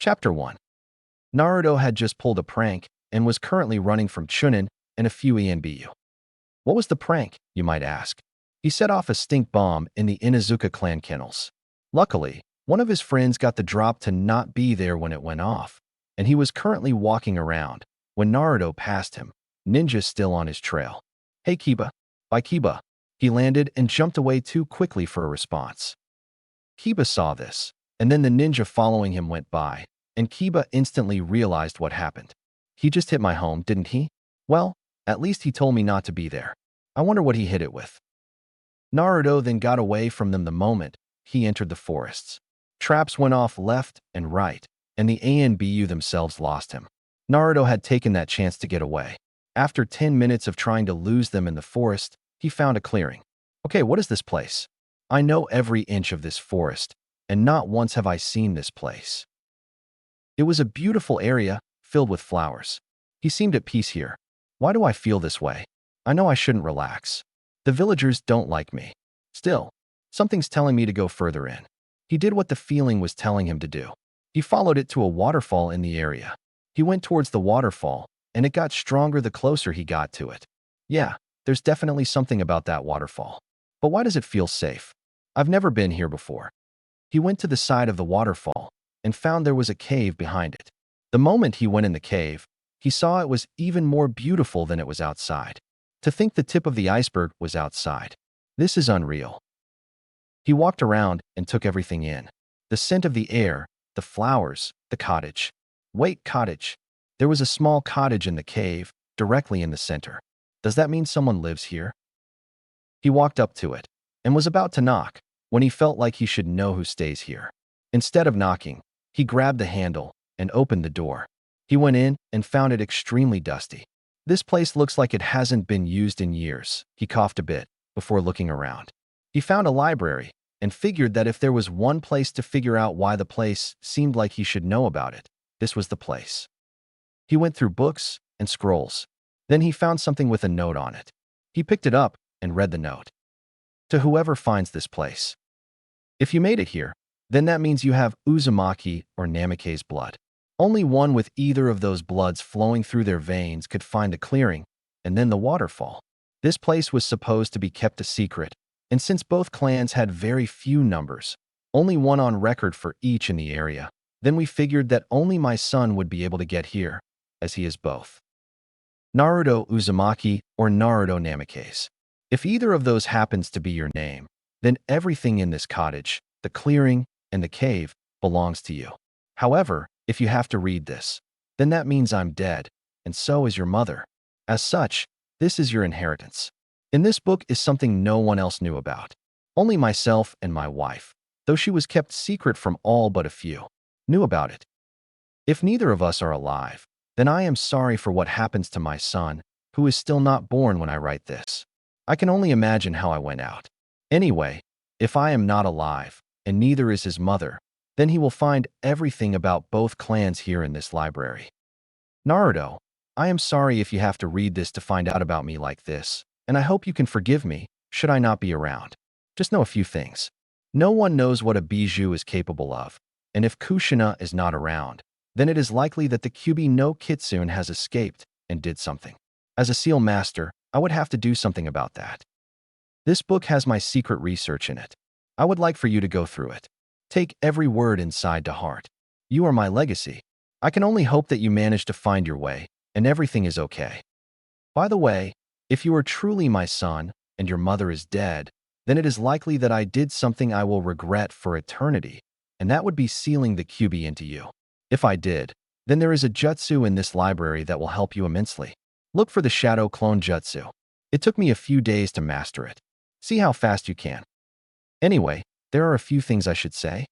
Chapter 1. Naruto had just pulled a prank and was currently running from Chunin and a few ENBU. What was the prank, you might ask? He set off a stink bomb in the Inuzuka clan kennels. Luckily, one of his friends got the drop to not be there when it went off, and he was currently walking around when Naruto passed him, ninja still on his trail. "Hey Kiba." By Kiba. He landed and jumped away too quickly for a response. Kiba saw this, and then the ninja following him went by, and Kiba instantly realized what happened. He just hit my home, didn't he? Well, at least he told me not to be there. I wonder what he hit it with. Naruto then got away from them the moment he entered the forests. Traps went off left and right, and the ANBU themselves lost him. Naruto had taken that chance to get away. After 10 minutes of trying to lose them in the forest, he found a clearing. Okay, what is this place? I know every inch of this forest, and not once have I seen this place. It was a beautiful area filled with flowers. He seemed at peace here. Why do I feel this way? I know I shouldn't relax. The villagers don't like me. Still, something's telling me to go further in. He did what the feeling was telling him to do. He followed it to a waterfall in the area. He went towards the waterfall, and it got stronger the closer he got to it. Yeah, there's definitely something about that waterfall. But why does it feel safe? I've never been here before. He went to the side of the waterfall and found there was a cave behind it. The moment he went in the cave, he saw it was even more beautiful than it was outside. To think the tip of the iceberg was outside. This is unreal. He walked around and took everything in. The scent of the air, the flowers, the cottage. Wait, cottage. There was a small cottage in the cave, directly in the center. Does that mean someone lives here? He walked up to it and was about to knock when he felt like he should know who stays here. Instead of knocking, he grabbed the handle and opened the door. He went in and found it extremely dusty. This place looks like it hasn't been used in years. He coughed a bit before looking around. He found a library and figured that if there was one place to figure out why the place seemed like he should know about it, this was the place. He went through books and scrolls. Then he found something with a note on it. He picked it up and read the note. To whoever finds this place. If you made it here, then that means you have Uzumaki or Namikaze's blood. Only one with either of those bloods flowing through their veins could find the clearing, and then the waterfall. This place was supposed to be kept a secret, and since both clans had very few numbers, only one on record for each in the area, then we figured that only my son would be able to get here, as he is both Naruto Uzumaki or Naruto Namikaze. If either of those happens to be your name, then everything in this cottage, the clearing, and the cave belongs to you. However, if you have to read this, then that means I'm dead, and so is your mother. As such, this is your inheritance. In this book is something no one else knew about. Only myself and my wife, though she was kept secret from all but a few, knew about it. If neither of us are alive, then I am sorry for what happens to my son, who is still not born when I write this. I can only imagine how I went out. Anyway, if I am not alive, and neither is his mother, then he will find everything about both clans here in this library. Naruto, I am sorry if you have to read this to find out about me like this, and I hope you can forgive me, should I not be around. Just know a few things. No one knows what a bijou is capable of, and if Kushina is not around, then it is likely that the Kyubi no Kitsune has escaped and did something. As a seal master, I would have to do something about that. This book has my secret research in it. I would like for you to go through it. Take every word inside to heart. You are my legacy. I can only hope that you manage to find your way, and everything is okay. By the way, if you are truly my son, and your mother is dead, then it is likely that I did something I will regret for eternity, and that would be sealing the Kyubi into you. If I did, then there is a jutsu in this library that will help you immensely. Look for the Shadow Clone Jutsu. It took me a few days to master it. See how fast you can. Anyway, there are a few things I should say.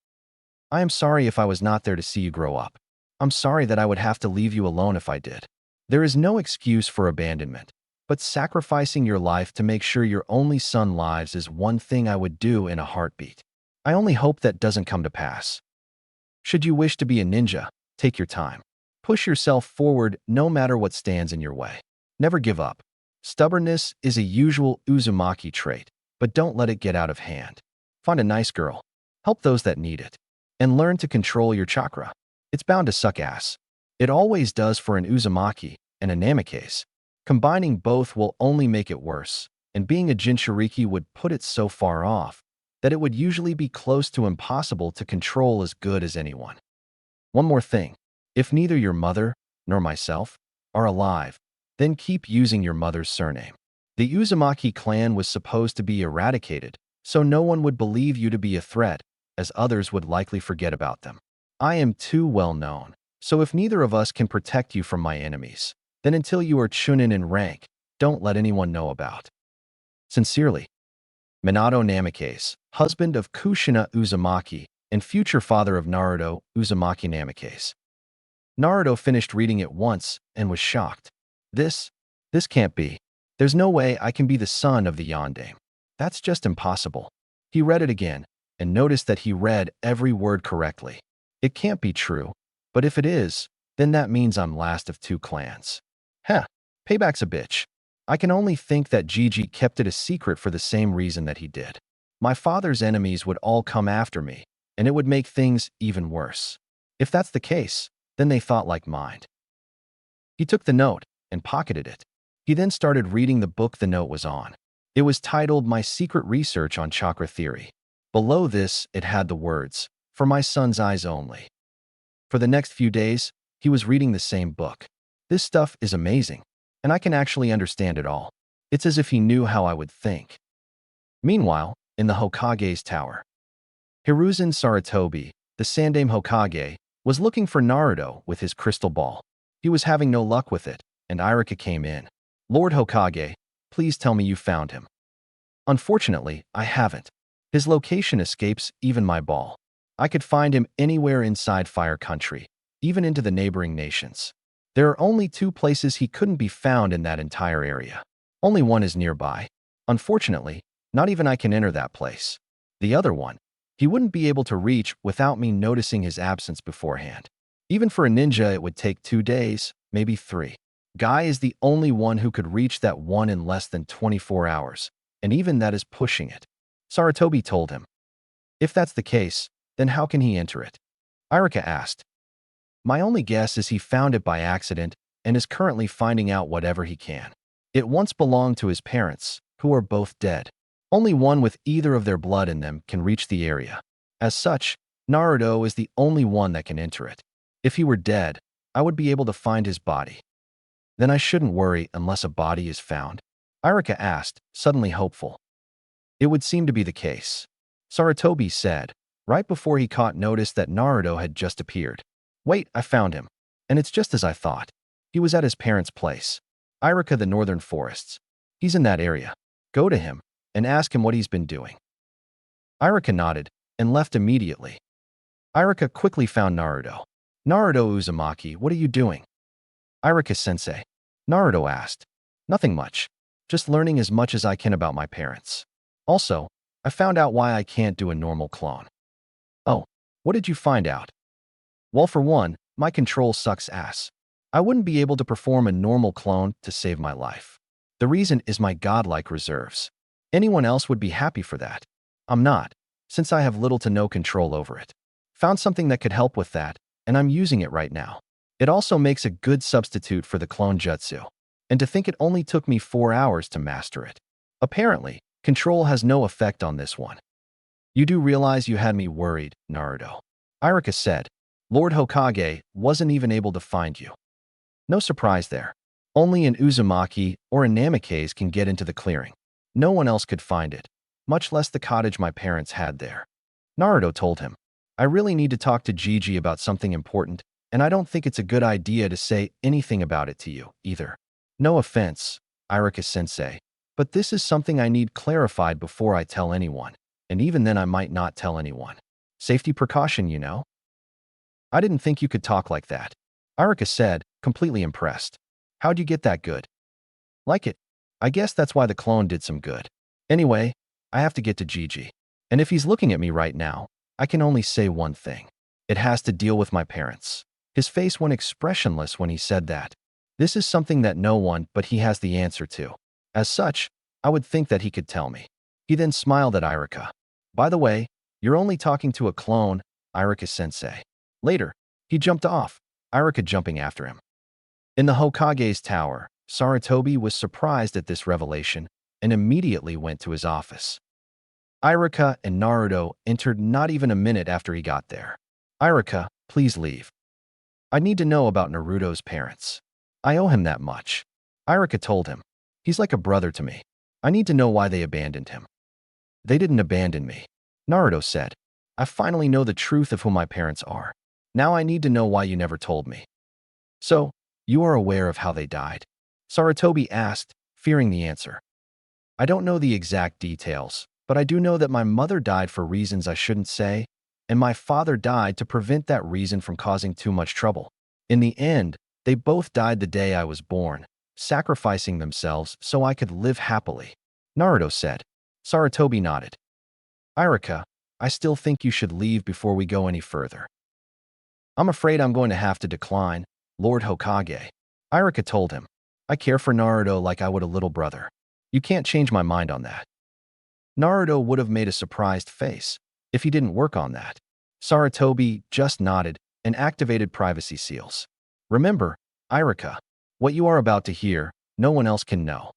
I am sorry if I was not there to see you grow up. I'm sorry that I would have to leave you alone if I did. There is no excuse for abandonment, but sacrificing your life to make sure your only son lives is one thing I would do in a heartbeat. I only hope that doesn't come to pass. Should you wish to be a ninja, take your time. Push yourself forward no matter what stands in your way. Never give up. Stubbornness is a usual Uzumaki trait, but don't let it get out of hand. Find a nice girl. Help those that need it. And learn to control your chakra. It's bound to suck ass. It always does for an Uzumaki and a Namikaze. Combining both will only make it worse, and being a Jinchuriki would put it so far off that it would usually be close to impossible to control as good as anyone. One more thing. If neither your mother nor myself are alive, then keep using your mother's surname. The Uzumaki clan was supposed to be eradicated, so no one would believe you to be a threat, as others would likely forget about them. I am too well known, so if neither of us can protect you from my enemies, then until you are Chunin in rank, don't let anyone know about. Sincerely, Minato Namikaze, husband of Kushina Uzumaki and future father of Naruto Uzumaki Namikaze. Naruto finished reading it once and was shocked. This can't be. There's no way I can be the son of the Yondaime. That's just impossible. He read it again and noticed that he read every word correctly. It can't be true, but if it is, then that means I'm last of two clans. Heh, payback's a bitch. I can only think that Gigi kept it a secret for the same reason that he did. My father's enemies would all come after me, and it would make things even worse. If that's the case, then they thought like mine. He took the note and pocketed it. He then started reading the book the note was on. It was titled My Secret Research on Chakra Theory. Below this, it had the words, For my son's eyes only. For the next few days, he was reading the same book. This stuff is amazing, and I can actually understand it all. It's as if he knew how I would think. Meanwhile, in the Hokage's tower, Hiruzen Sarutobi, the Sandaime Hokage, was looking for Naruto with his crystal ball. He was having no luck with it, and Irika came in. Lord Hokage, please tell me you found him. Unfortunately, I haven't. His location escapes even my ball. I could find him anywhere inside Fire Country, even into the neighboring nations. There are only 2 places he couldn't be found in that entire area. Only one is nearby. Unfortunately, not even I can enter that place. The other one, he wouldn't be able to reach without me noticing his absence beforehand. Even for a ninja, it would take 2 days, maybe 3. Guy is the only one who could reach that one in less than 24 hours, and even that is pushing it. Sarutobi told him. If that's the case, then how can he enter it? Irika asked. My only guess is he found it by accident and is currently finding out whatever he can. It once belonged to his parents, who are both dead. Only one with either of their blood in them can reach the area. As such, Naruto is the only one that can enter it. If he were dead, I would be able to find his body. Then I shouldn't worry unless a body is found? Irika asked, suddenly hopeful. It would seem to be the case. Sarutobi said, right before he caught notice that Naruto had just appeared. Wait, I found him. And it's just as I thought. He was at his parents' place. Irika, the Northern Forests. He's in that area. Go to him and ask him what he's been doing. Irika nodded and left immediately. Irika quickly found Naruto. Naruto Uzumaki, what are you doing? Irika-sensei. Naruto asked. Nothing much. Just learning as much as I can about my parents. Also, I found out why I can't do a normal clone. Oh, what did you find out? Well, for one, my control sucks ass. I wouldn't be able to perform a normal clone to save my life. The reason is my godlike reserves. Anyone else would be happy for that. I'm not, since I have little to no control over it. Found something that could help with that, and I'm using it right now. It also makes a good substitute for the clone jutsu. And to think it only took me 4 hours to master it. Apparently, control has no effect on this one. You do realize you had me worried, Naruto. Irika said. Lord Hokage wasn't even able to find you. No surprise there. Only an Uzumaki or a Namikaze can get into the clearing. No one else could find it, much less the cottage my parents had there. Naruto told him, I really need to talk to Gigi about something important, and I don't think it's a good idea to say anything about it to you, either. No offense, Irika-sensei, but this is something I need clarified before I tell anyone, and even then I might not tell anyone. Safety precaution, you know? I didn't think you could talk like that. Irika said, completely impressed. How'd you get that good? Like it. I guess that's why the clone did some good. Anyway, I have to get to Gigi. And if he's looking at me right now, I can only say one thing. It has to deal with my parents. His face went expressionless when he said that. This is something that no one but he has the answer to. As such, I would think that he could tell me. He then smiled at Irika. By the way, you're only talking to a clone, Irika-sensei. Later, He jumped off, Iruka jumping after him. In the Hokage's tower, Sarutobi was surprised at this revelation and immediately went to his office. Iruka and Naruto entered not even a minute after he got there. Iruka, please leave. I need to know about Naruto's parents. I owe him that much. Iruka told him. He's like a brother to me. I need to know why they abandoned him. They didn't abandon me. Naruto said. I finally know the truth of who my parents are. Now I need to know why you never told me. So, you are aware of how they died? Sarutobi asked, fearing the answer. I don't know the exact details, but I do know that my mother died for reasons I shouldn't say, and my father died to prevent that reason from causing too much trouble. In the end, they both died the day I was born, sacrificing themselves so I could live happily, Naruto said. Sarutobi nodded. Iruka, I still think you should leave before we go any further. I'm afraid I'm going to have to decline, Lord Hokage. Iruka told him. I care for Naruto like I would a little brother. You can't change my mind on that. Naruto would have made a surprised face if he didn't work on that. Sarutobi just nodded and activated privacy seals. Remember, Iruka, what you are about to hear, no one else can know.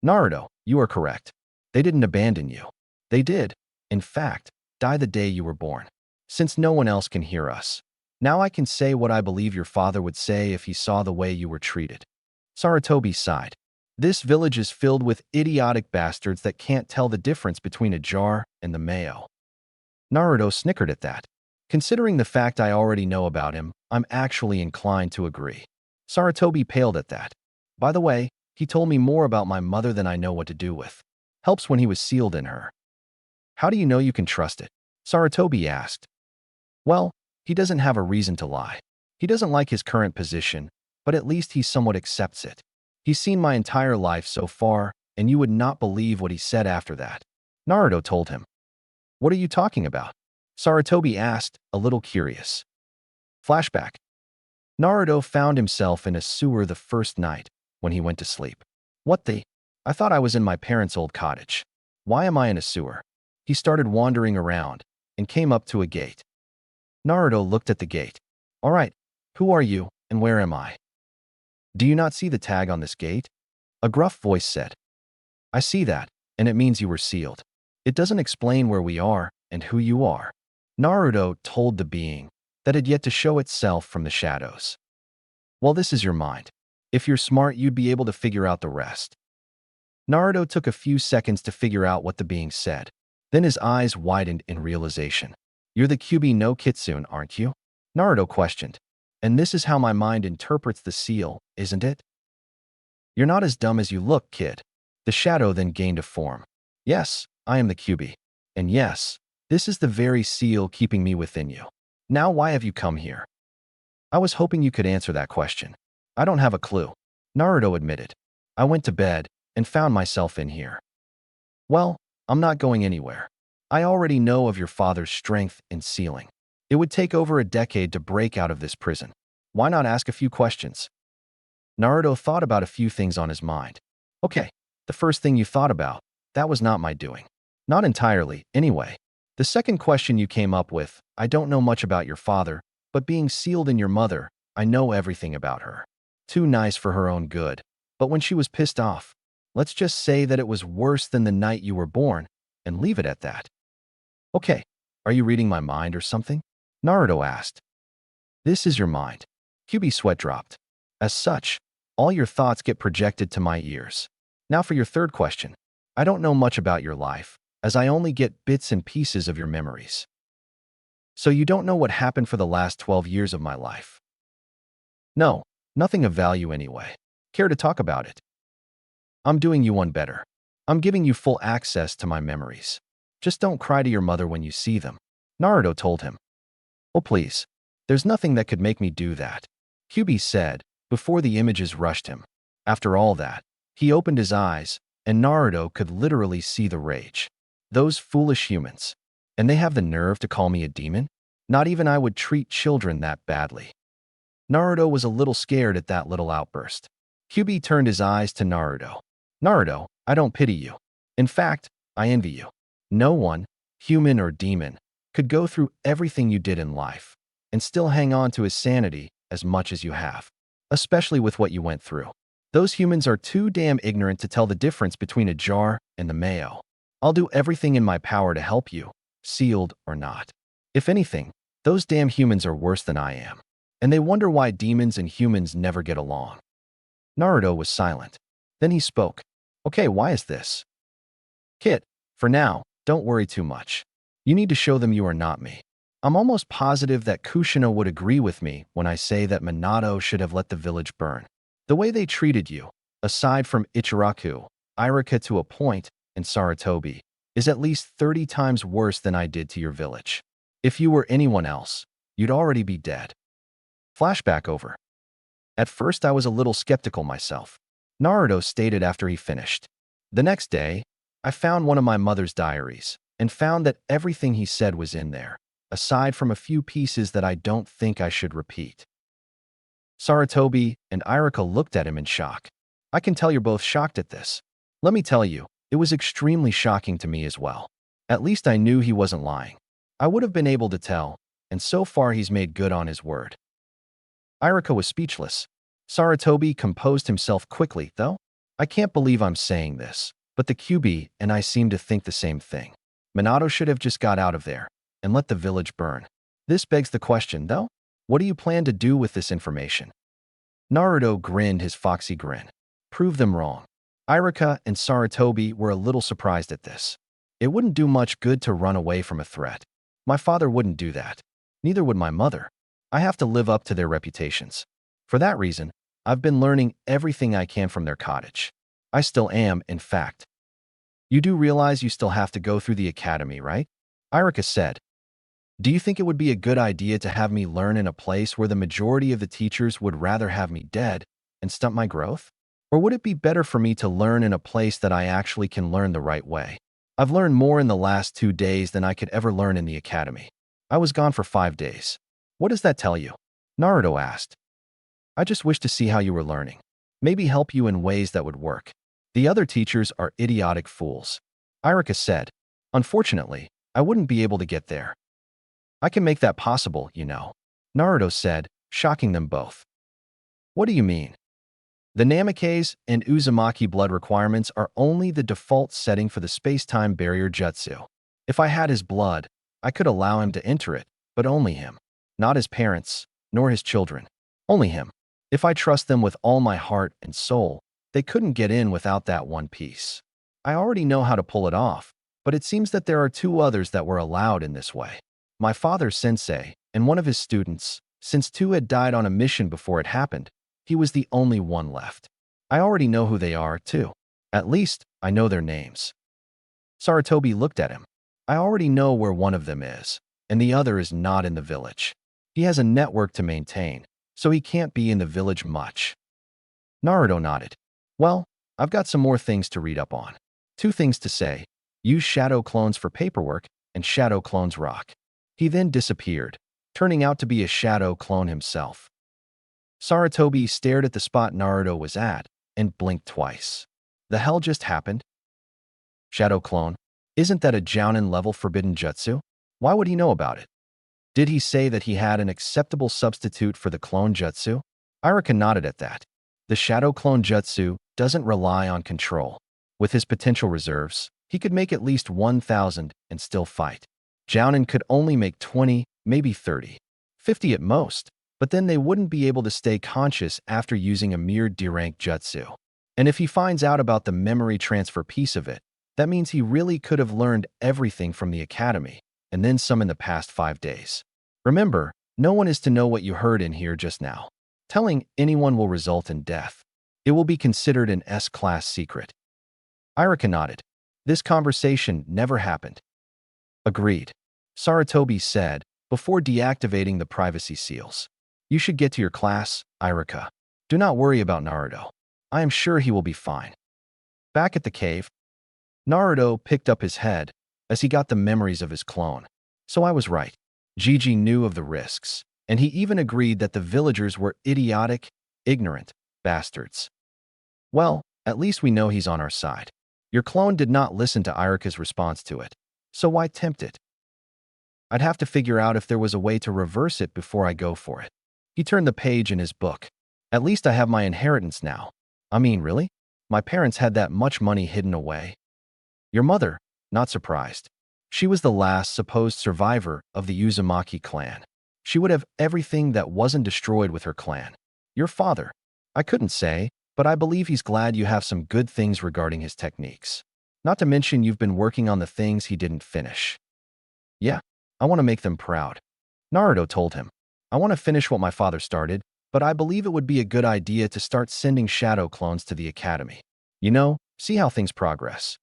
Naruto, you are correct. They didn't abandon you. They did, in fact, die the day you were born. Since no one else can hear us, now I can say what I believe your father would say if he saw the way you were treated. Sarutobi sighed. This village is filled with idiotic bastards that can't tell the difference between a jar and the mayo. Naruto snickered at that. Considering the fact I already know about him, I'm actually inclined to agree. Sarutobi paled at that. By the way, he told me more about my mother than I know what to do with. Helps when he was sealed in her. How do you know you can trust it? Sarutobi asked. Well, he doesn't have a reason to lie. He doesn't like his current position, but at least he somewhat accepts it. He's seen my entire life so far, and you would not believe what he said after that. Naruto told him. What are you talking about? Sarutobi asked, a little curious. Flashback. Naruto found himself in a sewer the first night when he went to sleep. What the? I thought I was in my parents' old cottage. Why am I in a sewer? He started wandering around and came up to a gate. Naruto looked at the gate. All right, who are you and where am I? Do you not see the tag on this gate? A gruff voice said. I see that, and it means you were sealed. It doesn't explain where we are and who you are. Naruto told the being that had yet to show itself from the shadows. Well, this is your mind. If you're smart, you'd be able to figure out the rest. Naruto took a few seconds to figure out what the being said. Then his eyes widened in realization. You're the Kyuubi no Kitsune, aren't you? Naruto questioned. And this is how my mind interprets the seal, isn't it? You're not as dumb as you look, kid. The shadow then gained a form. Yes, I am the Kyuubi. And yes, this is the very seal keeping me within you. Now why have you come here? I was hoping you could answer that question. I don't have a clue. Naruto admitted. I went to bed and found myself in here. Well, I'm not going anywhere. I already know of your father's strength in sealing. It would take over a decade to break out of this prison. Why not ask a few questions? Naruto thought about a few things on his mind. Okay, the first thing you thought about, that was not my doing. Not entirely, anyway. The second question you came up with, I don't know much about your father, but being sealed in your mother, I know everything about her. Too nice for her own good. But when she was pissed off, let's just say that it was worse than the night you were born, and leave it at that. Okay, are you reading my mind or something? Naruto asked. This is your mind. Kyuubi sweat dropped. As such, all your thoughts get projected to my ears. Now for your third question. I don't know much about your life, as I only get bits and pieces of your memories. So you don't know what happened for the last 12 years of my life? No, nothing of value anyway. Care to talk about it? I'm doing you one better. I'm giving you full access to my memories. Just don't cry to your mother when you see them, Naruto told him. Oh please, there's nothing that could make me do that, Kyuubi said, before the images rushed him. After all that, he opened his eyes, and Naruto could literally see the rage. Those foolish humans. And they have the nerve to call me a demon? Not even I would treat children that badly. Naruto was a little scared at that little outburst. Kyuubi turned his eyes to Naruto. Naruto, I don't pity you. In fact, I envy you. No one, human or demon, could go through everything you did in life and still hang on to his sanity as much as you have, especially with what you went through. Those humans are too damn ignorant to tell the difference between a jar and the mayo. I'll do everything in my power to help you, sealed or not. If anything, those damn humans are worse than I am, and they wonder why demons and humans never get along. Naruto was silent. Then he spoke. Okay, why is this? Kit, for now, don't worry too much. You need to show them you are not me. I'm almost positive that Kushina would agree with me when I say that Minato should have let the village burn. The way they treated you, aside from Ichiraku, Irika to a point, and Sarutobi, is at least 30 times worse than I did to your village. If you were anyone else, you'd already be dead. Flashback over. At first I was a little skeptical myself. Naruto stated after he finished. The next day, I found one of my mother's diaries, and found that everything he said was in there, aside from a few pieces that I don't think I should repeat. Sarutobi and Irika looked at him in shock. I can tell you're both shocked at this. Let me tell you, it was extremely shocking to me as well. At least I knew he wasn't lying. I would have been able to tell, and so far he's made good on his word. Irika was speechless. Sarutobi composed himself quickly, though. I can't believe I'm saying this, but the QB and I seem to think the same thing. Minato should have just got out of there and let the village burn. This begs the question, though. What do you plan to do with this information? Naruto grinned his foxy grin. Prove them wrong. Irika and Sarutobi were a little surprised at this. It wouldn't do much good to run away from a threat. My father wouldn't do that. Neither would my mother. I have to live up to their reputations. For that reason, I've been learning everything I can from their cottage. I still am, in fact. You do realize you still have to go through the academy, right? Irika said. Do you think it would be a good idea to have me learn in a place where the majority of the teachers would rather have me dead and stunt my growth? Or would it be better for me to learn in a place that I actually can learn the right way? I've learned more in the last 2 days than I could ever learn in the academy. I was gone for 5 days. What does that tell you? Naruto asked. I just wish to see how you were learning. Maybe help you in ways that would work. The other teachers are idiotic fools. Irika said. Unfortunately, I wouldn't be able to get there. I can make that possible, you know. Naruto said, shocking them both. What do you mean? The Namikaze and Uzumaki blood requirements are only the default setting for the space-time barrier jutsu. If I had his blood, I could allow him to enter it, but only him. Not his parents, nor his children. Only him. If I trust them with all my heart and soul, they couldn't get in without that one piece. I already know how to pull it off, but it seems that there are 2 others that were allowed in this way. My father's sensei and one of his students, since 2 had died on a mission before it happened, he was the only one left. I already know who they are, too. At least, I know their names. Sarutobi looked at him. I already know where one of them is, and the other is not in the village. He has a network to maintain, so he can't be in the village much. Naruto nodded. Well, I've got some more things to read up on. 2 things to say. Use shadow clones for paperwork, and shadow clones rock. He then disappeared, turning out to be a shadow clone himself. Sarutobi stared at the spot Naruto was at and blinked twice. The hell just happened? Shadow clone? Isn't that a Jounin-level forbidden jutsu? Why would he know about it? Did he say that he had an acceptable substitute for the clone jutsu? Irika nodded at that. The shadow clone jutsu doesn't rely on control. With his potential reserves, he could make at least 1,000 and still fight. Jounin could only make 20, maybe 30, 50 at most, but then they wouldn't be able to stay conscious after using a mere D-rank jutsu. And if he finds out about the memory transfer piece of it, that means he really could have learned everything from the academy, and then some in the past 5 days. Remember, no one is to know what you heard in here just now. Telling anyone will result in death. It will be considered an S-class secret. Irika nodded. This conversation never happened. Agreed. Sarutobi said, before deactivating the privacy seals. You should get to your class, Irika. Do not worry about Naruto. I am sure he will be fine. Back at the cave, Naruto picked up his head as he got the memories of his clone. So I was right. Gigi knew of the risks, and he even agreed that the villagers were idiotic, ignorant bastards. Well, at least we know he's on our side. Your clone did not listen to Irika's response to it, so why tempt it? I'd have to figure out if there was a way to reverse it before I go for it. He turned the page in his book. At least I have my inheritance now. I mean, really? My parents had that much money hidden away. Your mother, not surprised. She was the last supposed survivor of the Uzumaki clan. She would have everything that wasn't destroyed with her clan. Your father, I couldn't say, but I believe he's glad you have some good things regarding his techniques. Not to mention you've been working on the things he didn't finish. Yeah, I want to make them proud. Naruto told him. I want to finish what my father started, but I believe it would be a good idea to start sending shadow clones to the academy. You know, see how things progress.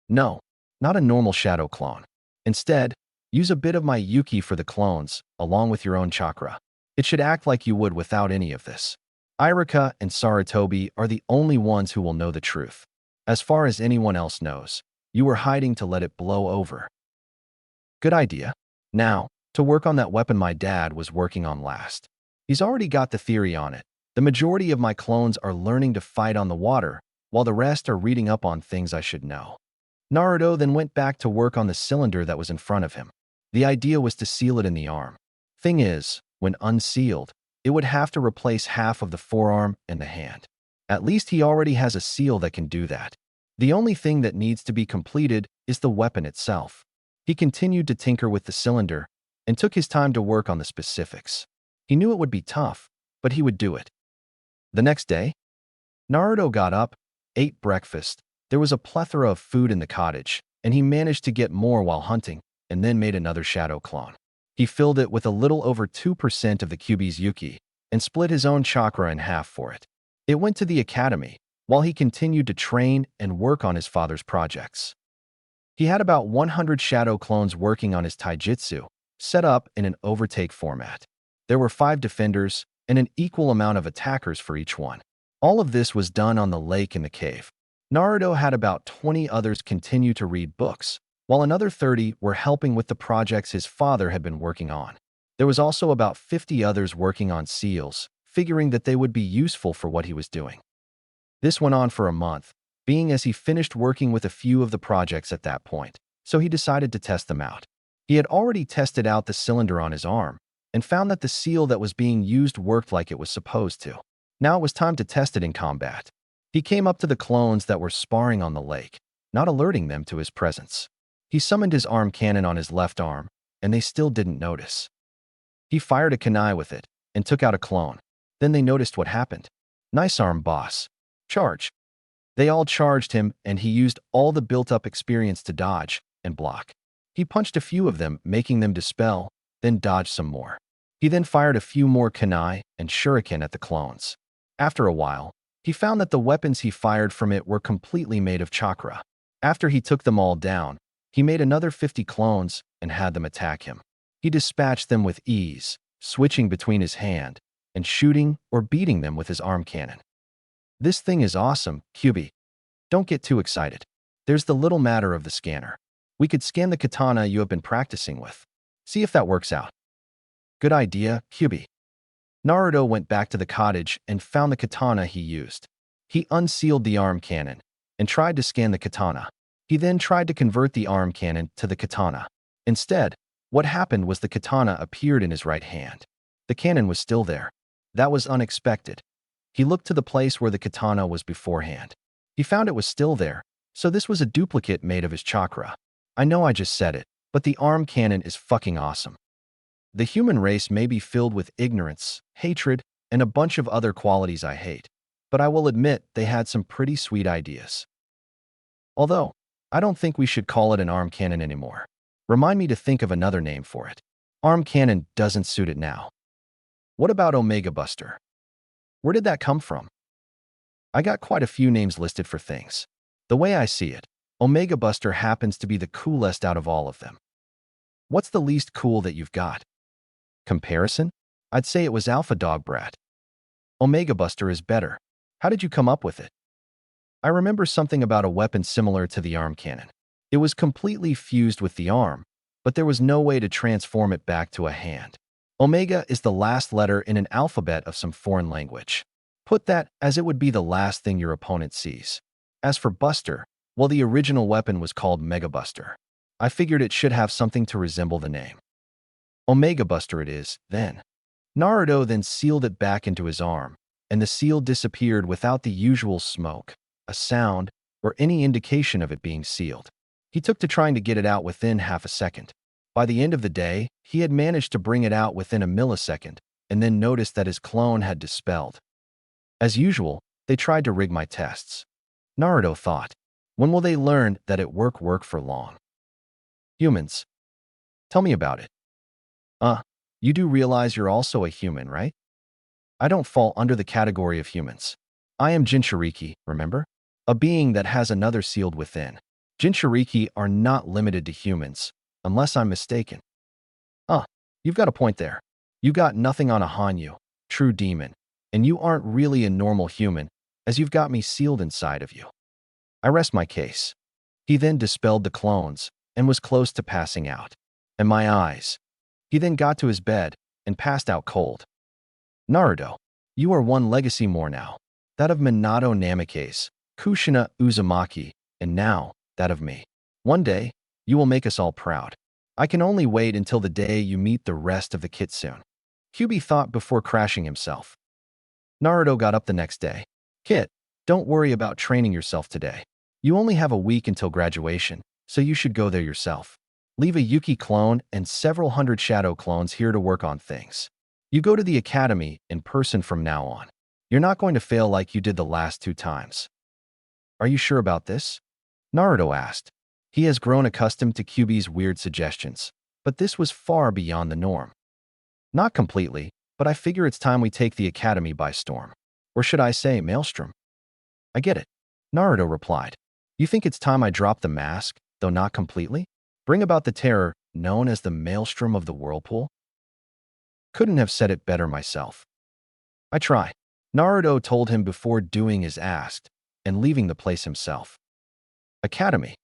No, not a normal shadow clone. Instead, use a bit of my Yuki for the clones, along with your own chakra. It should act like you would without any of this. Iruka and Sarutobi are the only ones who will know the truth. As far as anyone else knows, you were hiding to let it blow over. Good idea. Now, to work on that weapon my dad was working on last. He's already got the theory on it. The majority of my clones are learning to fight on the water, while the rest are reading up on things I should know. Naruto then went back to work on the cylinder that was in front of him. The idea was to seal it in the arm. Thing is, when unsealed, it would have to replace half of the forearm and the hand. At least he already has a seal that can do that. The only thing that needs to be completed is the weapon itself. He continued to tinker with the cylinder and took his time to work on the specifics. He knew it would be tough, but he would do it. The next day, Naruto got up, ate breakfast. There was a plethora of food in the cottage, and he managed to get more while hunting, and then made another shadow clone. He filled it with a little over 2% of the Kyuubi's Yuki and split his own chakra in half for it. It went to the academy, while he continued to train and work on his father's projects. He had about 100 shadow clones working on his taijutsu, set up in an overtake format. There were 5 defenders and an equal amount of attackers for each one. All of this was done on the lake in the cave. Naruto had about 20 others continue to read books, while another 30 were helping with the projects his father had been working on. There was also about 50 others working on seals, figuring that they would be useful for what he was doing. This went on for a month, being as he finished working with a few of the projects at that point, so he decided to test them out. He had already tested out the cylinder on his arm and found that the seal that was being used worked like it was supposed to. Now it was time to test it in combat. He came up to the clones that were sparring on the lake, not alerting them to his presence. He summoned his arm cannon on his left arm, and they still didn't notice. He fired a kunai with it and took out a clone. Then they noticed what happened. Nice arm, boss. Charge. They all charged him, and he used all the built-up experience to dodge and block. He punched a few of them, making them dispel, then dodged some more. He then fired a few more kunai and shuriken at the clones. After a while, he found that the weapons he fired from it were completely made of chakra. After he took them all down, he made another 50 clones and had them attack him. He dispatched them with ease, switching between his hand and shooting or beating them with his arm cannon. This thing is awesome, Kyuubi. Don't get too excited. There's the little matter of the scanner. We could scan the katana you have been practicing with. See if that works out. Good idea, Kyuubi. Naruto went back to the cottage and found the katana he used. He unsealed the arm cannon and tried to scan the katana. He then tried to convert the arm cannon to the katana. Instead, what happened was the katana appeared in his right hand. The cannon was still there. That was unexpected. He looked to the place where the katana was beforehand. He found it was still there, so this was a duplicate made of his chakra. I know I just said it, but the arm cannon is fucking awesome. The human race may be filled with ignorance, hatred, and a bunch of other qualities I hate, but I will admit they had some pretty sweet ideas. Although, I don't think we should call it an arm cannon anymore. Remind me to think of another name for it. Arm cannon doesn't suit it now. What about Omega Buster? Where did that come from? I got quite a few names listed for things. The way I see it, Omega Buster happens to be the coolest out of all of them. What's the least cool that you've got? Comparison? I'd say it was Alpha Dog Brat. Omega Buster is better. How did you come up with it? I remember something about a weapon similar to the arm cannon. It was completely fused with the arm, but there was no way to transform it back to a hand. Omega is the last letter in an alphabet of some foreign language. Put that as it would be the last thing your opponent sees. As for Buster, well, the original weapon was called Mega Buster. I figured it should have something to resemble the name. Omega Buster it is, then. Naruto then sealed it back into his arm, and the seal disappeared without the usual smoke, a sound, or any indication of it being sealed. He took to trying to get it out within half a second. By the end of the day, he had managed to bring it out within a millisecond, and then noticed that his clone had dispelled. As usual, they tried to rig my tests. Naruto thought, when will they learn that it work for long? Humans. Tell me about it. You do realize you're also a human, right? I don't fall under the category of humans. I am Jinchuriki, remember? A being that has another sealed within. Jinchuriki are not limited to humans, unless I'm mistaken. You've got a point there. You got nothing on a Hanyu, true demon, and you aren't really a normal human, as you've got me sealed inside of you. I rest my case. He then dispelled the clones, and was close to passing out. And my eyes. He then got to his bed, and passed out cold. Naruto, you are one legacy more now. That of Minato Namikaze, Kushina Uzumaki, and now, that of me. One day, you will make us all proud. I can only wait until the day you meet the rest of the Kitsune. Kyuubi thought before crashing himself. Naruto got up the next day. Kid, don't worry about training yourself today. You only have a week until graduation, so you should go there yourself. Leave a Yuki clone and several hundred shadow clones here to work on things. You go to the academy in person from now on. You're not going to fail like you did the last 2 times. Are you sure about this? Naruto asked. He has grown accustomed to Kyuubi's weird suggestions, but this was far beyond the norm. Not completely, but I figure it's time we take the academy by storm. Or should I say maelstrom? I get it. Naruto replied. You think it's time I drop the mask, though not completely? Bring about the terror known as the maelstrom of the whirlpool? Couldn't have said it better myself. I try. Naruto told him before doing as asked, and leaving the place himself. Academy.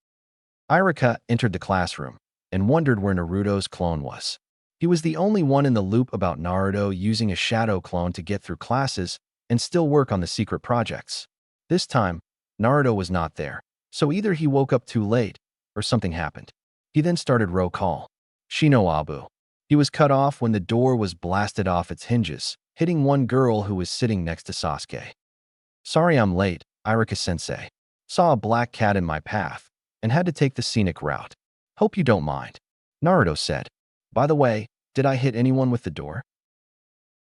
Irika entered the classroom, and wondered where Naruto's clone was. He was the only one in the loop about Naruto using a shadow clone to get through classes and still work on the secret projects. This time, Naruto was not there, so either he woke up too late, or something happened. He then started roll call. Shino Abu. He was cut off when the door was blasted off its hinges, hitting one girl who was sitting next to Sasuke. Sorry I'm late, Irika-sensei. Saw a black cat in my path, and had to take the scenic route. Hope you don't mind. Naruto said. By the way, did I hit anyone with the door?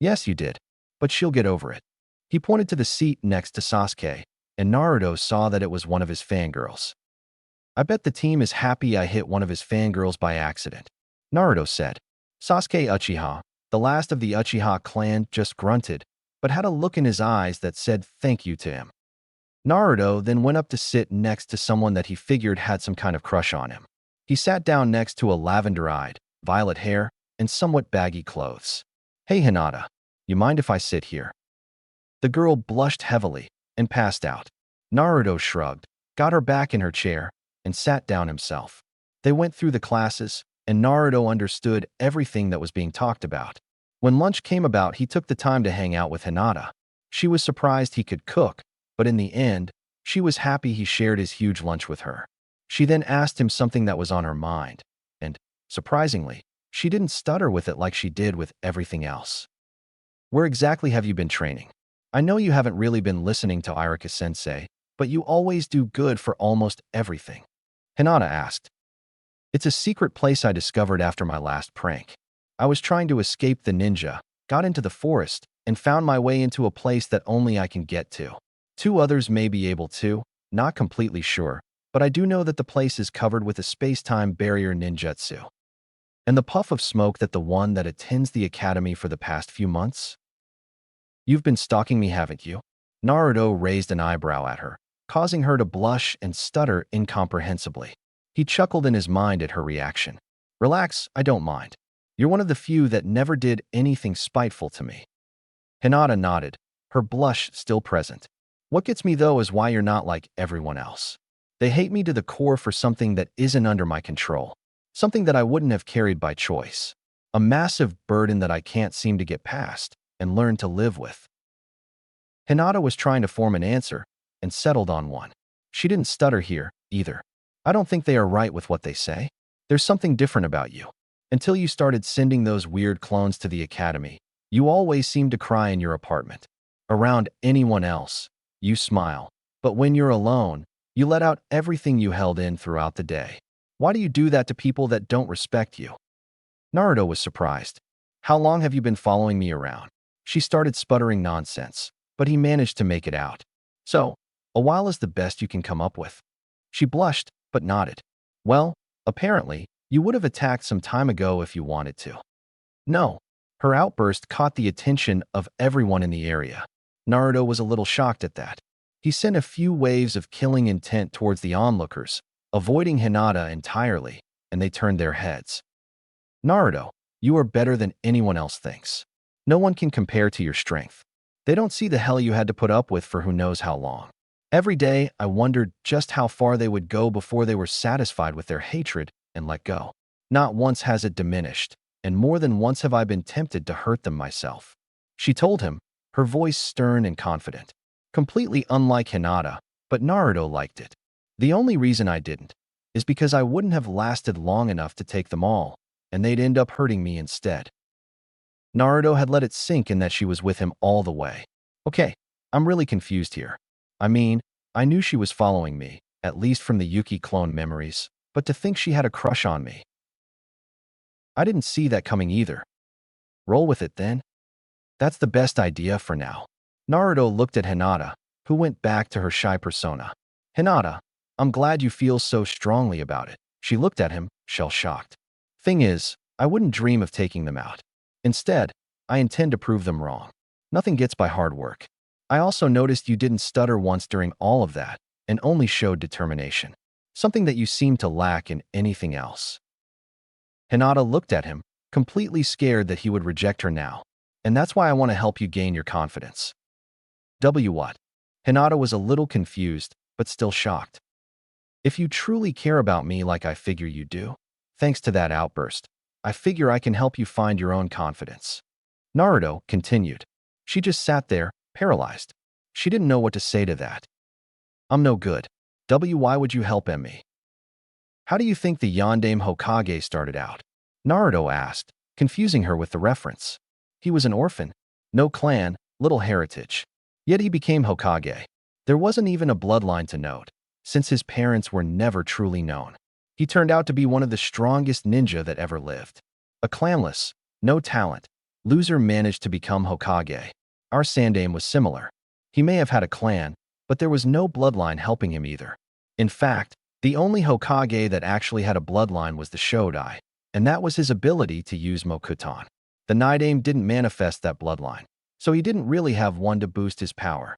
Yes, you did, but she'll get over it. He pointed to the seat next to Sasuke, and Naruto saw that it was one of his fangirls. I bet the team is happy I hit one of his fangirls by accident. Naruto said. Sasuke Uchiha, the last of the Uchiha clan, just grunted, but had a look in his eyes that said thank you to him. Naruto then went up to sit next to someone that he figured had some kind of crush on him. He sat down next to a lavender-eyed, violet hair, and somewhat baggy clothes. Hey Hinata, you mind if I sit here? The girl blushed heavily and passed out. Naruto shrugged, got her back in her chair, and sat down himself. They went through the classes, and Naruto understood everything that was being talked about. When lunch came about, he took the time to hang out with Hinata. She was surprised he could cook, but in the end, she was happy he shared his huge lunch with her. She then asked him something that was on her mind, and, surprisingly, she didn't stutter with it like she did with everything else. Where exactly have you been training? I know you haven't really been listening to Irika-sensei, but you always do good for almost everything. Hinata asked. It's a secret place I discovered after my last prank. I was trying to escape the ninja, got into the forest, and found my way into a place that only I can get to. 2 others may be able to, not completely sure, but I do know that the place is covered with a space-time barrier ninjutsu. And the puff of smoke that the one that attends the academy for the past few months? You've been stalking me, haven't you? Naruto raised an eyebrow at her, causing her to blush and stutter incomprehensibly. He chuckled in his mind at her reaction. Relax, I don't mind. You're one of the few that never did anything spiteful to me. Hinata nodded, her blush still present. What gets me though is why you're not like everyone else. They hate me to the core for something that isn't under my control, something that I wouldn't have carried by choice, a massive burden that I can't seem to get past and learn to live with. Hinata was trying to form an answer and settled on one. She didn't stutter here, either. I don't think they are right with what they say. There's something different about you. Until you started sending those weird clones to the academy, you always seem to cry in your apartment. Around anyone else, you smile. But when you're alone, you let out everything you held in throughout the day. Why do you do that to people that don't respect you? Naruto was surprised. How long have you been following me around? She started sputtering nonsense, but he managed to make it out. So, a while is the best you can come up with. She blushed, but nodded. Well, apparently, you would have attacked some time ago if you wanted to. No. Her outburst caught the attention of everyone in the area. Naruto was a little shocked at that. He sent a few waves of killing intent towards the onlookers, avoiding Hinata entirely, and they turned their heads. Naruto, you are better than anyone else thinks. No one can compare to your strength. They don't see the hell you had to put up with for who knows how long. Every day, I wondered just how far they would go before they were satisfied with their hatred and let go. Not once has it diminished, and more than once have I been tempted to hurt them myself. She told him, her voice stern and confident. Completely unlike Hinata, but Naruto liked it. The only reason I didn't is because I wouldn't have lasted long enough to take them all, and they'd end up hurting me instead. Naruto had let it sink in that she was with him all the way. Okay, I'm really confused here. I mean, I knew she was following me, at least from the Yuki clone memories, but to think she had a crush on me. I didn't see that coming either. Roll with it then. That's the best idea for now. Naruto looked at Hinata, who went back to her shy persona. Hinata, I'm glad you feel so strongly about it. She looked at him, shell-shocked. Thing is, I wouldn't dream of taking them out. Instead, I intend to prove them wrong. Nothing gets by hard work. I also noticed you didn't stutter once during all of that, and only showed determination. Something that you seem to lack in anything else. Hinata looked at him, completely scared that he would reject her now. And that's why I want to help you gain your confidence. What? Hinata was a little confused, but still shocked. If you truly care about me like I figure you do, thanks to that outburst, I figure I can help you find your own confidence. Naruto continued. She just sat there, paralyzed. She didn't know what to say to that. I'm no good. Why would you help me? How do you think the Yondaime Hokage started out? Naruto asked, confusing her with the reference. He was an orphan, no clan, little heritage. Yet he became Hokage. There wasn't even a bloodline to note, since his parents were never truly known. He turned out to be one of the strongest ninja that ever lived. A clanless, no talent, loser managed to become Hokage. Our Sandaime was similar. He may have had a clan, but there was no bloodline helping him either. In fact, the only Hokage that actually had a bloodline was the Shodai, and that was his ability to use Mokuton. The Nidaime didn't manifest that bloodline, so he didn't really have one to boost his power.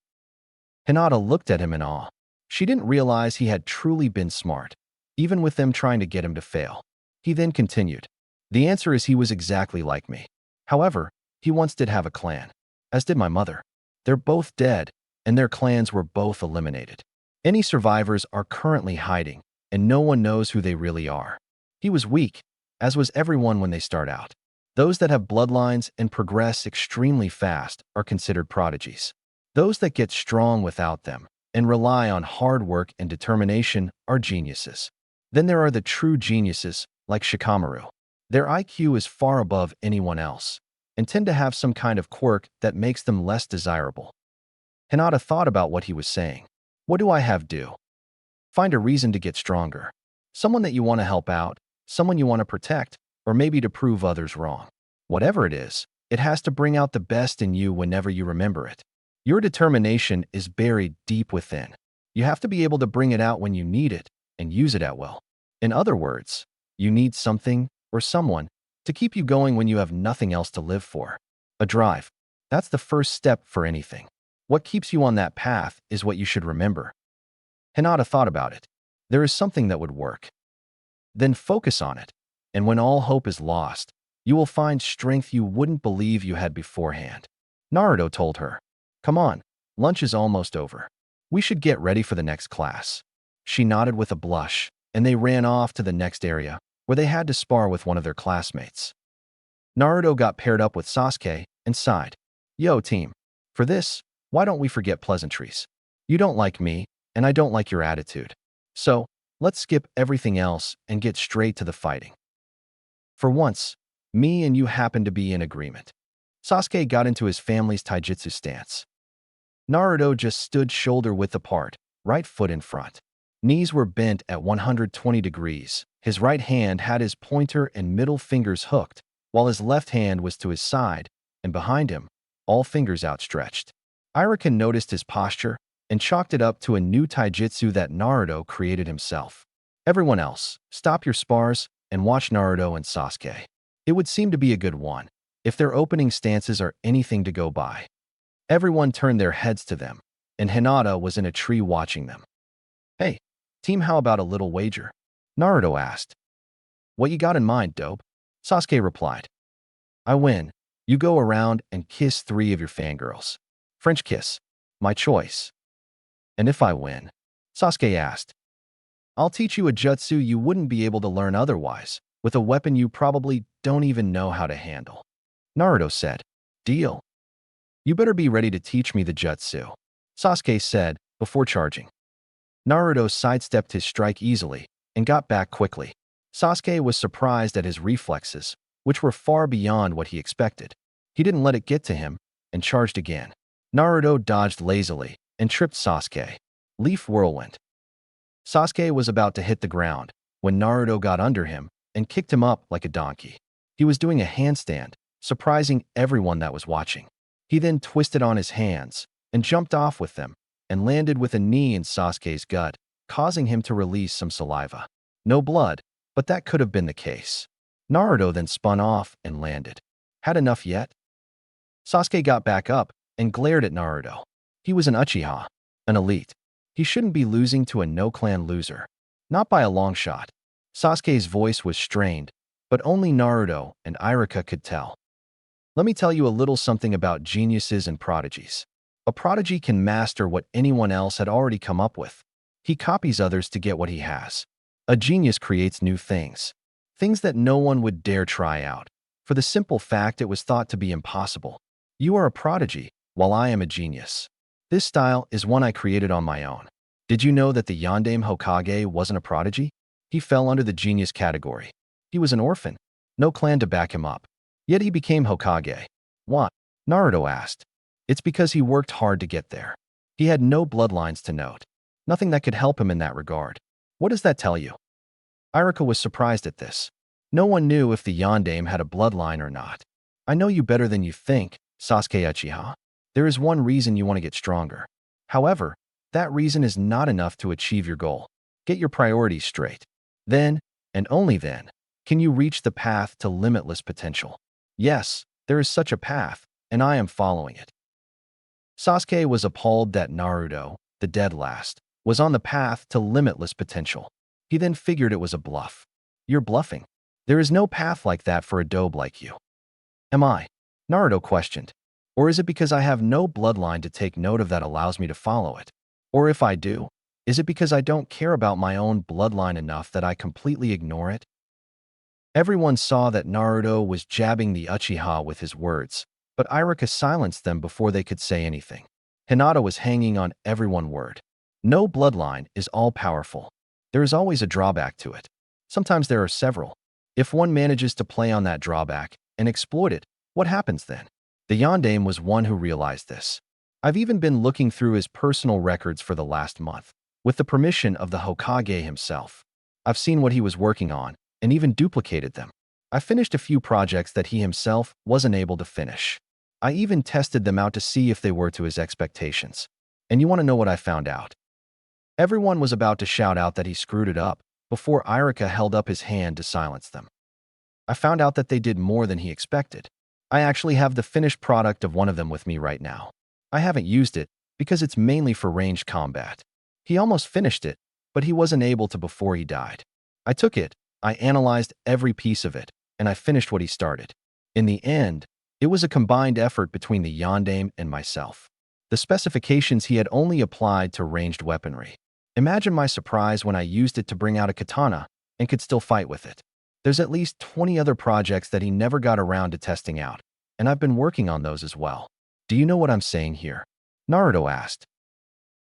Hinata looked at him in awe. She didn't realize he had truly been smart, even with them trying to get him to fail. He then continued. The answer is he was exactly like me. However, he once did have a clan, as did my mother. They're both dead, and their clans were both eliminated. Any survivors are currently hiding, and no one knows who they really are. He was weak, as was everyone when they start out. Those that have bloodlines and progress extremely fast are considered prodigies. Those that get strong without them and rely on hard work and determination are geniuses. Then there are the true geniuses, like Shikamaru. Their IQ is far above anyone else, and tend to have some kind of quirk that makes them less desirable. Hinata thought about what he was saying. What do I have do? Find a reason to get stronger. Someone that you want to help out, someone you want to protect, or maybe to prove others wrong. Whatever it is, it has to bring out the best in you whenever you remember it. Your determination is buried deep within. You have to be able to bring it out when you need it and use it at will. In other words, you need something or someone to keep you going when you have nothing else to live for. A drive. That's the first step for anything. What keeps you on that path is what you should remember. Hinata thought about it. There is something that would work. Then focus on it, and when all hope is lost, you will find strength you wouldn't believe you had beforehand. Naruto told her, Come on, lunch is almost over. We should get ready for the next class. She nodded with a blush, and they ran off to the next area, where they had to spar with one of their classmates. Naruto got paired up with Sasuke and sighed. Yo, team. For this, why don't we forget pleasantries? You don't like me, and I don't like your attitude. So, Let's skip everything else and get straight to the fighting. For once, me and you happen to be in agreement. Sasuke got into his family's taijutsu stance. Naruto just stood shoulder-width apart, right foot in front. Knees were bent at 120 degrees. His right hand had his pointer and middle fingers hooked, while his left hand was to his side, and behind him, all fingers outstretched. Iruka noticed his posture and chalked it up to a new taijutsu that Naruto created himself. Everyone else, stop your spars and watch Naruto and Sasuke. It would seem to be a good one, if their opening stances are anything to go by. Everyone turned their heads to them, and Hinata was in a tree watching them. Hey, team, how about a little wager? Naruto asked. What you got in mind, dope? Sasuke replied. I win. You go around and kiss 3 of your fangirls. French kiss. My choice. And if I win? Sasuke asked. I'll teach you a jutsu you wouldn't be able to learn otherwise, with a weapon you probably don't even know how to handle. Naruto said. Deal. You better be ready to teach me the jutsu, Sasuke said before charging. Naruto sidestepped his strike easily and got back quickly. Sasuke was surprised at his reflexes, which were far beyond what he expected. He didn't let it get to him and charged again. Naruto dodged lazily and tripped Sasuke. Leaf whirlwind. Sasuke was about to hit the ground when Naruto got under him and kicked him up like a donkey. He was doing a handstand, surprising everyone that was watching. He then twisted on his hands and jumped off with them and landed with a knee in Sasuke's gut, causing him to release some saliva. No blood, but that could have been the case. Naruto then spun off and landed. Had enough yet? Sasuke got back up and glared at Naruto. He was an Uchiha, an elite. He shouldn't be losing to a no-clan loser. Not by a long shot. Sasuke's voice was strained, but only Naruto and Iruka could tell. Let me tell you a little something about geniuses and prodigies. A prodigy can master what anyone else had already come up with. He copies others to get what he has. A genius creates new things. Things that no one would dare try out, for the simple fact it was thought to be impossible. You are a prodigy, while I am a genius. This style is one I created on my own. Did you know that the Yondaime Hokage wasn't a prodigy? He fell under the genius category. He was an orphan. No clan to back him up. Yet he became Hokage. Why? Naruto asked. It's because he worked hard to get there. He had no bloodlines to note. Nothing that could help him in that regard. What does that tell you? Iruka was surprised at this. No one knew if the Yondaime had a bloodline or not. I know you better than you think, Sasuke Uchiha. There is one reason you want to get stronger. However, that reason is not enough to achieve your goal. Get your priorities straight. Then, and only then, can you reach the path to limitless potential. Yes, there is such a path, and I am following it. Sasuke was appalled that Naruto, the dead last, was on the path to limitless potential. He then figured it was a bluff. You're bluffing. There is no path like that for a dobe like you. Am I? Naruto questioned. Or is it because I have no bloodline to take note of that allows me to follow it? Or if I do, is it because I don't care about my own bloodline enough that I completely ignore it? Everyone saw that Naruto was jabbing the Uchiha with his words, but Iruka silenced them before they could say anything. Hinata was hanging on every one word. No bloodline is all-powerful. There is always a drawback to it. Sometimes there are several. If one manages to play on that drawback and exploit it, what happens then? The Yondaime was one who realized this. I've even been looking through his personal records for the last month, with the permission of the Hokage himself. I've seen what he was working on, and even duplicated them. I finished a few projects that he himself wasn't able to finish. I even tested them out to see if they were to his expectations. And you want to know what I found out? Everyone was about to shout out that he screwed it up before Iruka held up his hand to silence them. I found out that they did more than he expected. I actually have the finished product of one of them with me right now. I haven't used it because it's mainly for ranged combat. He almost finished it, but he wasn't able to before he died. I took it, I analyzed every piece of it, and I finished what he started. In the end, it was a combined effort between the Yondaime and myself. The specifications he had only applied to ranged weaponry. Imagine my surprise when I used it to bring out a katana and could still fight with it. There's at least 20 other projects that he never got around to testing out, and I've been working on those as well. Do you know what I'm saying here? Naruto asked.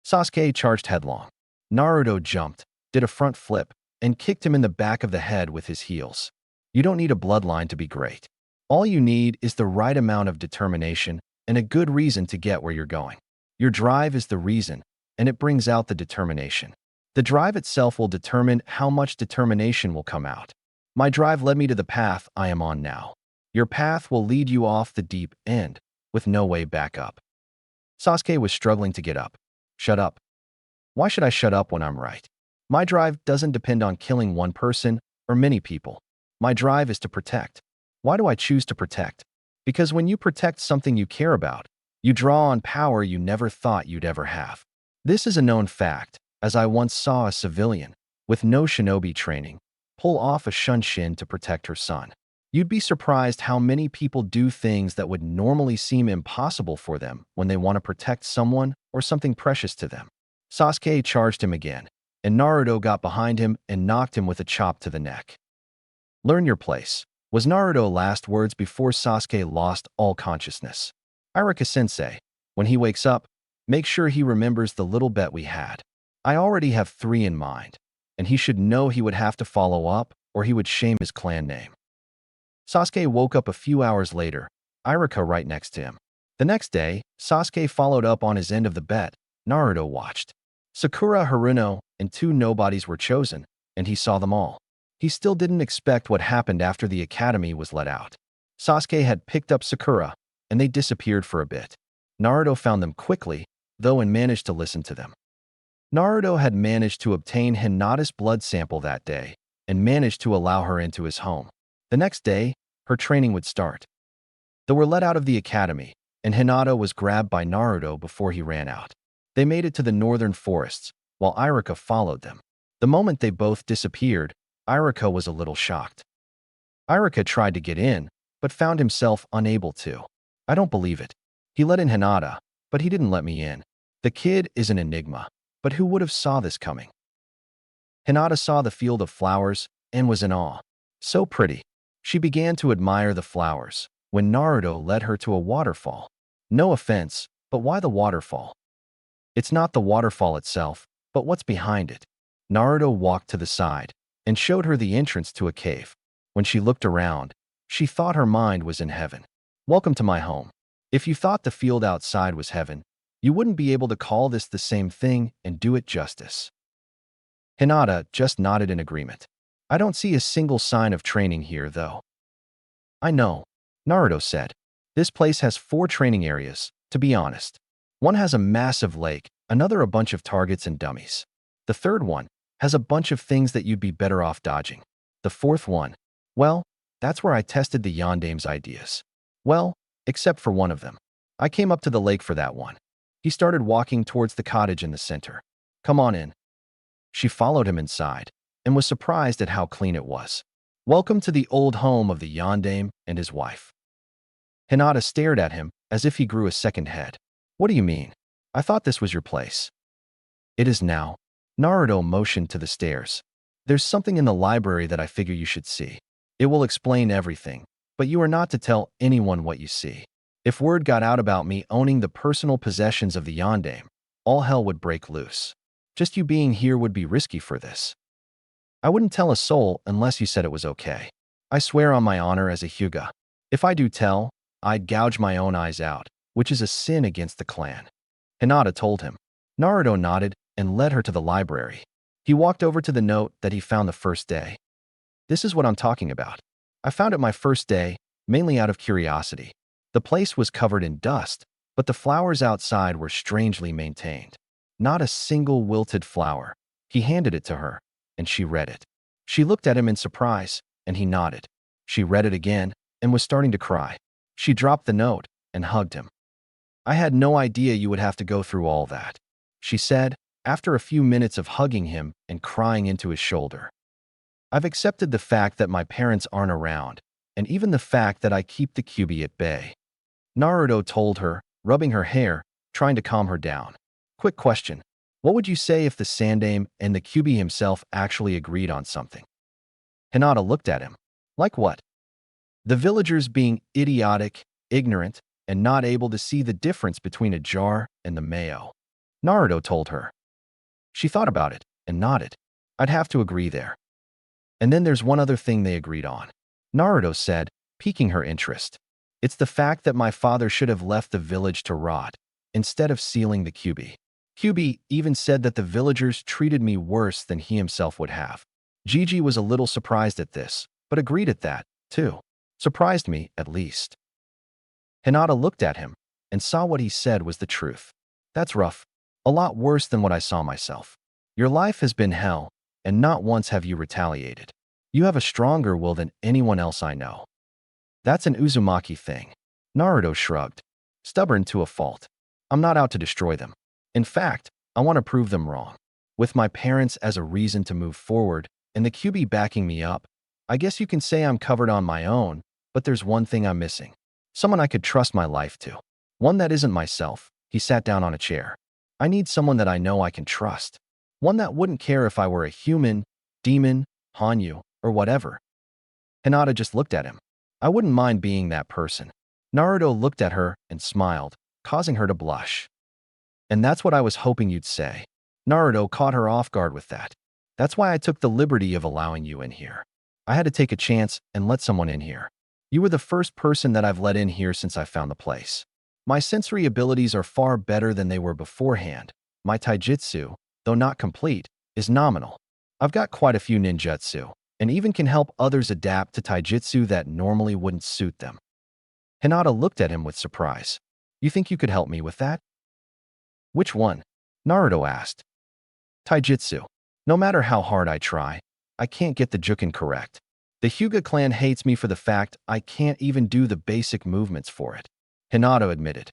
Sasuke charged headlong. Naruto jumped, did a front flip, and kicked him in the back of the head with his heels. You don't need a bloodline to be great. All you need is the right amount of determination and a good reason to get where you're going. Your drive is the reason, and it brings out the determination. The drive itself will determine how much determination will come out. My drive led me to the path I am on now. Your path will lead you off the deep end, with no way back up. Sasuke was struggling to get up. Shut up. Why should I shut up when I'm right? My drive doesn't depend on killing one person or many people. My drive is to protect. Why do I choose to protect? Because when you protect something you care about, you draw on power you never thought you'd ever have. This is a known fact, as I once saw a civilian, with no shinobi training, pull off a shunshin to protect her son. You'd be surprised how many people do things that would normally seem impossible for them when they want to protect someone or something precious to them. Sasuke charged him again, and Naruto got behind him and knocked him with a chop to the neck. Learn your place, was Naruto's last words before Sasuke lost all consciousness. Iruka-sensei, when he wakes up, make sure he remembers the little bet we had. I already have 3 in mind, and he should know he would have to follow up or he would shame his clan name. Sasuke woke up a few hours later, Iruka right next to him. The next day, Sasuke followed up on his end of the bet. Naruto watched. Sakura, Haruno, and 2 nobodies were chosen, and he saw them all. He still didn't expect what happened after the academy was let out. Sasuke had picked up Sakura, and they disappeared for a bit. Naruto found them quickly, though, and managed to listen to them. Naruto had managed to obtain Hinata's blood sample that day, and managed to allow her into his home. The next day, her training would start. They were let out of the academy, and Hinata was grabbed by Naruto before he ran out. They made it to the northern forests, while Iruka followed them. The moment they both disappeared, Iruka was a little shocked. Iruka tried to get in, but found himself unable to. I don't believe it. He let in Hinata, but he didn't let me in. The kid is an enigma, but who would have saw this coming? Hinata saw the field of flowers and was in awe. So pretty. She began to admire the flowers when Naruto led her to a waterfall. No offense, but why the waterfall? It's not the waterfall itself, but what's behind it. Naruto walked to the side and showed her the entrance to a cave. When she looked around, she thought her mind was in heaven. Welcome to my home. If you thought the field outside was heaven, you wouldn't be able to call this the same thing and do it justice. Hinata just nodded in agreement. I don't see a single sign of training here, though. I know, Naruto said. This place has 4 training areas, to be honest. One has a massive lake, another a bunch of targets and dummies. The third one has a bunch of things that you'd be better off dodging. The fourth one, well, that's where I tested the Yandame's ideas. Well, except for one of them. I came up to the lake for that one. He started walking towards the cottage in the center. Come on in. She followed him inside and was surprised at how clean it was. Welcome to the old home of the Yandame and his wife. Hinata stared at him as if he grew a second head. What do you mean? I thought this was your place. It is now. Naruto motioned to the stairs. There's something in the library that I figure you should see. It will explain everything, but you are not to tell anyone what you see. If word got out about me owning the personal possessions of the Yandame, all hell would break loose. Just you being here would be risky for this. I wouldn't tell a soul unless you said it was okay. I swear on my honor as a Hyuga. If I do tell, I'd gouge my own eyes out, which is a sin against the clan. Hinata told him. Naruto nodded and led her to the library. He walked over to the note that he found the first day. This is what I'm talking about. I found it my first day, mainly out of curiosity. The place was covered in dust, but the flowers outside were strangely maintained. Not a single wilted flower. He handed it to her, and she read it. She looked at him in surprise, and he nodded. She read it again and was starting to cry. She dropped the note and hugged him. I had no idea you would have to go through all that, she said, after a few minutes of hugging him and crying into his shoulder. I've accepted the fact that my parents aren't around, and even the fact that I keep the Kyuubi at bay. Naruto told her, rubbing her hair, trying to calm her down. Quick question. What would you say if the Sandame and the Kyuubi himself actually agreed on something? Hinata looked at him. Like what? The villagers being idiotic, ignorant, and not able to see the difference between a jar and the mayo. Naruto told her. She thought about it and nodded. I'd have to agree there. And then there's one other thing they agreed on. Naruto said, piquing her interest. It's the fact that my father should have left the village to rot, instead of sealing the Kyuubi. Kyuubi even said that the villagers treated me worse than he himself would have. Gigi was a little surprised at this, but agreed at that, too. Surprised me, at least. Hinata looked at him and saw what he said was the truth. That's rough. A lot worse than what I saw myself. Your life has been hell, and not once have you retaliated. You have a stronger will than anyone else I know. That's an Uzumaki thing. Naruto shrugged. Stubborn to a fault. I'm not out to destroy them. In fact, I want to prove them wrong. With my parents as a reason to move forward, and the Kyuubi backing me up, I guess you can say I'm covered on my own, but there's one thing I'm missing. Someone I could trust my life to. One that isn't myself. He sat down on a chair. I need someone that I know I can trust. One that wouldn't care if I were a human, demon, Hanyu, or whatever. Hinata just looked at him. I wouldn't mind being that person. Naruto looked at her and smiled, causing her to blush. And that's what I was hoping you'd say. Naruto caught her off guard with that. That's why I took the liberty of allowing you in here. I had to take a chance and let someone in here. You were the first person that I've let in here since I found the place. My sensory abilities are far better than they were beforehand. My taijutsu, though not complete, is nominal. I've got quite a few ninjutsu, and even can help others adapt to taijutsu that normally wouldn't suit them. Hinata looked at him with surprise. You think you could help me with that? Which one? Naruto asked. Taijutsu. No matter how hard I try, I can't get the Jukin correct. The Hyuga clan hates me for the fact I can't even do the basic movements for it. Hinata admitted.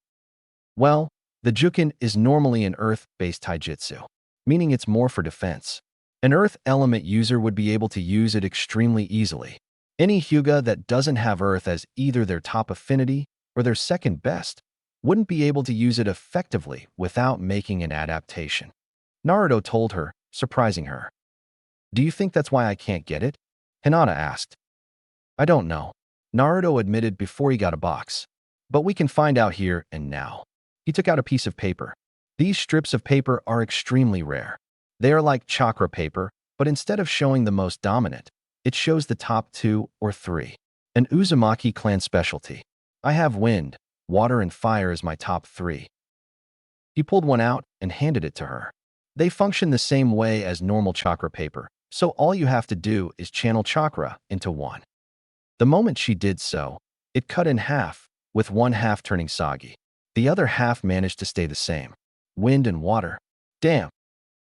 Well, the Jukin is normally an earth-based taijutsu, meaning it's more for defense. An earth element user would be able to use it extremely easily. Any Hyuga that doesn't have earth as either their top affinity or their second best wouldn't be able to use it effectively without making an adaptation. Naruto told her, surprising her. Do you think that's why I can't get it? Hinata asked. I don't know. Naruto admitted before he got a box. But we can find out here and now. He took out a piece of paper. These strips of paper are extremely rare. They are like chakra paper, but instead of showing the most dominant, it shows the top 2 or 3. An Uzumaki clan specialty. I have wind, water, and fire as my top 3. He pulled one out and handed it to her. They function the same way as normal chakra paper, so all you have to do is channel chakra into one. The moment she did so, it cut in half, with one half turning soggy. The other half managed to stay the same. Wind and water. Damn.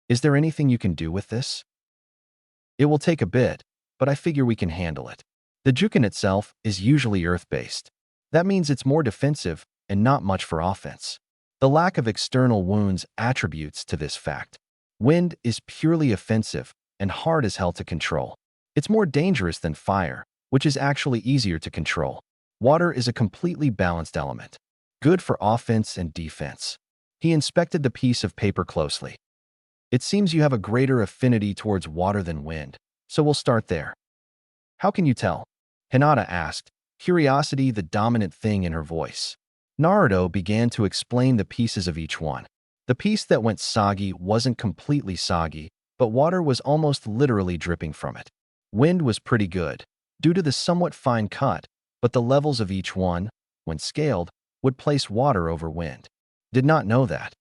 Is there anything you can do with this? It will take a bit, but I figure we can handle it. The Jukin itself is usually earth-based. That means it's more defensive and not much for offense. The lack of external wounds attributes to this fact. Wind is purely offensive and hard as hell to control. It's more dangerous than fire, which is actually easier to control. Water is a completely balanced element, good for offense and defense. He inspected the piece of paper closely. It seems you have a greater affinity towards water than wind, so we'll start there. How can you tell? Hinata asked, curiosity the dominant thing in her voice. Naruto began to explain the pieces of each one. The piece that went soggy wasn't completely soggy, but water was almost literally dripping from it. Wind was pretty good, due to the somewhat fine cut, but the levels of each one, when scaled, would place water over wind. Did not know that.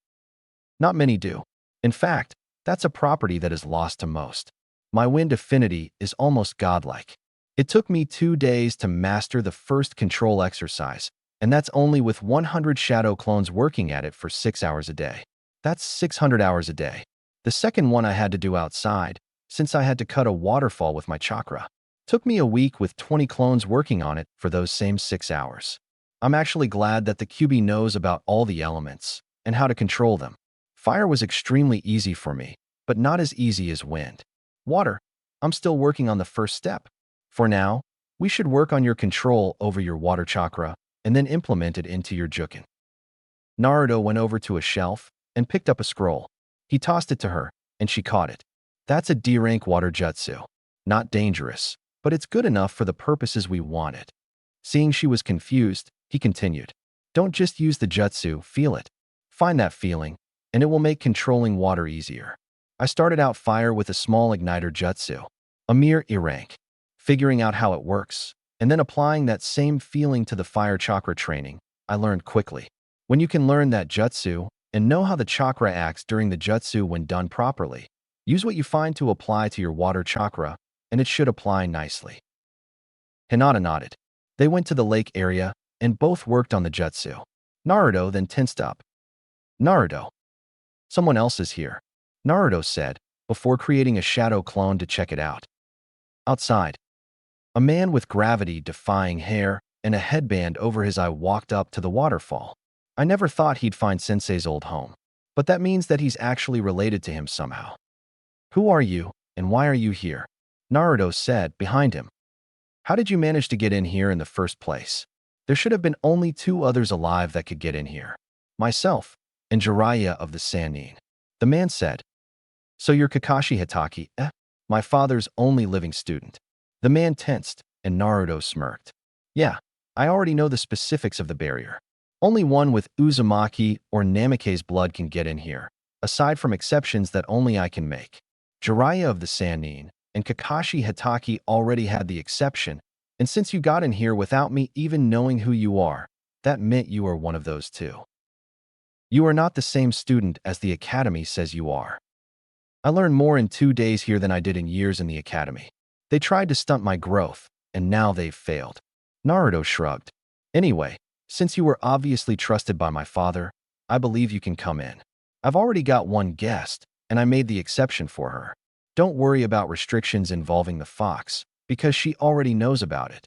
Not many do. In fact, that's a property that is lost to most. My wind affinity is almost godlike. It took me 2 days to master the first control exercise, and that's only with 100 shadow clones working at it for 6 hours a day. That's 600 hours a day. The second one I had to do outside, since I had to cut a waterfall with my chakra. Took me a week with 20 clones working on it for those same 6 hours. I'm actually glad that the Kyuubi knows about all the elements and how to control them. Fire was extremely easy for me, but not as easy as wind. Water, I'm still working on the first step. For now, we should work on your control over your water chakra and then implement it into your Jukin. Naruto went over to a shelf and picked up a scroll. He tossed it to her, and she caught it. That's a D-rank water jutsu. Not dangerous, but it's good enough for the purposes we want it. Seeing she was confused, he continued. Don't just use the jutsu, feel it. Find that feeling, and it will make controlling water easier. I started out fire with a small igniter jutsu, a mere E-rank, figuring out how it works, and then applying that same feeling to the fire chakra training. I learned quickly. When you can learn that jutsu and know how the chakra acts during the jutsu when done properly, use what you find to apply to your water chakra, and it should apply nicely. Hinata nodded. They went to the lake area and both worked on the jutsu. Naruto then tensed up. Naruto. Someone else is here, Naruto said, before creating a shadow clone to check it out. Outside, a man with gravity-defying hair and a headband over his eye walked up to the waterfall. I never thought he'd find Sensei's old home, but that means that he's actually related to him somehow. Who are you, and why are you here? Naruto said behind him. How did you manage to get in here in the first place? There should have been only two others alive that could get in here. Myself and Jiraiya of the Sannin. The man said. So you're Kakashi Hitaki, eh? My father's only living student. The man tensed, and Naruto smirked. Yeah, I already know the specifics of the barrier. Only one with Uzumaki or Namake's blood can get in here, aside from exceptions that only I can make. Jiraiya of the Sannin and Kakashi Hitaki already had the exception, and since you got in here without me even knowing who you are, that meant you are one of those two. You are not the same student as the academy says you are. I learned more in 2 days here than I did in years in the academy. They tried to stunt my growth, and now they've failed. Naruto shrugged. Anyway, since you were obviously trusted by my father, I believe you can come in. I've already got one guest, and I made the exception for her. Don't worry about restrictions involving the fox, because she already knows about it.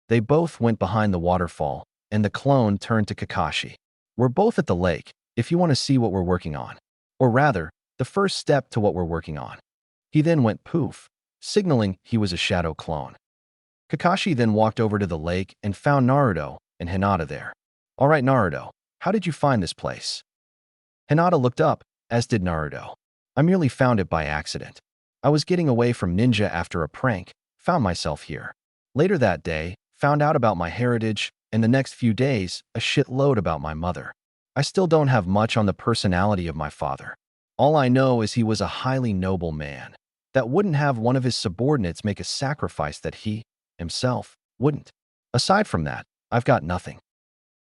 They both went behind the waterfall, and the clone turned to Kakashi. We're both at the lake, if you want to see what we're working on. Or rather, the first step to what we're working on. He then went poof, signaling he was a shadow clone. Kakashi then walked over to the lake and found Naruto and Hinata there. All right, Naruto, how did you find this place? Hinata looked up, as did Naruto. I merely found it by accident. I was getting away from ninja after a prank, found myself here. Later that day, found out about my heritage, and the next few days, a shitload about my mother. I still don't have much on the personality of my father. All I know is he was a highly noble man that wouldn't have one of his subordinates make a sacrifice that he, himself, wouldn't. Aside from that, I've got nothing.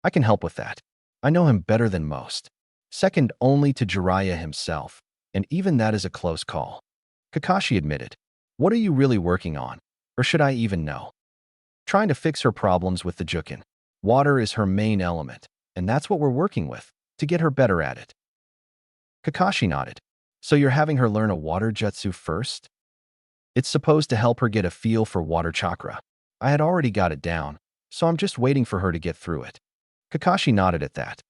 I can help with that. I know him better than most. Second only to Jiraiya himself, and even that is a close call. Kakashi admitted. What are you really working on? Or should I even know? Trying to fix her problems with the Jukin. Water is her main element, and that's what we're working with, to get her better at it. Kakashi nodded. So you're having her learn a water jutsu first? It's supposed to help her get a feel for water chakra. I had already got it down, so I'm just waiting for her to get through it. Kakashi nodded at that.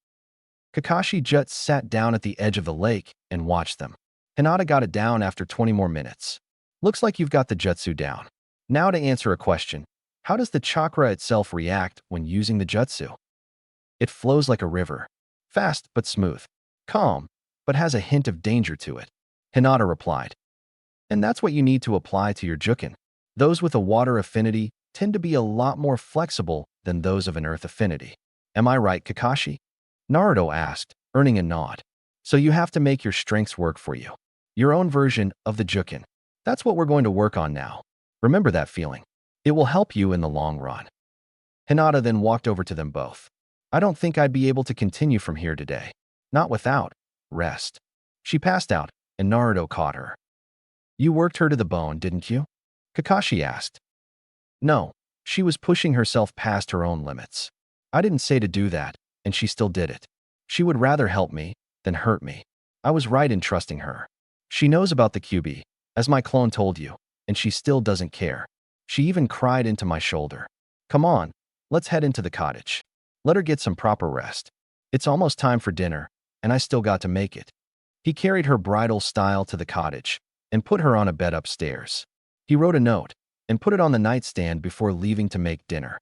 Kakashi just sat down at the edge of the lake and watched them. Hinata got it down after 20 more minutes. Looks like you've got the jutsu down. Now to answer a question. How does the chakra itself react when using the jutsu? It flows like a river. Fast but smooth. Calm, but has a hint of danger to it. Hinata replied. And that's what you need to apply to your Jukin. Those with a water affinity tend to be a lot more flexible than those of an earth affinity. Am I right, Kakashi? Naruto asked, earning a nod. So you have to make your strengths work for you. Your own version of the Jukin. That's what we're going to work on now. Remember that feeling. It will help you in the long run. Hinata then walked over to them both. I don't think I'd be able to continue from here today. Not without rest. She passed out, and Naruto caught her. You worked her to the bone, didn't you? Kakashi asked. No, she was pushing herself past her own limits. I didn't say to do that, and she still did it. She would rather help me than hurt me. I was right in trusting her. She knows about the QB, as my clone told you, and she still doesn't care. She even cried into my shoulder. Come on, let's head into the cottage. Let her get some proper rest. It's almost time for dinner, and I still got to make it. He carried her bridal style to the cottage and put her on a bed upstairs. He wrote a note and put it on the nightstand before leaving to make dinner.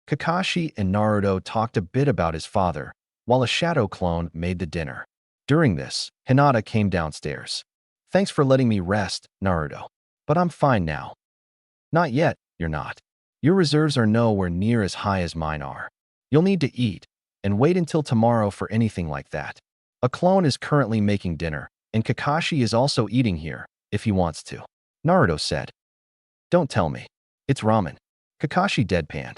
Kakashi and Naruto talked a bit about his father, while a shadow clone made the dinner. During this, Hinata came downstairs. Thanks for letting me rest, Naruto. But I'm fine now. Not yet, you're not. Your reserves are nowhere near as high as mine are. You'll need to eat, and wait until tomorrow for anything like that. A clone is currently making dinner, And Kakashi is also eating here, if he wants to. Naruto said. Don't tell me. It's ramen. Kakashi deadpanned.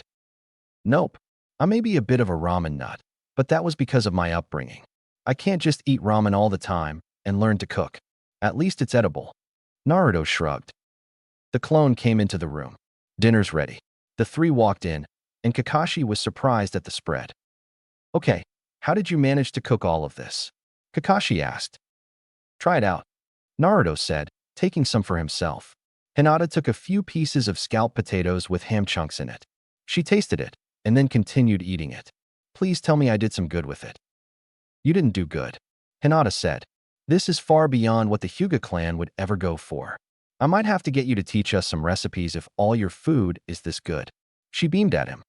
Nope. I may be a bit of a ramen nut, but that was because of my upbringing. I can't just eat ramen all the time and learn to cook. At least it's edible. Naruto shrugged. The clone came into the room. Dinner's ready. The three walked in, and Kakashi was surprised at the spread. Okay, how did you manage to cook all of this? Kakashi asked. Try it out, Naruto said, taking some for himself. Hinata took a few pieces of scalloped potatoes with ham chunks in it. She tasted it, and then continued eating it. Please tell me I did some good with it. You didn't do good, Hinata said. This is far beyond what the Hyuga clan would ever go for. I might have to get you to teach us some recipes if all your food is this good. She beamed at him.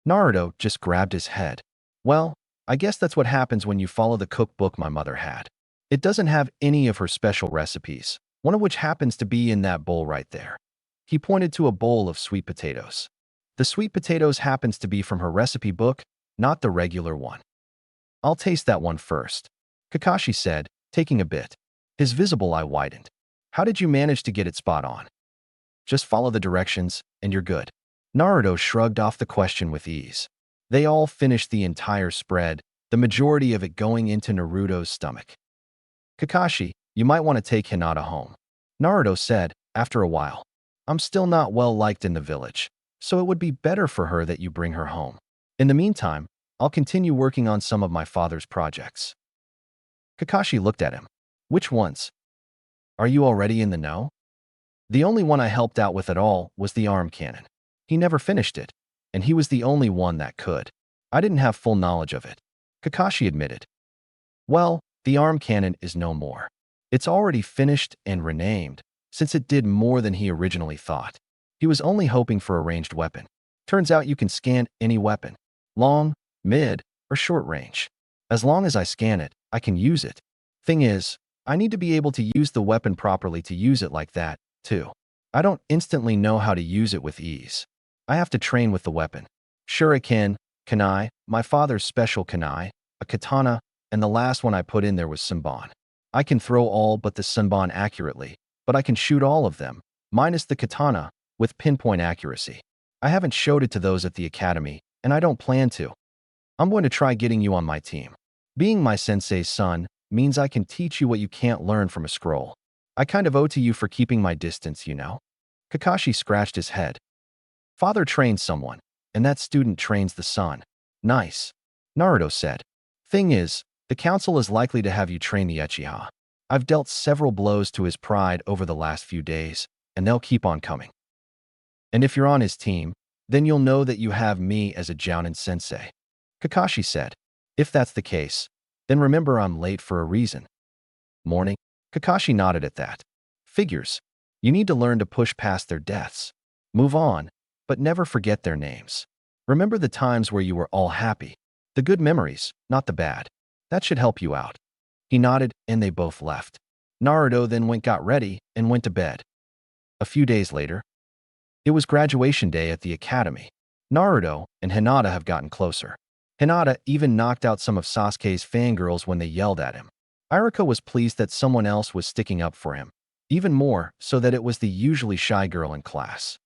Naruto just grabbed his head. Well, I guess that's what happens when you follow the cookbook my mother had. It doesn't have any of her special recipes, one of which happens to be in that bowl right there. He pointed to a bowl of sweet potatoes. The sweet potatoes happens to be from her recipe book, not the regular one. I'll taste that one first, Kakashi said, taking a bit. His visible eye widened. How did you manage to get it spot on? Just follow the directions, and you're good. Naruto shrugged off the question with ease. They all finished the entire spread, the majority of it going into Naruto's stomach. Kakashi, you might want to take Hinata home, Naruto said, after a while. I'm still not well liked in the village, so it would be better for her that you bring her home. In the meantime, I'll continue working on some of my father's projects. Kakashi looked at him. Which ones? Are you already in the know? The only one I helped out with at all was the arm cannon. He never finished it, and he was the only one that could. I didn't have full knowledge of it, Kakashi admitted. Well, the arm cannon is no more. It's already finished and renamed, since it did more than he originally thought. He was only hoping for a ranged weapon. Turns out you can scan any weapon, long, mid, or short range. As long as I scan it, I can use it. Thing is, I need to be able to use the weapon properly to use it like that, too. I don't instantly know how to use it with ease. I have to train with the weapon. Shuriken, kunai, my father's special kunai, a katana, and the last one I put in there was Senbon. I can throw all but the Senbon accurately, but I can shoot all of them, minus the katana, with pinpoint accuracy. I haven't showed it to those at the academy, and I don't plan to. I'm going to try getting you on my team. Being my sensei's son means I can teach you what you can't learn from a scroll. I kind of owe to you for keeping my distance, you know? Kakashi scratched his head. Father trains someone, and that student trains the son. Nice, Naruto said. Thing is, the council is likely to have you train the Uchiha. I've dealt several blows to his pride over the last few days, and they'll keep on coming. And if you're on his team, then you'll know that you have me as a Jounin sensei, Kakashi said. If that's the case, then remember I'm late for a reason. Morning? Kakashi nodded at that. Figures. You need to learn to push past their deaths. Move on, but never forget their names. Remember the times where you were all happy. The good memories, not the bad. That should help you out. He nodded, and they both left. Naruto then got ready and went to bed. A few days later, it was graduation day at the academy. Naruto and Hinata have gotten closer. Hinata even knocked out some of Sasuke's fangirls when they yelled at him. Iruka was pleased that someone else was sticking up for him, even more so that it was the usually shy girl in class.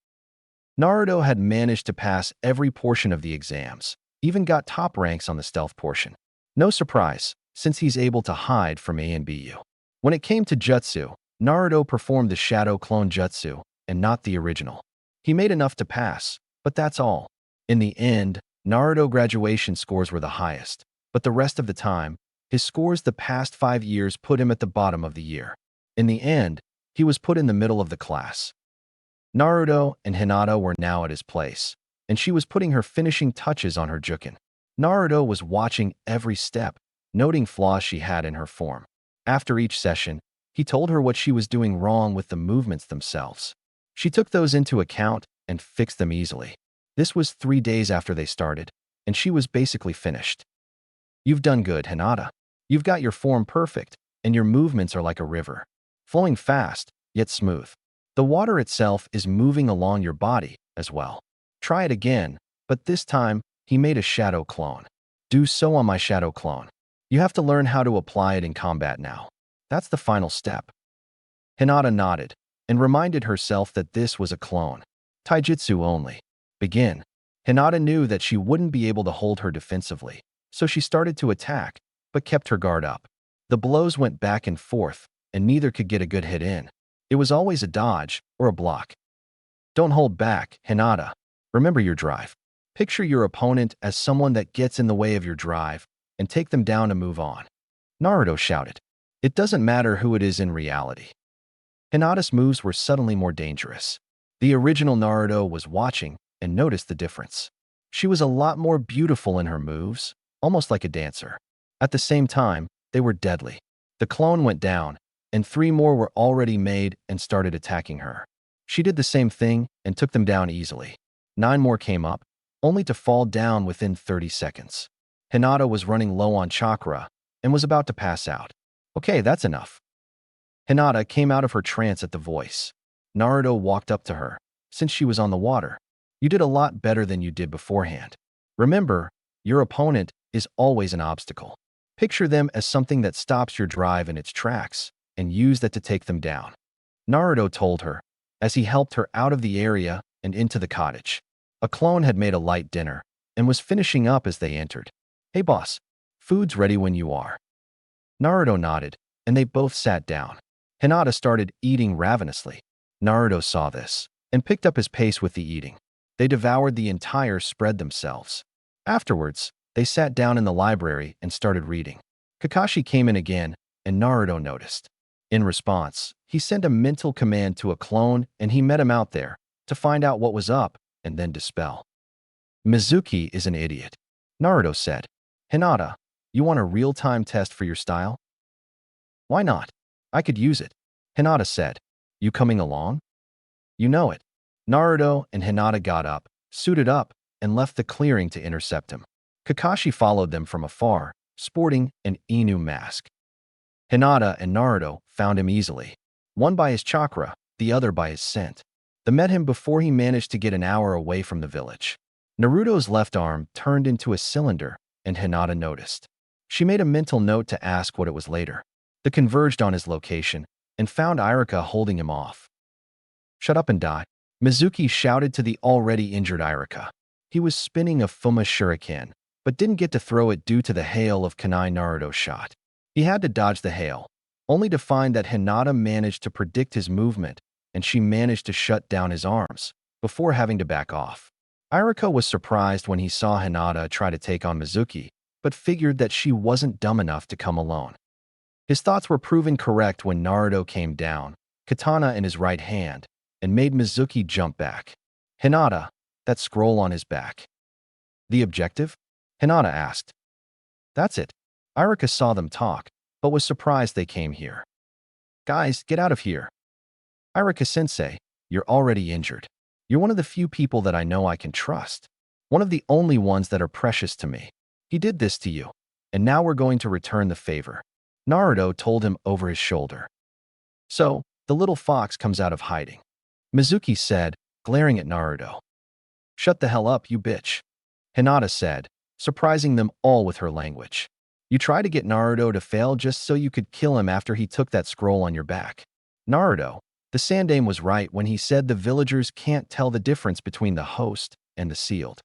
Naruto had managed to pass every portion of the exams, even got top ranks on the stealth portion. No surprise, since he's able to hide from A and BU. When it came to jutsu, Naruto performed the shadow clone jutsu, and not the original. He made enough to pass, but that's all. In the end, Naruto graduation scores were the highest, but the rest of the time, his scores the past 5 years put him at the bottom of the year. In the end, he was put in the middle of the class. Naruto and Hinata were now at his place, and she was putting her finishing touches on her Juken. Naruto was watching every step, noting flaws she had in her form. After each session, he told her what she was doing wrong with the movements themselves. She took those into account and fixed them easily. This was 3 days after they started, and she was basically finished. You've done good, Hinata. You've got your form perfect, and your movements are like a river, flowing fast, yet smooth. The water itself is moving along your body as well. Try it again, but this time, he made a shadow clone. Do so on my shadow clone. You have to learn how to apply it in combat now. That's the final step. Hinata nodded and reminded herself that this was a clone. Taijutsu only. Begin. Hinata knew that she wouldn't be able to hold her defensively, so she started to attack, but kept her guard up. The blows went back and forth, and neither could get a good hit in. It was always a dodge or a block. Don't hold back, Hinata. Remember your drive. Picture your opponent as someone that gets in the way of your drive and take them down to move on. Naruto shouted. It doesn't matter who it is in reality. Hinata's moves were suddenly more dangerous. The original Naruto was watching and noticed the difference. She was a lot more beautiful in her moves, almost like a dancer. At the same time, they were deadly. The clone went down, and 3 more were already made and started attacking her. She did the same thing and took them down easily. 9 more came up, only to fall down within 30 seconds. Hinata was running low on chakra and was about to pass out. Okay, that's enough. Hinata came out of her trance at the voice. Naruto walked up to her, since she was on the water. You did a lot better than you did beforehand. Remember, your opponent is always an obstacle. Picture them as something that stops your drive in its tracks, and use that to take them down. Naruto told her, as he helped her out of the area and into the cottage. A clone had made a light dinner, and was finishing up as they entered. Hey boss, food's ready when you are. Naruto nodded, and they both sat down. Hinata started eating ravenously. Naruto saw this, and picked up his pace with the eating. They devoured the entire spread themselves. Afterwards, they sat down in the library and started reading. Kakashi came in again, and Naruto noticed. In response, he sent a mental command to a clone and he met him out there to find out what was up and then dispel. Mizuki is an idiot. Naruto said. Hinata, you want a real-time test for your style? Why not? I could use it. Hinata said. You coming along? You know it. Naruto and Hinata got up, suited up, and left the clearing to intercept him. Kakashi followed them from afar, sporting an Inu mask. Hinata and Naruto found him easily, one by his chakra, the other by his scent. They met him before he managed to get an hour away from the village. Naruto's left arm turned into a cylinder, and Hinata noticed. She made a mental note to ask what it was later. They converged on his location and found Iruka holding him off. Shut up and die, Mizuki shouted to the already injured Iruka. He was spinning a Fuma shuriken, but didn't get to throw it due to the hail of kunai Naruto shot. He had to dodge the hail, only to find that Hinata managed to predict his movement, and she managed to shut down his arms before having to back off. Iruka was surprised when he saw Hinata try to take on Mizuki, but figured that she wasn't dumb enough to come alone. His thoughts were proven correct when Naruto came down, katana in his right hand, and made Mizuki jump back. Hinata, that scroll on his back. The objective? Hinata asked. That's it. Iruka saw them talk, but was surprised they came here. Guys, get out of here. Iruka-sensei, you're already injured. You're one of the few people that I know I can trust. One of the only ones that are precious to me. He did this to you, and now we're going to return the favor. Naruto told him over his shoulder. So, the little fox comes out of hiding. Mizuki said, glaring at Naruto. Shut the hell up, you bitch. Hinata said, surprising them all with her language. You try to get Naruto to fail just so you could kill him after he took that scroll on your back. Naruto, the Sandaime was right when he said the villagers can't tell the difference between the host and the sealed.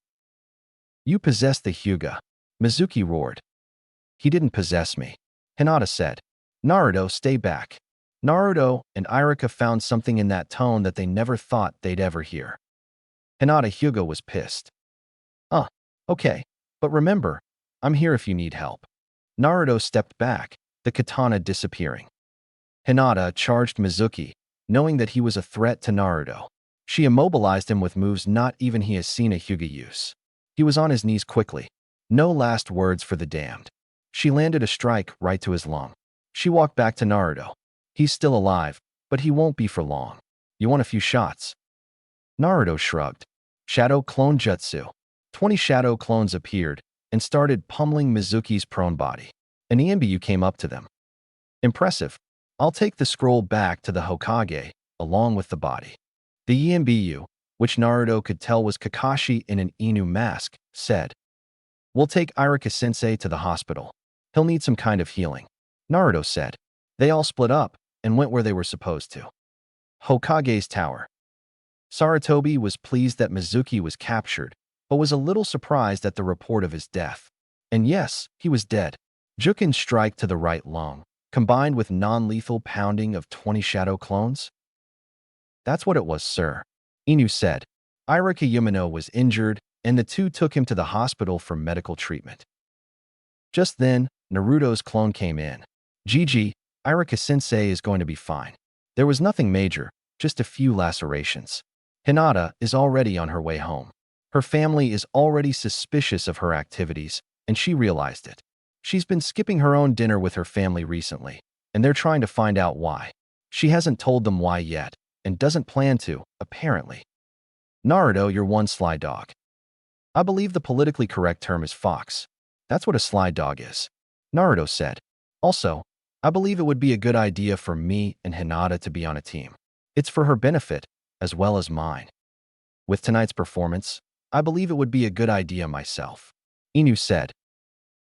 You possess the Hyuga, Mizuki roared. He didn't possess me, Hinata said. Naruto, stay back. Naruto and Iruka found something in that tone that they never thought they'd ever hear. Hinata Hyuga was pissed. Okay, but remember, I'm here if you need help. Naruto stepped back, the katana disappearing. Hinata charged Mizuki, knowing that he was a threat to Naruto. She immobilized him with moves not even he has seen a Hyuga use. He was on his knees quickly. No last words for the damned. She landed a strike right to his lung. She walked back to Naruto. He's still alive, but he won't be for long. You want a few shots? Naruto shrugged. Shadow Clone Jutsu. 20 shadow clones appeared and started pummeling Mizuki's prone body. An Ienbyu came up to them. Impressive. I'll take the scroll back to the Hokage, along with the body. The Ienbyu, which Naruto could tell was Kakashi in an Inu mask, said, We'll take Iruka-sensei to the hospital. He'll need some kind of healing. Naruto said. They all split up and went where they were supposed to. Hokage's tower. Sarutobi was pleased that Mizuki was captured, but was a little surprised at the report of his death. And yes, he was dead. Jukin's strike to the right lung, combined with non-lethal pounding of 20 shadow clones? That's what it was, sir, Inu said. Irika Yamano was injured, and the two took him to the hospital for medical treatment. Just then, Naruto's clone came in. Gigi, Irika-sensei is going to be fine. There was nothing major, just a few lacerations. Hinata is already on her way home. Her family is already suspicious of her activities, and she realized it. She's been skipping her own dinner with her family recently, and they're trying to find out why. She hasn't told them why yet, and doesn't plan to, apparently. Naruto, you're one sly dog. I believe the politically correct term is fox. That's what a sly dog is, Naruto said. Also, I believe it would be a good idea for me and Hinata to be on a team. It's for her benefit, as well as mine. With tonight's performance, I believe it would be a good idea myself, Inu said.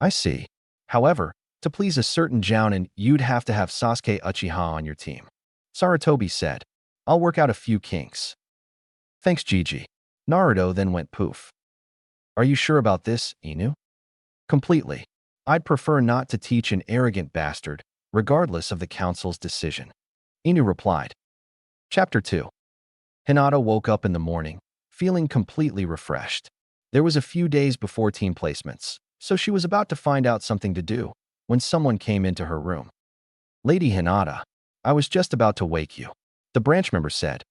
I see. However, to please a certain jounin, you'd have to have Sasuke Uchiha on your team, Sarutobi said. I'll work out a few kinks. Thanks, Gigi. Naruto then went poof. Are you sure about this, Inu? Completely. I'd prefer not to teach an arrogant bastard, regardless of the council's decision, Inu replied. Chapter 2. Hinata woke up in the morning, feeling completely refreshed. There was a few days before team placements, so she was about to find out something to do, when someone came into her room. Lady Hinata, I was just about to wake you, the branch member said.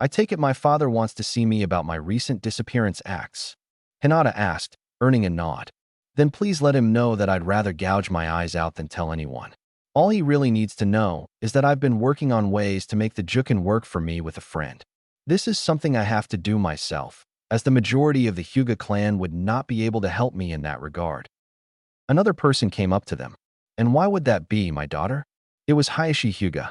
I take it my father wants to see me about my recent disappearance acts, Hinata asked, earning a nod. Then please let him know that I'd rather gouge my eyes out than tell anyone. All he really needs to know is that I've been working on ways to make the Jukin work for me with a friend. This is something I have to do myself, as the majority of the Hyuga clan would not be able to help me in that regard. Another person came up to them. And why would that be, my daughter? It was Hayashi Hyuga.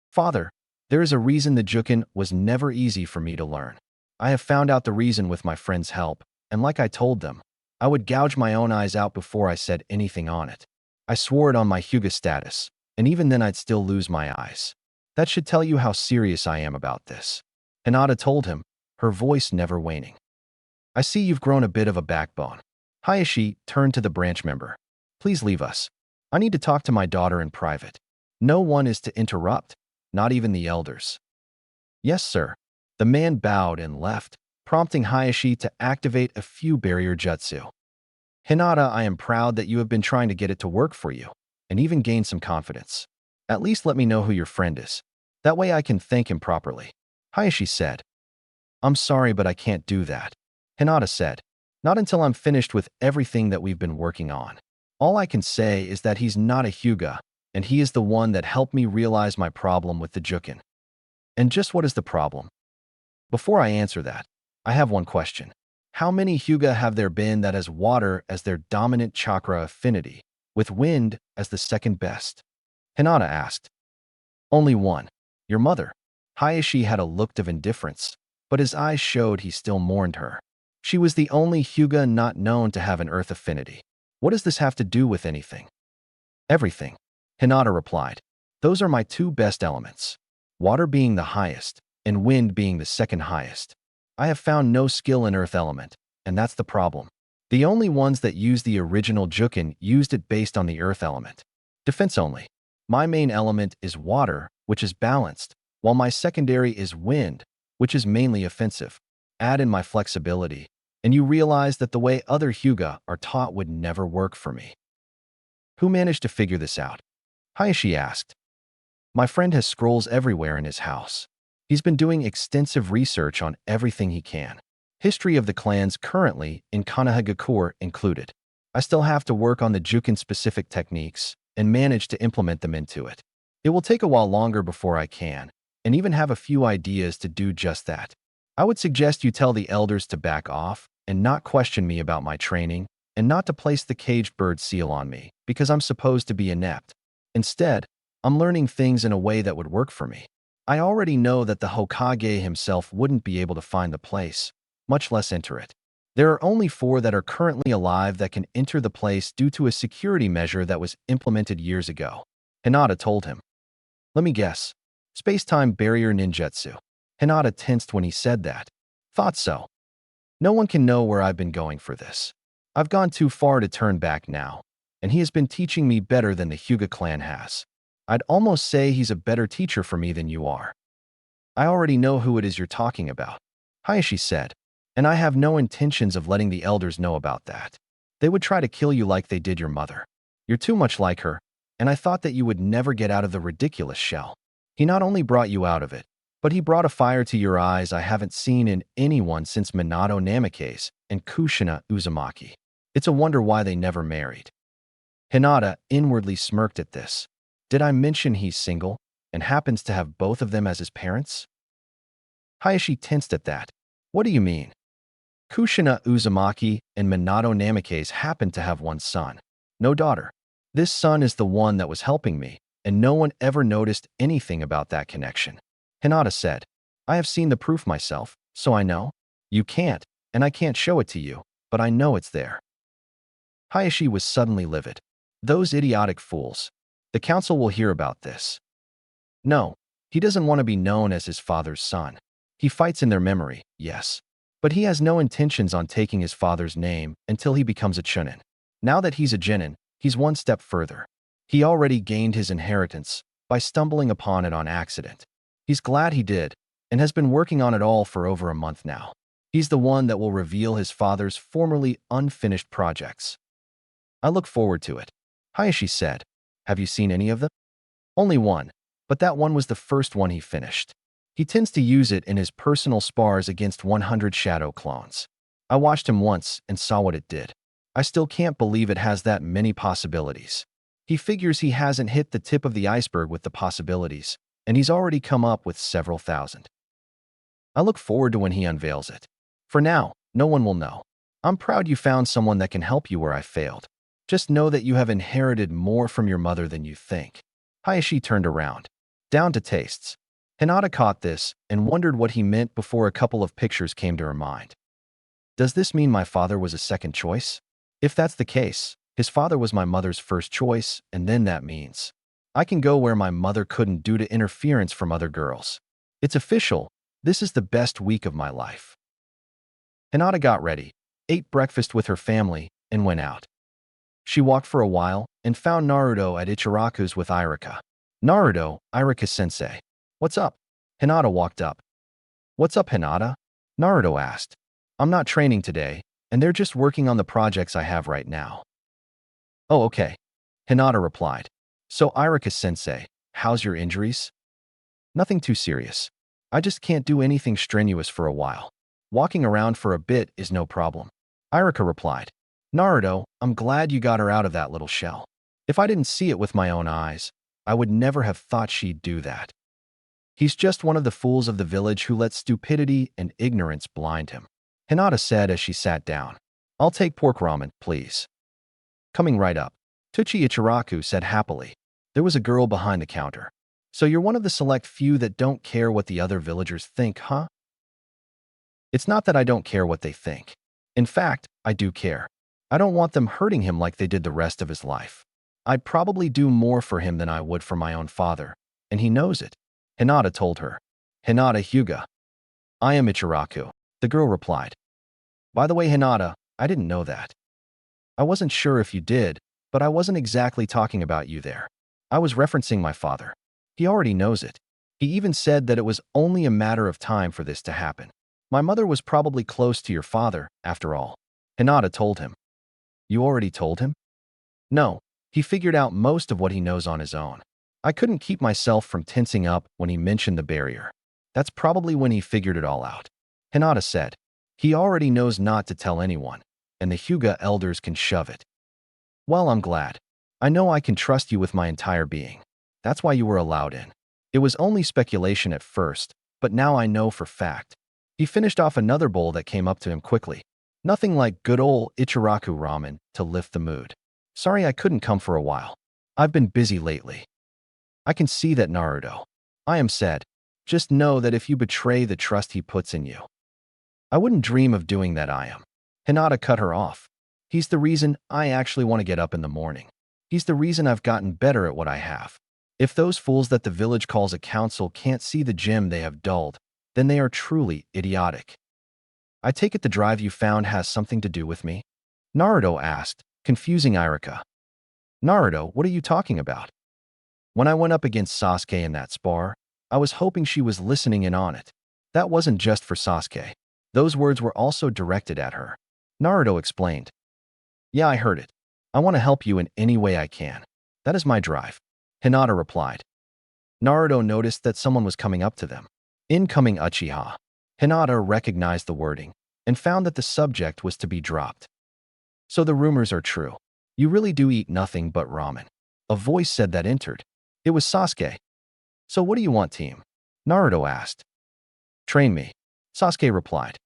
Father, there is a reason the Jukin was never easy for me to learn. I have found out the reason with my friend's help, and like I told them, I would gouge my own eyes out before I said anything on it. I swore it on my Hyuga status, and even then I'd still lose my eyes. That should tell you how serious I am about this, Hinata told him, her voice never waning. I see you've grown a bit of a backbone. Hayashi turned to the branch member. Please leave us. I need to talk to my daughter in private. No one is to interrupt, not even the elders. Yes, sir. The man bowed and left, prompting Hayashi to activate a few barrier jutsu. Hinata, I am proud that you have been trying to get it to work for you, and even gain some confidence. At least let me know who your friend is. That way I can thank him properly, Hayashi said. I'm sorry, but I can't do that, Hinata said. Not until I'm finished with everything that we've been working on. All I can say is that he's not a Hyuga, and he is the one that helped me realize my problem with the Jukin. And just what is the problem? Before I answer that, I have one question. How many Hyuga have there been that has water as their dominant chakra affinity, with wind as the second best? Hinata asked. Only one. Your mother. Hayashi had a look of indifference, but his eyes showed he still mourned her. She was the only Hyuga not known to have an earth affinity. What does this have to do with anything? Everything, Hinata replied. Those are my two best elements. Water being the highest, and wind being the second highest. I have found no skill in earth element, and that's the problem. The only ones that use the original Jukin used it based on the earth element. Defense only. My main element is water, which is balanced, while my secondary is wind, which is mainly offensive. Add in my flexibility, and you realize that the way other Hyuga are taught would never work for me. Who managed to figure this out? Hayashi asked. My friend has scrolls everywhere in his house. He's been doing extensive research on everything he can. History of the clans currently in Konohagakure included. I still have to work on the Jukin-specific techniques and manage to implement them into it. It will take a while longer before I can, and even have a few ideas to do just that. I would suggest you tell the elders to back off and not question me about my training, and not to place the caged bird seal on me because I'm supposed to be inept. Instead, I'm learning things in a way that would work for me. I already know that the Hokage himself wouldn't be able to find the place, much less enter it. There are only 4 that are currently alive that can enter the place due to a security measure that was implemented years ago. Hinata told him. Let me guess. Space-time barrier ninjutsu. Hinata tensed when he said that. Thought so. No one can know where I've been going for this. I've gone too far to turn back now, and he has been teaching me better than the Hyuga clan has. I'd almost say he's a better teacher for me than you are. I already know who it is you're talking about, Hayashi said, and I have no intentions of letting the elders know about that. They would try to kill you like they did your mother. You're too much like her, and I thought that you would never get out of the ridiculous shell. He not only brought you out of it, but he brought a fire to your eyes I haven't seen in anyone since Minato Namikaze and Kushina Uzumaki. It's a wonder why they never married. Hinata inwardly smirked at this. Did I mention he's single and happens to have both of them as his parents? Hayashi tensed at that. What do you mean? Kushina Uzumaki and Minato Namikaze happen to have one son, no daughter. This son is the one that was helping me, and no one ever noticed anything about that connection. Hinata said, I have seen the proof myself, so I know. You can't, and I can't show it to you, but I know it's there. Hayashi was suddenly livid. Those idiotic fools. The council will hear about this. No, he doesn't want to be known as his father's son. He fights in their memory, yes. But he has no intentions on taking his father's name until he becomes a chunin. Now that he's a genin, he's one step further. He already gained his inheritance by stumbling upon it on accident. He's glad he did, and has been working on it all for over a month now. He's the one that will reveal his father's formerly unfinished projects. I look forward to it, Hayashi said. Have you seen any of them? Only one, but that one was the first one he finished. He tends to use it in his personal spars against 100 shadow clones. I watched him once and saw what it did. I still can't believe it has that many possibilities. He figures he hasn't hit the tip of the iceberg with the possibilities, and he's already come up with several thousand. I look forward to when he unveils it. For now, no one will know. I'm proud you found someone that can help you where I failed. Just know that you have inherited more from your mother than you think. Hayashi turned around. Down to tastes. Hinata caught this and wondered what he meant before a couple of pictures came to her mind. Does this mean my father was a second choice? If that's the case, his father was my mother's first choice, and then that means I can go where my mother couldn't due to interference from other girls. It's official. This is the best week of my life. Hinata got ready, ate breakfast with her family, and went out. She walked for a while and found Naruto at Ichiraku's with Irika. Naruto, Irika-sensei. What's up? Hinata walked up. What's up, Hinata? Naruto asked. I'm not training today, and they're just working on the projects I have right now. Oh, okay. Hinata replied. So Irika-sensei, how's your injuries? Nothing too serious. I just can't do anything strenuous for a while. Walking around for a bit is no problem. Irika replied. Naruto, I'm glad you got her out of that little shell. If I didn't see it with my own eyes, I would never have thought she'd do that. He's just one of the fools of the village who lets stupidity and ignorance blind him, Hinata said as she sat down. I'll take pork ramen, please. Coming right up, Tuchi Ichiraku said happily. There was a girl behind the counter. So you're one of the select few that don't care what the other villagers think, huh? It's not that I don't care what they think. In fact, I do care. I don't want them hurting him like they did the rest of his life. I'd probably do more for him than I would for my own father, and he knows it, Hinata told her. Hinata Hyuga. I am Ichiraku, the girl replied. By the way, Hinata, I didn't know that. I wasn't sure if you did, but I wasn't exactly talking about you there. I was referencing my father. He already knows it. He even said that it was only a matter of time for this to happen. My mother was probably close to your father, after all, Hinata told him. You already told him? No, he figured out most of what he knows on his own. I couldn't keep myself from tensing up when he mentioned the barrier. That's probably when he figured it all out. Hinata said. He already knows not to tell anyone, and the Hyuga elders can shove it. Well, I'm glad. I know I can trust you with my entire being. That's why you were allowed in. It was only speculation at first, but now I know for fact. He finished off another bowl that came up to him quickly. Nothing like good old Ichiraku ramen to lift the mood. Sorry I couldn't come for a while. I've been busy lately. I can see that, Naruto. I am sad. Just know that if you betray the trust he puts in you. I wouldn't dream of doing that, I am. Hinata cut her off. He's the reason I actually want to get up in the morning. He's the reason I've gotten better at what I have. If those fools that the village calls a council can't see the gem they have dulled, then they are truly idiotic. I take it the drive you found has something to do with me? Naruto asked, confusing Irika. Naruto, what are you talking about? When I went up against Sasuke in that spar, I was hoping she was listening in on it. That wasn't just for Sasuke. Those words were also directed at her. Naruto explained. Yeah, I heard it. I want to help you in any way I can. That is my drive. Hinata replied. Naruto noticed that someone was coming up to them. Incoming Uchiha. Hinata recognized the wording and found that the subject was to be dropped. So the rumors are true. You really do eat nothing but ramen. A voice said that entered. It was Sasuke. So what do you want, team? Naruto asked. Train me. Sasuke replied.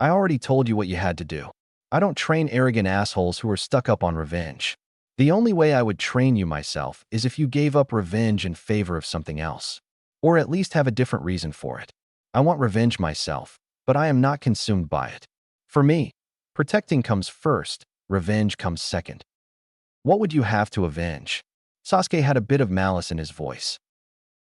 I already told you what you had to do. I don't train arrogant assholes who are stuck up on revenge. The only way I would train you myself is if you gave up revenge in favor of something else, or at least have a different reason for it. I want revenge myself, but I am not consumed by it. For me, protecting comes first, revenge comes second. What would you have to avenge? Sasuke had a bit of malice in his voice.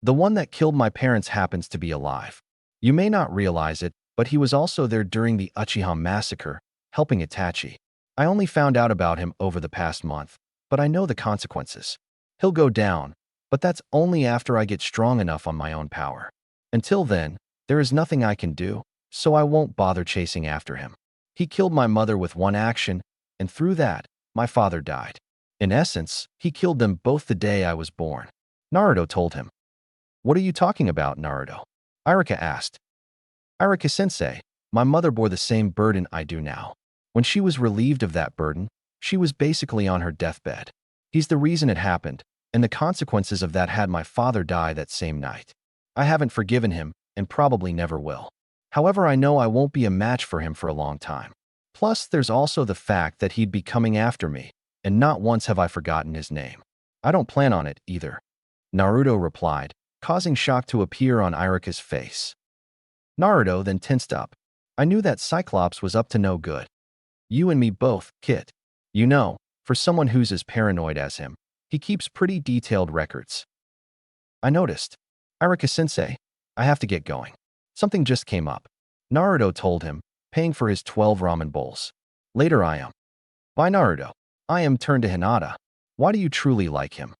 The one that killed my parents happens to be alive. You may not realize it, but he was also there during the Uchiha massacre, helping Itachi. I only found out about him over the past month, but I know the consequences. He'll go down, but that's only after I get strong enough on my own power. Until then, there is nothing I can do, so I won't bother chasing after him. He killed my mother with one action, and through that, my father died. In essence, he killed them both the day I was born. Naruto told him. What are you talking about, Naruto? Irika asked. Irika-sensei, my mother bore the same burden I do now. When she was relieved of that burden, she was basically on her deathbed. He's the reason it happened, and the consequences of that had my father die that same night. I haven't forgiven him, and probably never will. However, I know I won't be a match for him for a long time. Plus, there's also the fact that he'd be coming after me, and not once have I forgotten his name. I don't plan on it, either. Naruto replied, causing shock to appear on Irika's face. Naruto then tensed up. I knew that Cyclops was up to no good. You and me both, Kit. You know, for someone who's as paranoid as him, he keeps pretty detailed records. I noticed. Irika-sensei, I have to get going. Something just came up. Naruto told him, paying for his 12 ramen bowls. Later I am. By Naruto. I am turned to Hinata. Why do you truly like him?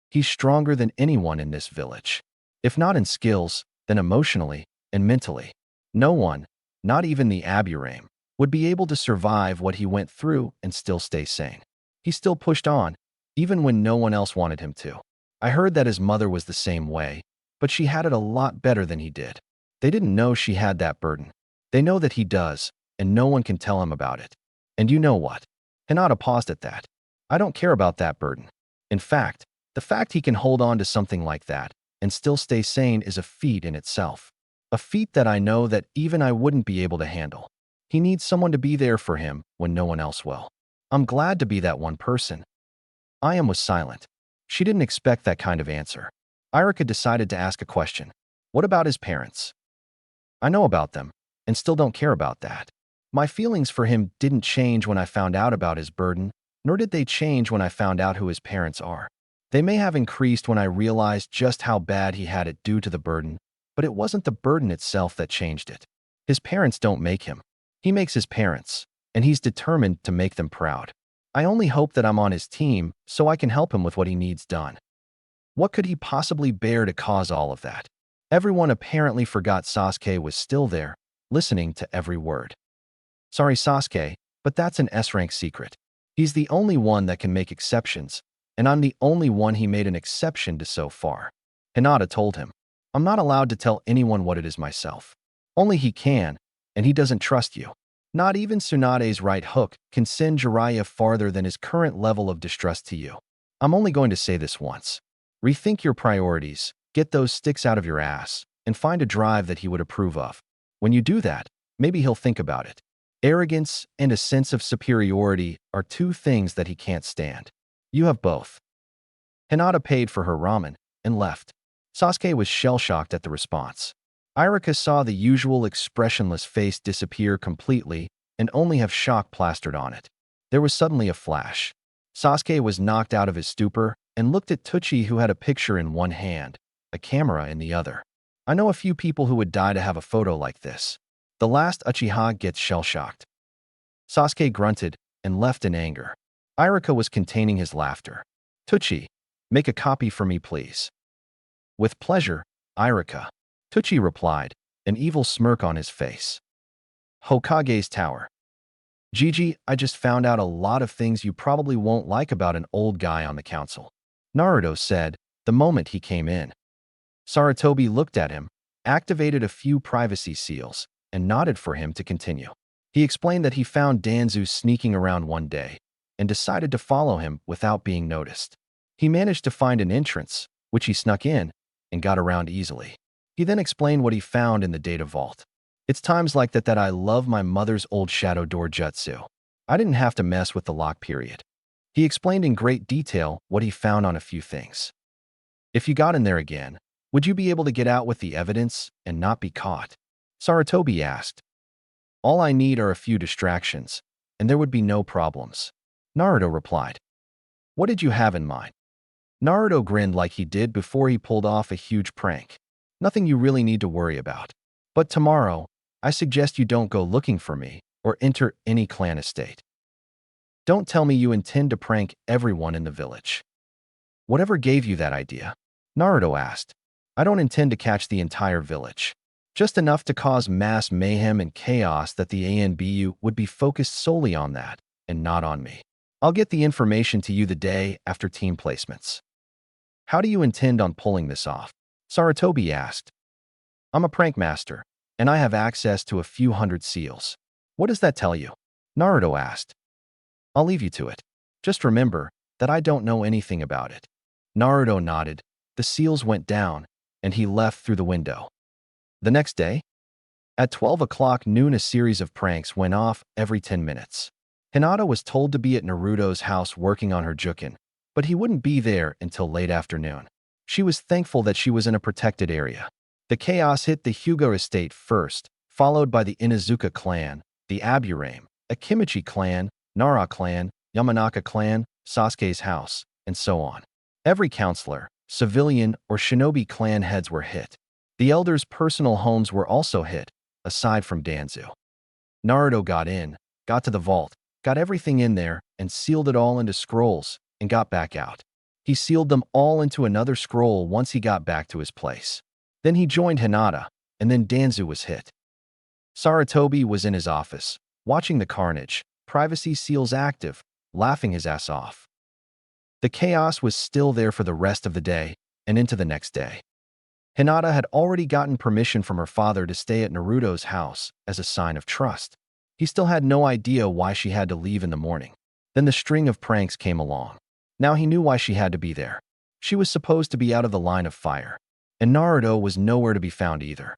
He's stronger than anyone in this village. If not in skills, then emotionally and mentally. No one, not even the Aburame, would be able to survive what he went through and still stay sane. He still pushed on, even when no one else wanted him to. I heard that his mother was the same way, but she had it a lot better than he did. They didn't know she had that burden. They know that he does, and no one can tell him about it. And you know what? Hinata paused at that. I don't care about that burden. In fact, the fact he can hold on to something like that and still stay sane is a feat in itself. A feat that I know that even I wouldn't be able to handle. He needs someone to be there for him when no one else will. I'm glad to be that one person. Ayam was silent. She didn't expect that kind of answer. Irika decided to ask a question. What about his parents? I know about them, and still don't care about that. My feelings for him didn't change when I found out about his burden, nor did they change when I found out who his parents are. They may have increased when I realized just how bad he had it due to the burden, but it wasn't the burden itself that changed it. His parents don't make him. He makes his parents, and he's determined to make them proud. I only hope that I'm on his team so I can help him with what he needs done. What could he possibly bear to cause all of that? Everyone apparently forgot Sasuke was still there, listening to every word. Sorry, Sasuke, but that's an S-rank secret. He's the only one that can make exceptions, and I'm the only one he made an exception to so far. Hinata told him, I'm not allowed to tell anyone what it is myself. Only he can, and he doesn't trust you. Not even Tsunade's right hook can send Jiraiya farther than his current level of distrust to you. I'm only going to say this once. Rethink your priorities, get those sticks out of your ass, and find a drive that he would approve of. When you do that, maybe he'll think about it. Arrogance and a sense of superiority are two things that he can't stand. You have both. Hinata paid for her ramen and left. Sasuke was shell-shocked at the response. Irika saw the usual expressionless face disappear completely and only have shock plastered on it. There was suddenly a flash. Sasuke was knocked out of his stupor and looked at Tucci, who had a picture in one hand, a camera in the other. I know a few people who would die to have a photo like this. The last Uchiha gets shell-shocked. Sasuke grunted and left in anger. Iruka was containing his laughter. Tucci, make a copy for me, please. With pleasure, Iruka. Tucci replied, an evil smirk on his face. Hokage's tower. Gigi, I just found out a lot of things you probably won't like about an old guy on the council, Naruto said the moment he came in. Sarutobi looked at him, activated a few privacy seals, and nodded for him to continue. He explained that he found Danzu sneaking around one day and decided to follow him without being noticed. He managed to find an entrance, which he snuck in, and got around easily. He then explained what he found in the data vault. It's times like that I love my mother's old shadow door jutsu. I didn't have to mess with the lock period. He explained in great detail what he found on a few things. If you got in there again, would you be able to get out with the evidence and not be caught? Sarutobi asked. All I need are a few distractions, and there would be no problems, Naruto replied. What did you have in mind? Naruto grinned like he did before he pulled off a huge prank. Nothing you really need to worry about. But tomorrow, I suggest you don't go looking for me or enter any clan estate. Don't tell me you intend to prank everyone in the village. Whatever gave you that idea? Naruto asked. I don't intend to catch the entire village. Just enough to cause mass mayhem and chaos that the ANBU would be focused solely on that and not on me. I'll get the information to you the day after team placements. How do you intend on pulling this off? Sarutobi asked. I'm a prank master, and I have access to a few hundred seals. What does that tell you? Naruto asked. I'll leave you to it. Just remember that I don't know anything about it. Naruto nodded, the seals went down, and he left through the window. The next day, at 12 o'clock noon, a series of pranks went off every 10 minutes. Hinata was told to be at Naruto's house working on her jukin, but he wouldn't be there until late afternoon. She was thankful that she was in a protected area. The chaos hit the Hyuga estate first, followed by the Inuzuka clan, the Aburame, Akimichi clan, Nara clan, Yamanaka clan, Sasuke's house, and so on. Every counselor, civilian, or shinobi clan heads were hit. The elders' personal homes were also hit, aside from Danzu. Naruto got in, got to the vault, got everything in there, and sealed it all into scrolls, and got back out. He sealed them all into another scroll once he got back to his place. Then he joined Hinata, and then Danzu was hit. Sarutobi was in his office, watching the carnage, privacy seals active, laughing his ass off. The chaos was still there for the rest of the day and into the next day. Hinata had already gotten permission from her father to stay at Naruto's house as a sign of trust. He still had no idea why she had to leave in the morning. Then the string of pranks came along. Now he knew why she had to be there. She was supposed to be out of the line of fire, and Naruto was nowhere to be found either.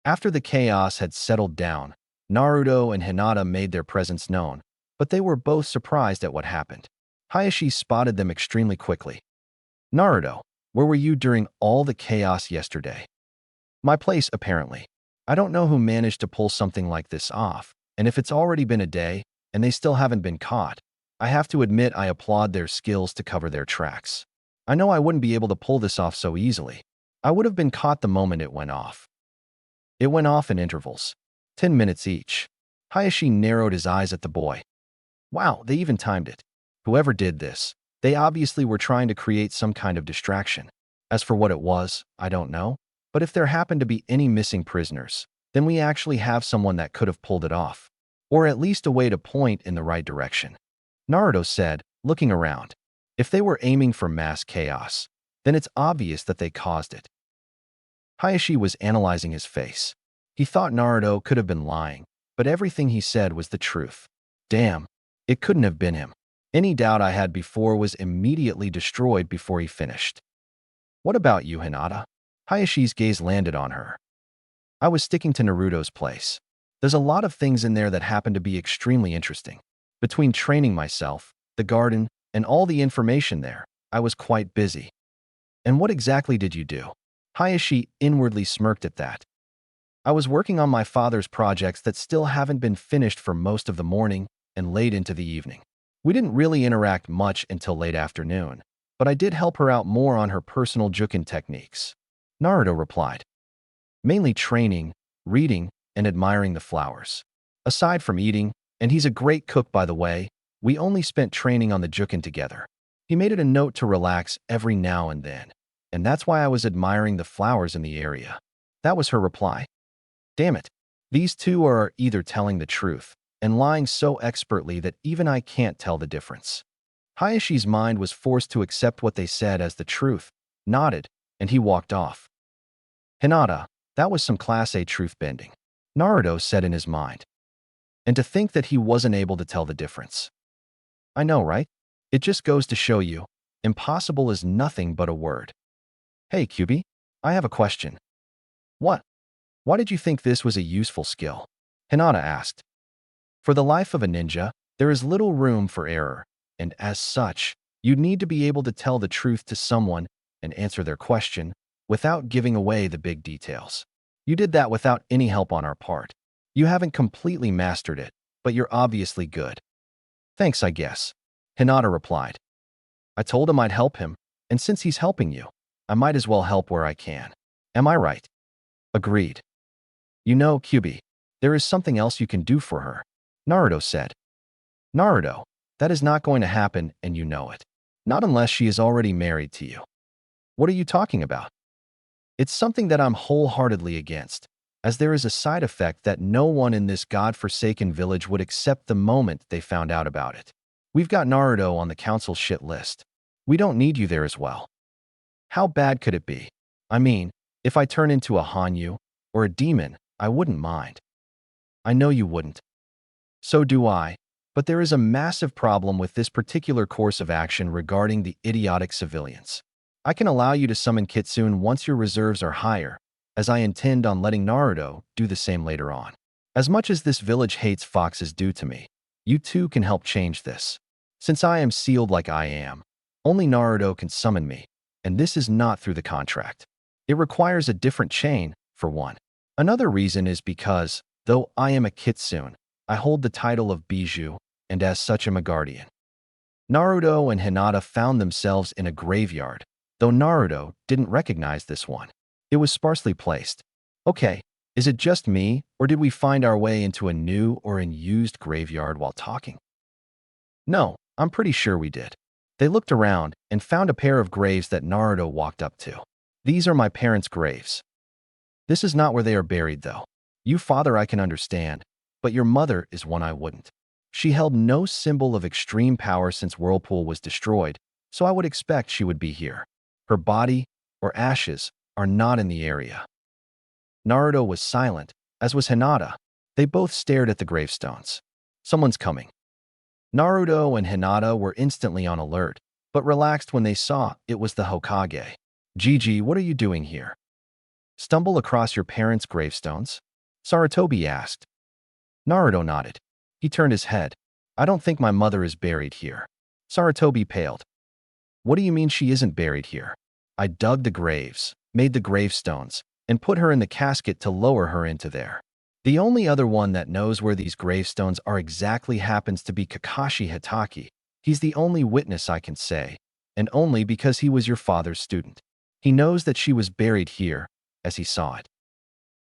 After the chaos had settled down, Naruto and Hinata made their presence known, but they were both surprised at what happened. Hayashi spotted them extremely quickly. Naruto, where were you during all the chaos yesterday? My place, apparently. I don't know who managed to pull something like this off, and if it's already been a day and they still haven't been caught, I have to admit I applaud their skills to cover their tracks. I know I wouldn't be able to pull this off so easily. I would have been caught the moment it went off. It went off in intervals, 10 minutes each. Hayashi narrowed his eyes at the boy. Wow, they even timed it. Whoever did this, they obviously were trying to create some kind of distraction. As for what it was, I don't know. But if there happened to be any missing prisoners, then we actually have someone that could have pulled it off. Or at least a way to point in the right direction. Naruto said, looking around. If they were aiming for mass chaos, then it's obvious that they caused it. Hayashi was analyzing his face. He thought Naruto could have been lying, but everything he said was the truth. Damn, it couldn't have been him. Any doubt I had before was immediately destroyed before he finished. What about you, Hinata? Hayashi's gaze landed on her. I was sticking to Naruto's place. There's a lot of things in there that happen to be extremely interesting. Between training myself, the garden, and all the information there, I was quite busy. And what exactly did you do? Hayashi inwardly smirked at that. I was working on my father's projects that still haven't been finished for most of the morning and late into the evening. We didn't really interact much until late afternoon, but I did help her out more on her personal jukin techniques. Naruto replied. Mainly training, reading, and admiring the flowers. Aside from eating, and he's a great cook by the way, we only spent training on the jukin together. He made it a note to relax every now and then, and that's why I was admiring the flowers in the area. That was her reply. Damn it. These two are either telling the truth and lying so expertly that even I can't tell the difference. Hayashi's mind was forced to accept what they said as the truth, nodded, and he walked off. Hinata, that was some Class A truth-bending, Naruto said in his mind. And to think that he wasn't able to tell the difference. I know, right? It just goes to show you, impossible is nothing but a word. Hey, Kyubi, I have a question. What? Why did you think this was a useful skill? Hinata asked. For the life of a ninja, there is little room for error, and as such, you need to be able to tell the truth to someone and answer their question without giving away the big details. You did that without any help on our part. You haven't completely mastered it, but you're obviously good. Thanks, I guess, Hinata replied. I told him I'd help him, and since he's helping you, I might as well help where I can. Am I right? Agreed. You know, Kyubi, there is something else you can do for her, Naruto said. Naruto, that is not going to happen and you know it. Not unless she is already married to you. What are you talking about? It's something that I'm wholeheartedly against, as there is a side effect that no one in this godforsaken village would accept the moment they found out about it. We've got Naruto on the council's shit list. We don't need you there as well. How bad could it be? I mean, if I turn into a Hanyu or a demon, I wouldn't mind. I know you wouldn't. So do I, but there is a massive problem with this particular course of action regarding the idiotic civilians. I can allow you to summon Kitsune once your reserves are higher, as I intend on letting Naruto do the same later on. As much as this village hates foxes due to me, you too can help change this. Since I am sealed like I am, only Naruto can summon me, and this is not through the contract. It requires a different chain, for one. Another reason is because, though I am a Kitsune, I hold the title of Bijou, and as such am a guardian. Naruto and Hinata found themselves in a graveyard, though Naruto didn't recognize this one. It was sparsely placed. Okay, is it just me, or did we find our way into a new or unused graveyard while talking? No, I'm pretty sure we did. They looked around and found a pair of graves that Naruto walked up to. These are my parents' graves. This is not where they are buried, though. You father I can understand, but your mother is one I wouldn't. She held no symbol of extreme power since Whirlpool was destroyed, so I would expect she would be here. Her body, or ashes, are not in the area. Naruto was silent, as was Hinata. They both stared at the gravestones. Someone's coming. Naruto and Hinata were instantly on alert, but relaxed when they saw it was the Hokage. Gigi, what are you doing here? Stumble across your parents' gravestones? Sarutobi asked. Naruto nodded. He turned his head. I don't think my mother is buried here. Sarutobi paled. What do you mean she isn't buried here? I dug the graves, made the gravestones, and put her in the casket to lower her into there. The only other one that knows where these gravestones are exactly happens to be Kakashi Hitaki. He's the only witness I can say, and only because he was your father's student. He knows that she was buried here, as he saw it.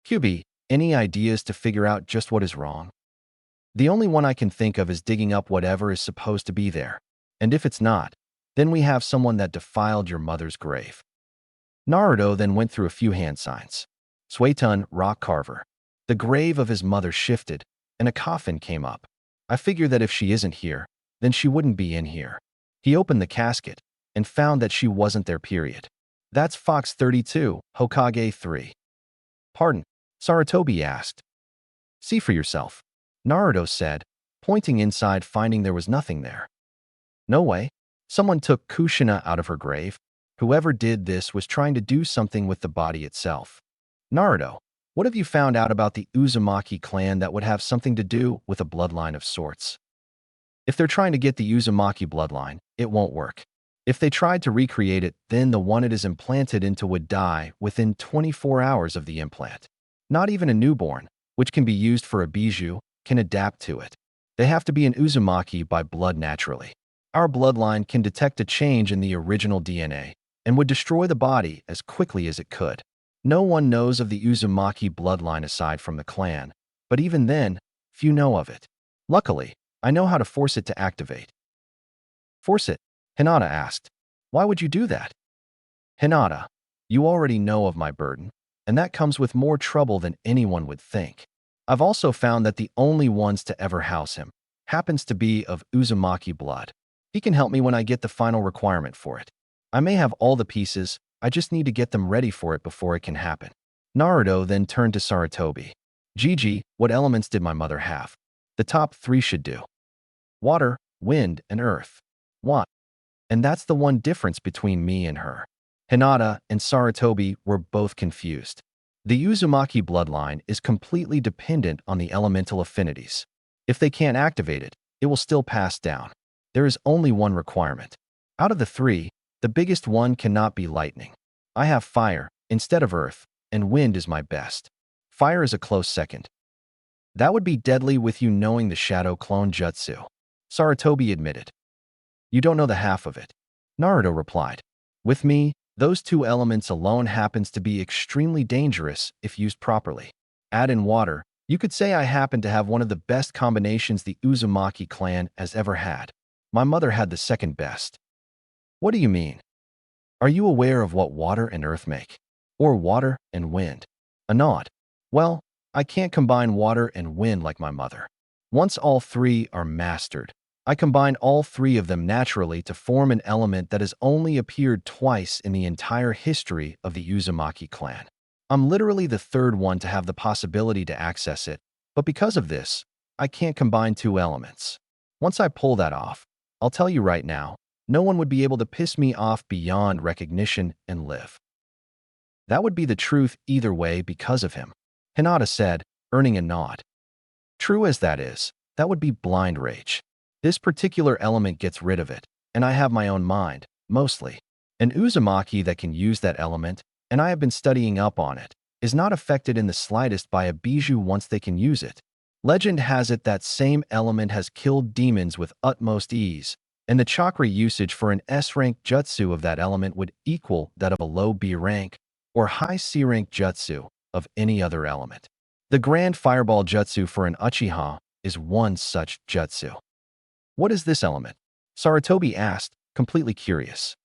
Kyubi, any ideas to figure out just what is wrong? The only one I can think of is digging up whatever is supposed to be there. And if it's not, then we have someone that defiled your mother's grave. Naruto then went through a few hand signs. Suetun, rock carver. The grave of his mother shifted, and a coffin came up. I figure that if she isn't here, then she wouldn't be in here. He opened the casket and found that she wasn't there, period. That's Fox 32, Hokage 3. Pardon, Sarutobi asked. See for yourself, Naruto said, pointing inside, finding there was nothing there. No way. Someone took Kushina out of her grave. Whoever did this was trying to do something with the body itself. Naruto, what have you found out about the Uzumaki clan that would have something to do with a bloodline of sorts? If they're trying to get the Uzumaki bloodline, it won't work. If they tried to recreate it, then the one it is implanted into would die within 24 hours of the implant. Not even a newborn, which can be used for a bijou, can adapt to it. They have to be an Uzumaki by blood naturally. Our bloodline can detect a change in the original DNA and would destroy the body as quickly as it could. No one knows of the Uzumaki bloodline aside from the clan, but even then, few know of it. Luckily, I know how to force it to activate. Force it? Hinata asked. Why would you do that? Hinata, you already know of my burden, and that comes with more trouble than anyone would think. I've also found that the only ones to ever house him happens to be of Uzumaki blood. He can help me when I get the final requirement for it. I may have all the pieces, I just need to get them ready for it before it can happen. Naruto then turned to Sarutobi. Gigi, what elements did my mother have? The top 3 should do. Water, wind, and earth. What? And that's the one difference between me and her. Hinata and Sarutobi were both confused. The Uzumaki bloodline is completely dependent on the elemental affinities. If they can't activate it, it will still pass down. There is only one requirement. Out of the 3, the biggest one cannot be lightning. I have fire instead of earth, and wind is my best. Fire is a close second. That would be deadly with you knowing the shadow clone jutsu, Sarutobi admitted. You don't know the half of it, Naruto replied. With me, those 2 elements alone happens to be extremely dangerous if used properly. Add in water, you could say I happen to have one of the best combinations the Uzumaki clan has ever had. My mother had the second best. What do you mean? Are you aware of what water and earth make? Or water and wind? A nod. Well, I can't combine water and wind like my mother. Once all 3 are mastered, I combine all 3 of them naturally to form an element that has only appeared twice in the entire history of the Uzumaki clan. I'm literally the 3rd one to have the possibility to access it, but because of this, I can't combine 2 elements. Once I pull that off, I'll tell you right now, no one would be able to piss me off beyond recognition and live. That would be the truth either way because of him, Hinata said, earning a nod. True as that is, that would be blind rage. This particular element gets rid of it, and I have my own mind, mostly. An Uzumaki that can use that element, and I have been studying up on it, is not affected in the slightest by a bijou once they can use it. Legend has it that same element has killed demons with utmost ease, and the chakra usage for an S-rank jutsu of that element would equal that of a low B rank or high C rank jutsu of any other element. The Grand Fireball Jutsu for an Uchiha is one such jutsu. What is this element? Sarutobi asked, completely curious.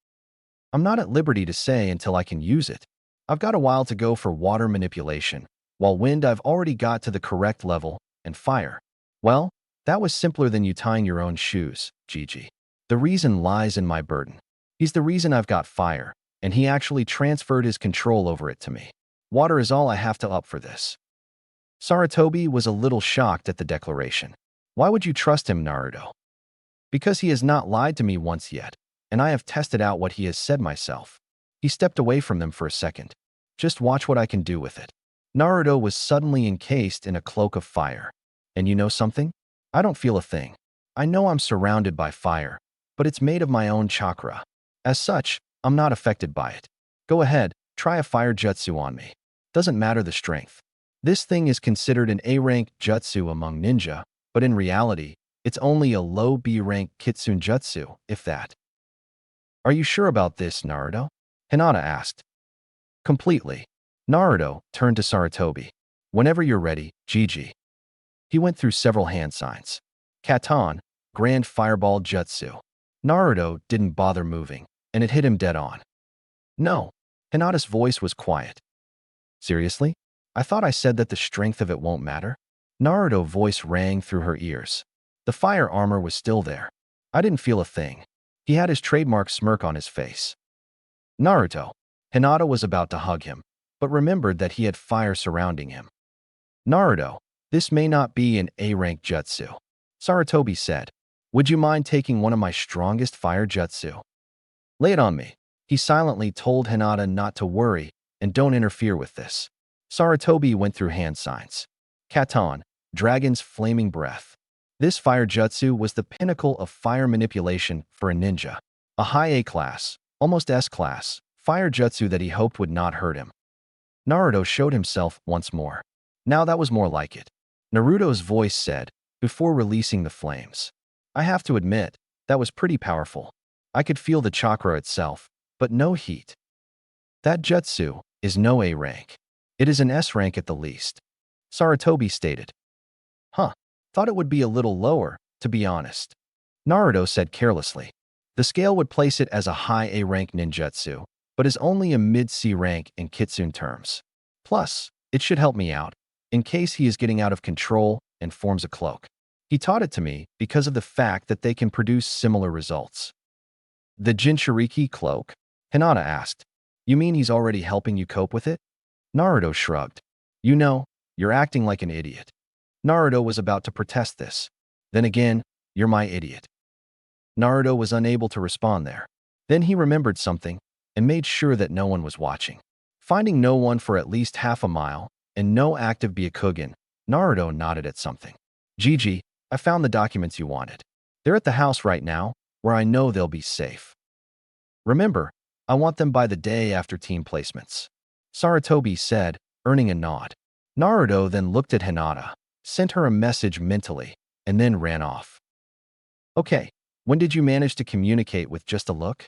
I'm not at liberty to say until I can use it. I've got a while to go for water manipulation, while wind I've already got to the correct level, and fire. Well, that was simpler than you tying your own shoes, Gigi. The reason lies in my burden. He's the reason I've got fire, and he actually transferred his control over it to me. Water is all I have to up for this. Sarutobi was a little shocked at the declaration. Why would you trust him, Naruto? Because he has not lied to me once yet, and I have tested out what he has said myself. He stepped away from them for a second. Just watch what I can do with it. Naruto was suddenly encased in a cloak of fire. And you know something? I don't feel a thing. I know I'm surrounded by fire, but it's made of my own chakra. As such, I'm not affected by it. Go ahead, try a fire jutsu on me. Doesn't matter the strength. This thing is considered an A-rank jutsu among ninja, but in reality, it's only a low B-rank kitsune jutsu, if that. Are you sure about this, Naruto? Hinata asked. Completely. Naruto turned to Sarutobi. Whenever you're ready, Gigi. He went through several hand signs. Katan, Grand Fireball Jutsu. Naruto didn't bother moving, and it hit him dead on. No. Hinata's voice was quiet. Seriously? I thought I said that the strength of it won't matter? Naruto's voice rang through her ears. The fire armor was still there. I didn't feel a thing. He had his trademark smirk on his face. Naruto. Hinata was about to hug him, but remembered that he had fire surrounding him. Naruto, this may not be an A-rank jutsu, Sarutobi said. Would you mind taking one of my strongest fire jutsu? Lay it on me. He silently told Hinata not to worry and don't interfere with this. Sarutobi went through hand signs. Katan, Dragon's Flaming Breath. This fire jutsu was the pinnacle of fire manipulation for a ninja. A high A-class, almost S-class, fire jutsu that he hoped would not hurt him. Naruto showed himself once more. Now that was more like it. Naruto's voice said, before releasing the flames. I have to admit, That was pretty powerful. I could feel the chakra itself, but no heat. That jutsu is no A rank. It is an S rank at the least, Sarutobi stated. Huh, thought it would be a little lower, to be honest. Naruto said carelessly. The scale would place it as a high A rank ninjutsu, but is only a mid-C rank in kitsune terms. Plus, it should help me out, in case he is getting out of control and forms a cloak. He taught it to me because of the fact that they can produce similar results. The Jinchuriki cloak? Hinata asked. You mean he's already helping you cope with it? Naruto shrugged. You know, you're acting like an idiot. Naruto was about to protest this. Then again, you're my idiot. Naruto was unable to respond there. Then he remembered something and made sure that no one was watching. Finding no one for at least half a mile and no active Byakugan, Naruto nodded at something. Gigi, I found the documents you wanted. They're at the house right now, where I know they'll be safe. Remember, I want them by the day after team placements. Sarutobi said, earning a nod. Naruto then looked at Hinata, sent her a message mentally, and then ran off. Okay, when did you manage to communicate with just a look?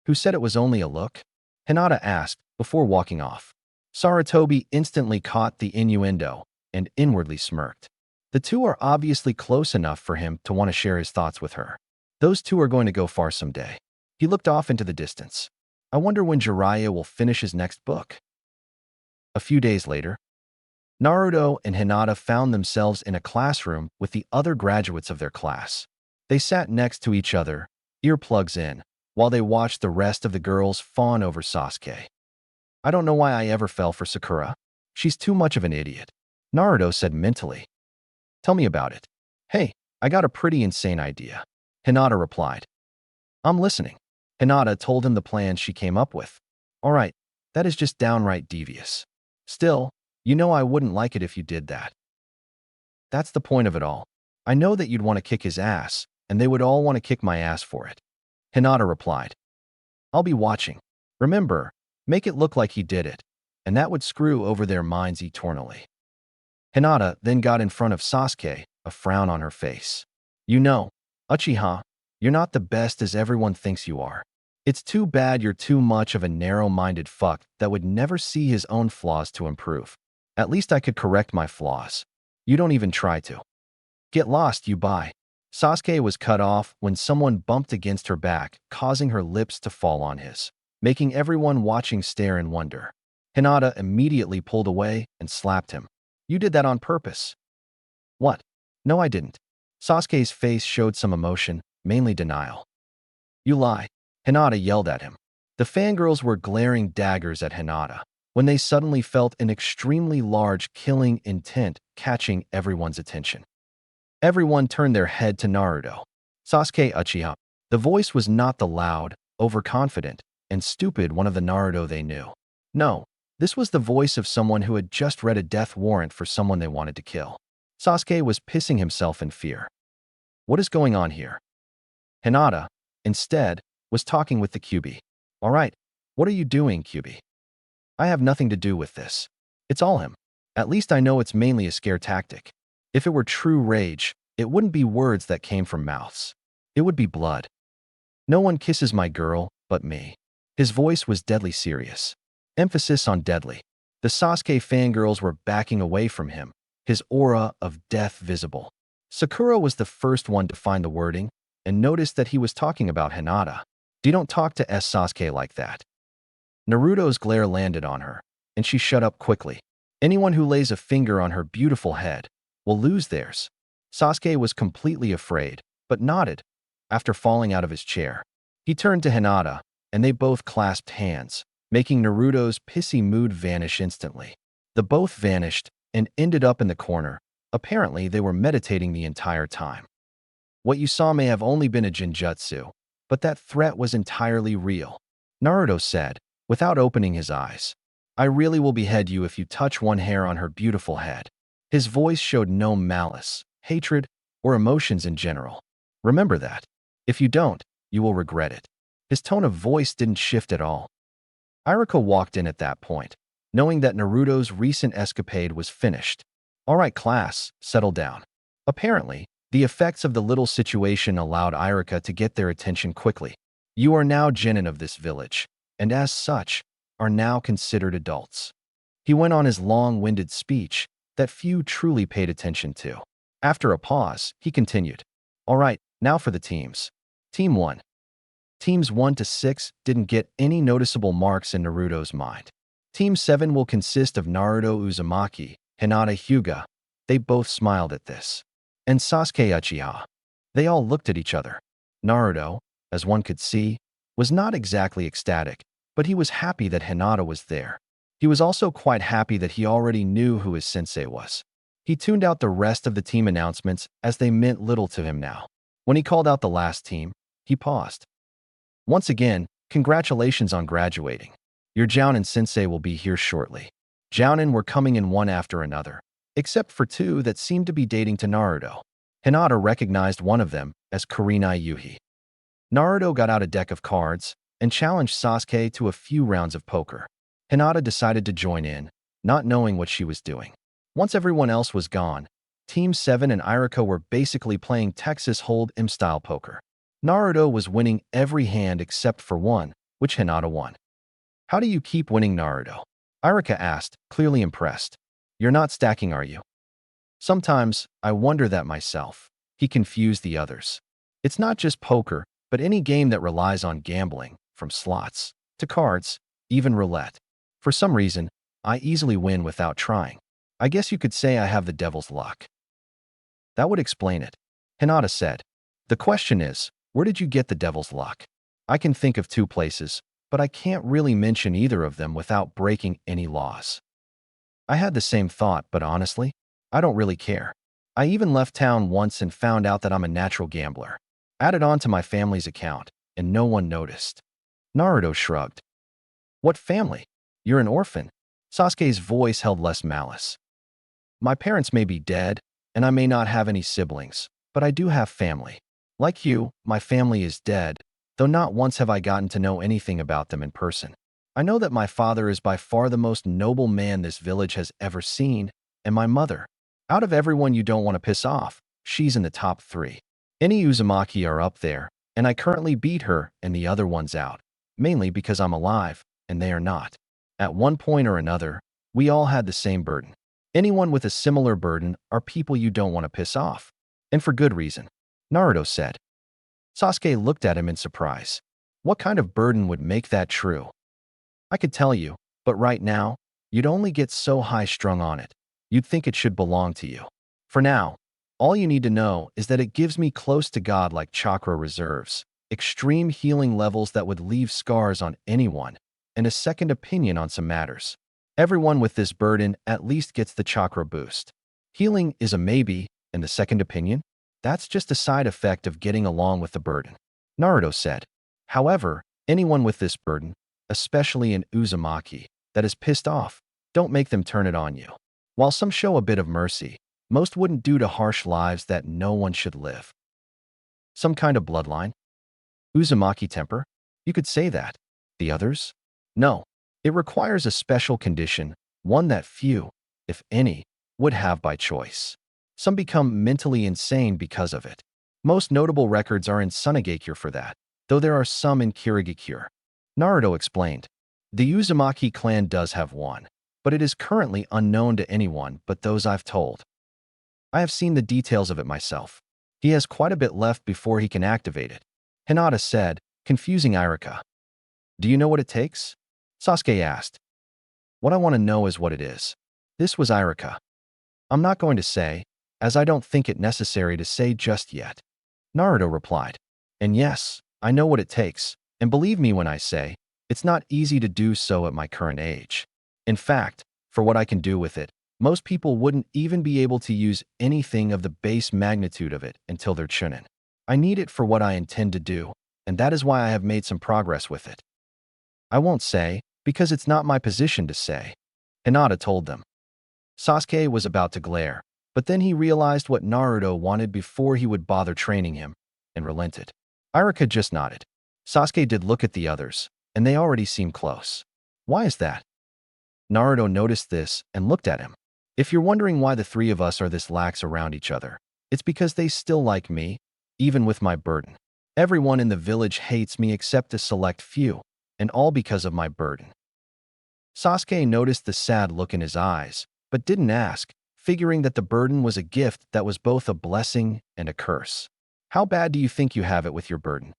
Who said it was only a look? Hinata asked before walking off. Sarutobi instantly caught the innuendo and inwardly smirked. The two are obviously close enough for him to want to share his thoughts with her. Those two are going to go far someday. He looked off into the distance. I wonder when Jiraiya will finish his next book. A few days later, Naruto and Hinata found themselves in a classroom with the other graduates of their class. They sat next to each other, earplugs in, while they watched the rest of the girls fawn over Sasuke. I don't know why I ever fell for Sakura. She's too much of an idiot, Naruto said mentally. Tell me about it. Hey, I got a pretty insane idea, Hinata replied. I'm listening. Hinata told him the plan she came up with. All right, that is just downright devious. Still, you know I wouldn't like it if you did that. That's the point of it all. I know that you'd want to kick his ass, and they would all want to kick my ass for it, Hinata replied. I'll be watching. Remember, make it look like he did it, and that would screw over their minds eternally. Hinata then got in front of Sasuke, a frown on her face. You know, Uchiha, you're not the best as everyone thinks you are. It's too bad you're too much of a narrow-minded fuck that would never see his own flaws to improve. At least I could correct my flaws. You don't even try to. Get lost, you bye. Sasuke was cut off when someone bumped against her back, causing her lips to fall on his, making everyone watching stare in wonder. Hinata immediately pulled away and slapped him. You did that on purpose. What? No, I didn't. Sasuke's face showed some emotion, mainly denial. You lie. Hinata yelled at him. The fangirls were glaring daggers at Hinata when they suddenly felt an extremely large killing intent catching everyone's attention. Everyone turned their head to Naruto. Sasuke Uchiha. The voice was not the loud, overconfident, and stupid one of the Naruto they knew. No, this was the voice of someone who had just read a death warrant for someone they wanted to kill. Sasuke was pissing himself in fear. What is going on here? Hinata, instead, was talking with the Kyuubi. All right, what are you doing, Kyuubi? I have nothing to do with this. It's all him. At least I know it's mainly a scare tactic. If it were true rage, it wouldn't be words that came from mouths. It would be blood. No one kisses my girl but me. His voice was deadly serious. Emphasis on deadly. The Sasuke fangirls were backing away from him, his aura of death visible. Sakura was the first one to find the wording and noticed that he was talking about Hinata. You don't talk to Sasuke like that. Naruto's glare landed on her, and she shut up quickly. Anyone who lays a finger on her beautiful head will lose theirs. Sasuke was completely afraid, but nodded. After falling out of his chair, he turned to Hinata, and they both clasped hands, making Naruto's pissy mood vanish instantly. The both vanished and ended up in the corner. Apparently, they were meditating the entire time. What you saw may have only been a jinjutsu, but that threat was entirely real, Naruto said, without opening his eyes. I really will behead you if you touch one hair on her beautiful head. His voice showed no malice, hatred, or emotions in general. Remember that. If you don't, you will regret it. His tone of voice didn't shift at all. Iruka walked in at that point, knowing that Naruto's recent escapade was finished. All right, class, settle down. Apparently, The effects of the little situation allowed Irika to get their attention quickly. You are now genin of this village, and as such, are now considered adults. He went on his long-winded speech that few truly paid attention to. After a pause, he continued. All right, now for the teams. Team 1. Teams 1 to 6 didn't get any noticeable marks in Naruto's mind. Team 7 will consist of Naruto Uzumaki, Hinata Hyuga. They both smiled at this. And Sasuke Uchiha. They all looked at each other. Naruto, as one could see, was not exactly ecstatic, but he was happy that Hinata was there. He was also quite happy that he already knew who his sensei was. He tuned out the rest of the team announcements as they meant little to him now. When he called out the last team, he paused. Once again, congratulations on graduating. Your Jounin sensei will be here shortly. Jounin were coming in one after another, except for two that seemed to be dating to Naruto. Hinata recognized one of them as Kurenai Yuhi. Naruto got out a deck of cards and challenged Sasuke to a few rounds of poker. Hinata decided to join in, not knowing what she was doing. Once everyone else was gone, Team 7 and Irika were basically playing Texas Hold'em style poker. Naruto was winning every hand except for one, which Hinata won. How do you keep winning, Naruto? Irika asked, clearly impressed. You're not stacking, are you? Sometimes, I wonder that myself. He confused the others. It's not just poker, but any game that relies on gambling, from slots to cards, even roulette. For some reason, I easily win without trying. I guess you could say I have the devil's luck. That would explain it, Hinata said. The question is, where did you get the devil's luck? I can think of two places, but I can't really mention either of them without breaking any laws. I had the same thought, but honestly, I don't really care. I even left town once and found out that I'm a natural gambler. Added on to my family's account, and no one noticed. Naruto shrugged. What family? You're an orphan. Sasuke's voice held less malice. My parents may be dead, and I may not have any siblings, but I do have family. Like you, my family is dead, though not once have I gotten to know anything about them in person. I know that my father is by far the most noble man this village has ever seen, and my mother. Out of everyone you don't want to piss off, she's in the top 3. Any Uzumaki are up there, and I currently beat her and the other ones out, mainly because I'm alive, and they are not. At one point or another, we all had the same burden. Anyone with a similar burden are people you don't want to piss off. And for good reason, Naruto said. Sasuke looked at him in surprise. What kind of burden would make that true? I could tell you, but right now, you'd only get so high-strung on it. You'd think it should belong to you. For now, all you need to know is that it gives me close to God like chakra reserves, extreme healing levels that would leave scars on anyone, and a second opinion on some matters. Everyone with this burden at least gets the chakra boost. Healing is a maybe, and the second opinion? That's just a side effect of getting along with the burden, Naruto said. However, anyone with this burden, especially an Uzumaki, that is pissed off, don't make them turn it on you. While some show a bit of mercy, most wouldn't due to harsh lives that no one should live. Some kind of bloodline? Uzumaki temper? You could say that. The others? No. It requires a special condition, one that few, if any, would have by choice. Some become mentally insane because of it. Most notable records are in Sunagakure for that, though there are some in Kirigakure. Naruto explained. The Uzumaki clan does have one, but it is currently unknown to anyone but those I've told. I have seen the details of it myself. He has quite a bit left before he can activate it, Hinata said, confusing Irika. Do you know what it takes? Sasuke asked. What I want to know is what it is. This was Irika. I'm not going to say, as I don't think it necessary to say just yet. Naruto replied. And yes, I know what it takes, and believe me when I say, it's not easy to do so at my current age. In fact, for what I can do with it, most people wouldn't even be able to use anything of the base magnitude of it until they're chunin. I need it for what I intend to do, and that is why I have made some progress with it. I won't say, because it's not my position to say, Hinata told them. Sasuke was about to glare, but then he realized what Naruto wanted before he would bother training him, and relented. Irika just nodded. Sasuke did look at the others, and they already seemed close. Why is that? Naruto noticed this and looked at him. If you're wondering why the three of us are this lax around each other, It's because they still like me, even with my burden. Everyone in the village hates me except a select few, and all because of my burden. Sasuke noticed the sad look in his eyes, but didn't ask, figuring that the burden was a gift that was both a blessing and a curse. How bad do you think you have it with your burden?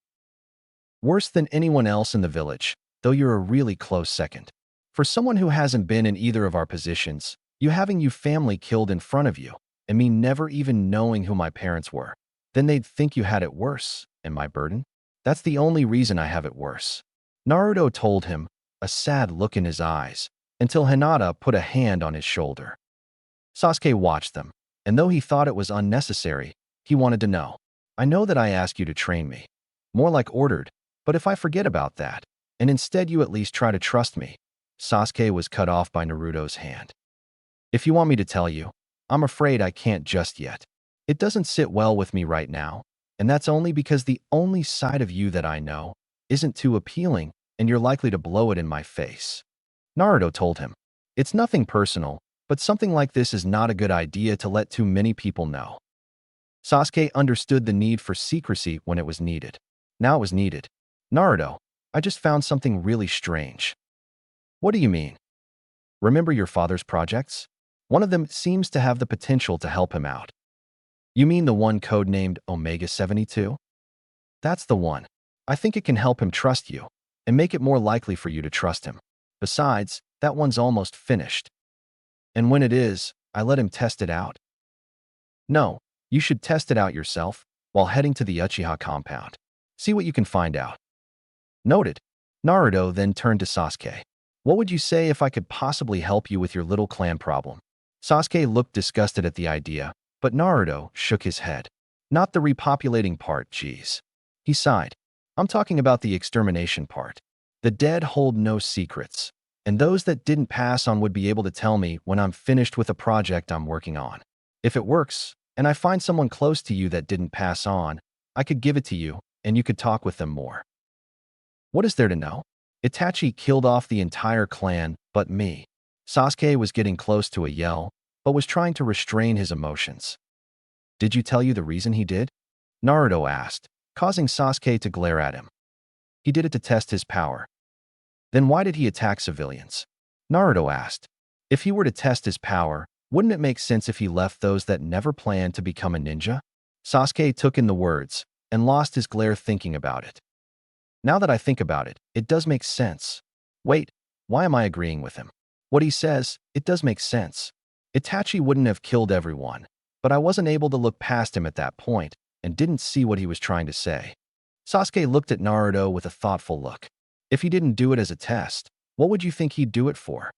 Worse than anyone else in the village, though you're a really close second. For someone who hasn't been in either of our positions, you having your family killed in front of you, and me never even knowing who my parents were, then they'd think you had it worse, and my burden? That's the only reason I have it worse. Naruto told him, a sad look in his eyes, until Hinata put a hand on his shoulder. Sasuke watched them, and though he thought it was unnecessary, he wanted to know. I know that I asked you to train me. More like ordered, but if I forget about that, and instead you at least try to trust me. Sasuke was cut off by Naruto's hand. If you want me to tell you, I'm afraid I can't just yet. It doesn't sit well with me right now, and that's only because the only side of you that I know isn't too appealing, and you're likely to blow it in my face. Naruto told him, it's nothing personal, but something like this is not a good idea to let too many people know. Sasuke understood the need for secrecy when it was needed. Now it was needed. Naruto, I just found something really strange. What do you mean? Remember your father's projects? One of them seems to have the potential to help him out. You mean the one codenamed Omega 72? That's the one. I think it can help him trust you, and make it more likely for you to trust him. Besides, that one's almost finished. And when it is, I let him test it out. No, you should test it out yourself, while heading to the Uchiha compound. See what you can find out. Noted. Naruto then turned to Sasuke. What would you say if I could possibly help you with your little clan problem? Sasuke looked disgusted at the idea, but Naruto shook his head. Not the repopulating part, geez. He sighed. I'm talking about the extermination part. The dead hold no secrets, and those that didn't pass on would be able to tell me when I'm finished with a project I'm working on. If it works, and I find someone close to you that didn't pass on, I could give it to you, and you could talk with them more. What is there to know? Itachi killed off the entire clan, but me. Sasuke was getting close to a yell, but was trying to restrain his emotions. Did you tell you the reason he did? Naruto asked, causing Sasuke to glare at him. He did it to test his power. Then why did he attack civilians? Naruto asked. If he were to test his power, wouldn't it make sense if he left those that never planned to become a ninja? Sasuke took in the words, and lost his glare thinking about it. Now that I think about it, it does make sense. Wait, why am I agreeing with him? What he says, it does make sense. Itachi wouldn't have killed everyone, but I wasn't able to look past him at that point, and didn't see what he was trying to say. Sasuke looked at Naruto with a thoughtful look. If he didn't do it as a test, what would you think he'd do it for?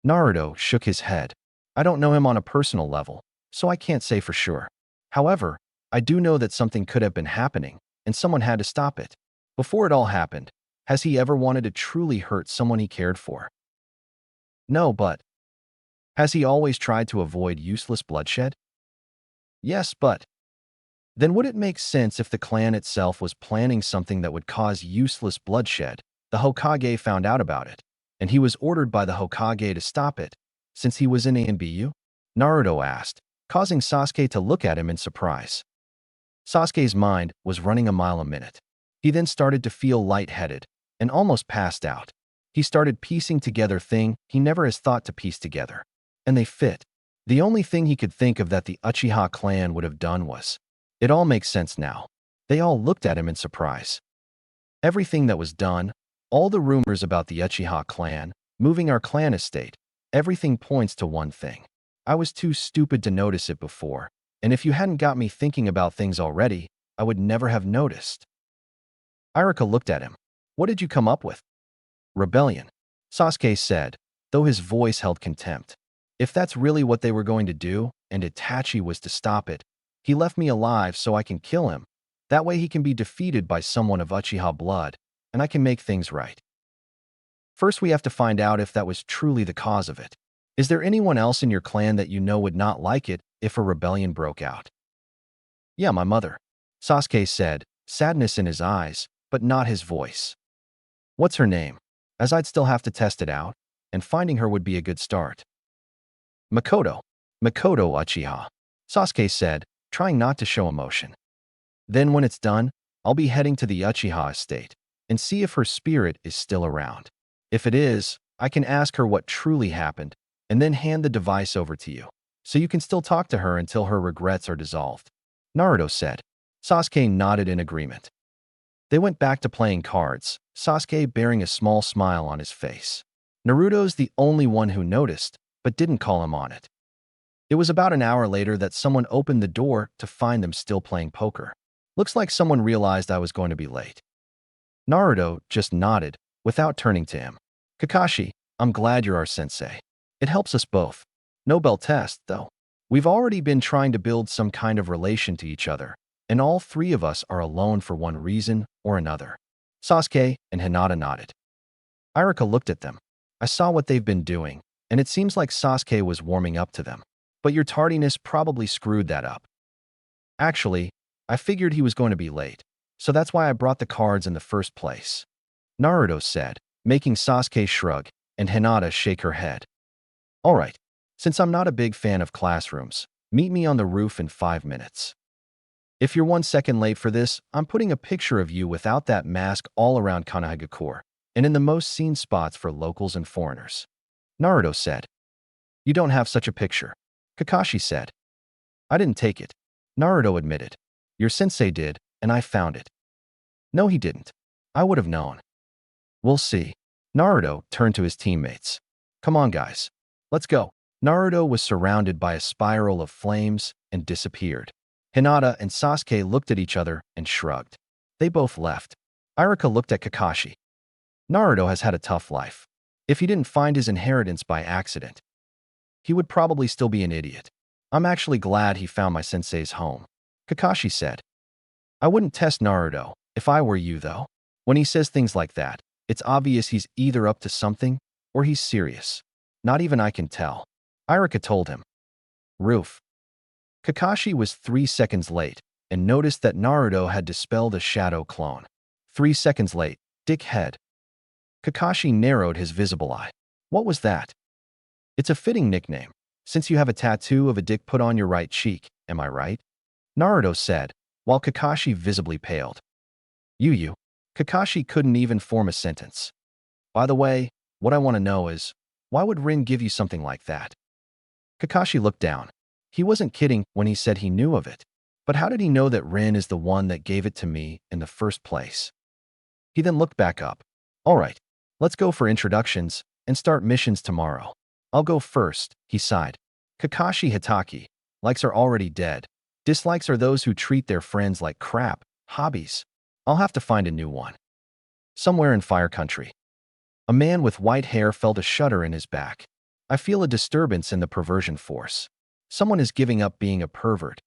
Naruto shook his head. I don't know him on a personal level, so I can't say for sure. However, I do know that something could have been happening, and someone had to stop it. Before it all happened, has he ever wanted to truly hurt someone he cared for? No, but has he always tried to avoid useless bloodshed? Yes, but then would it make sense if the clan itself was planning something that would cause useless bloodshed? The Hokage found out about it, and he was ordered by the Hokage to stop it, since he was in ANBU? Naruto asked, causing Sasuke to look at him in surprise. Sasuke's mind was running a mile a minute. He then started to feel lightheaded, and almost passed out. He started piecing together things he never has thought to piece together. And they fit. The only thing he could think of that the Uchiha clan would have done was, it all makes sense now. They all looked at him in surprise. Everything that was done, all the rumors about the Uchiha clan, moving our clan estate, everything points to one thing. I was too stupid to notice it before, and if you hadn't got me thinking about things already, I would never have noticed. Iruka looked at him. What did you come up with? Rebellion, Sasuke said, though his voice held contempt. If that's really what they were going to do, and Itachi was to stop it, he left me alive so I can kill him. That way he can be defeated by someone of Uchiha blood, and I can make things right. First we have to find out if that was truly the cause of it. Is there anyone else in your clan that you know would not like it if a rebellion broke out? Yeah, my mother, Sasuke said, sadness in his eyes, but not his voice. What's her name? As I'd still have to test it out, and finding her would be a good start. Makoto Uchiha, Sasuke said, trying not to show emotion. Then when it's done, I'll be heading to the Uchiha estate and see if her spirit is still around. If it is, I can ask her what truly happened and then hand the device over to you, so you can still talk to her until her regrets are dissolved," Naruto said. Sasuke nodded in agreement. They went back to playing cards, Sasuke bearing a small smile on his face. Naruto's the only one who noticed, but didn't call him on it. It was about an hour later that someone opened the door to find them still playing poker. "Looks like someone realized I was going to be late." Naruto just nodded without turning to him. "Kakashi, I'm glad you're our sensei. It helps us both. No bell test, though. We've already been trying to build some kind of relation to each other, and all three of us are alone for one reason or another." Sasuke and Hinata nodded. Iruka looked at them. "I saw what they've been doing, and it seems like Sasuke was warming up to them. But your tardiness probably screwed that up." "Actually, I figured he was going to be late, so that's why I brought the cards in the first place," Naruto said, making Sasuke shrug and Hinata shake her head. "All right, since I'm not a big fan of classrooms, meet me on the roof in 5 minutes. If you're 1 second late for this, I'm putting a picture of you without that mask all around Konohagakure and in the most seen spots for locals and foreigners," Naruto said. "You don't have such a picture," Kakashi said. "I didn't take it," Naruto admitted. "Your sensei did, and I found it." "No, he didn't. I would have known." "We'll see." Naruto turned to his teammates. "Come on, guys. Let's go." Naruto was surrounded by a spiral of flames and disappeared. Hinata and Sasuke looked at each other and shrugged. They both left. Iruka looked at Kakashi. "Naruto has had a tough life. If he didn't find his inheritance by accident, he would probably still be an idiot. I'm actually glad he found my sensei's home," Kakashi said. "I wouldn't test Naruto if I were you, though. When he says things like that, it's obvious he's either up to something or he's serious. Not even I can tell," Iruka told him. Roof. Kakashi was 3 seconds late and noticed that Naruto had dispelled a shadow clone. 3 seconds late, dickhead. Kakashi narrowed his visible eye. What was that? It's a fitting nickname, since you have a tattoo of a dick put on your right cheek, am I right? Naruto said, while Kakashi visibly paled. You. Kakashi couldn't even form a sentence. By the way, what I want to know is, why would Rin give you something like that? Kakashi looked down. He wasn't kidding when he said he knew of it. But how did he know that Rin is the one that gave it to me in the first place? He then looked back up. All right, let's go for introductions and start missions tomorrow. I'll go first, he sighed. Kakashi Hitaki. Likes are already dead. Dislikes are those who treat their friends like crap. Hobbies. I'll have to find a new one. Somewhere in Fire Country. A man with white hair felt a shudder in his back. I feel a disturbance in the perversion force. Someone is giving up being a pervert.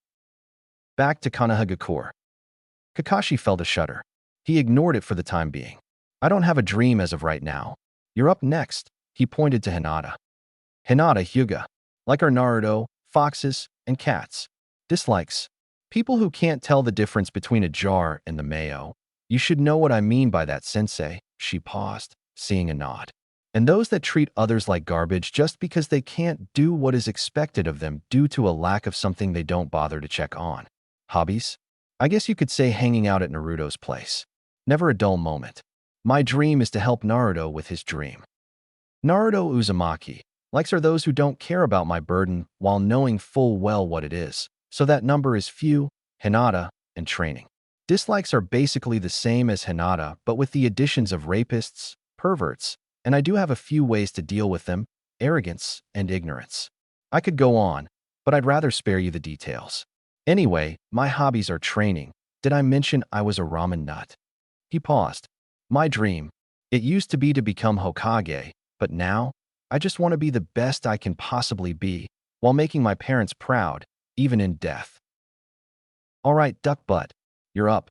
Back to Konohagakure. Kakashi felt a shudder. He ignored it for the time being. I don't have a dream as of right now. You're up next, he pointed to Hinata. Hinata Hyuga. Like our Naruto, foxes, and cats. Dislikes. People who can't tell the difference between a jar and the mayo. You should know what I mean by that, sensei, she paused, seeing a nod. And those that treat others like garbage just because they can't do what is expected of them due to a lack of something they don't bother to check on. Hobbies? I guess you could say hanging out at Naruto's place. Never a dull moment. My dream is to help Naruto with his dream. Naruto Uzumaki. Likes are those who don't care about my burden while knowing full well what it is. So that number is few, Hinata, and training. Dislikes are basically the same as Hinata, but with the additions of rapists, perverts, and I do have a few ways to deal with them, arrogance and ignorance. I could go on, but I'd rather spare you the details. Anyway, my hobbies are training. Did I mention I was a ramen nut? He paused. My dream. It used to be to become Hokage, but now, I just want to be the best I can possibly be, while making my parents proud, even in death. All right, duck butt. You're up.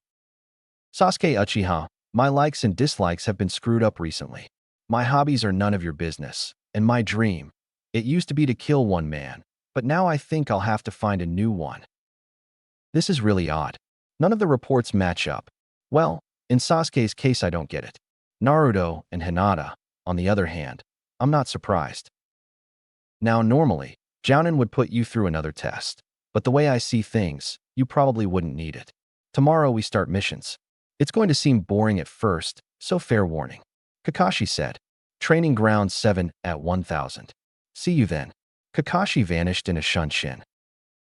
Sasuke Uchiha. My likes and dislikes have been screwed up recently. My hobbies are none of your business, and my dream. It used to be to kill one man, but now I think I'll have to find a new one. This is really odd. None of the reports match up. Well, in Sasuke's case I don't get it. Naruto and Hinata, on the other hand, I'm not surprised. Now normally, Jounin would put you through another test, but the way I see things, you probably wouldn't need it. Tomorrow we start missions. It's going to seem boring at first, so fair warning. Kakashi said. Training ground 7 at 1000. See you then. Kakashi vanished in a shunshin.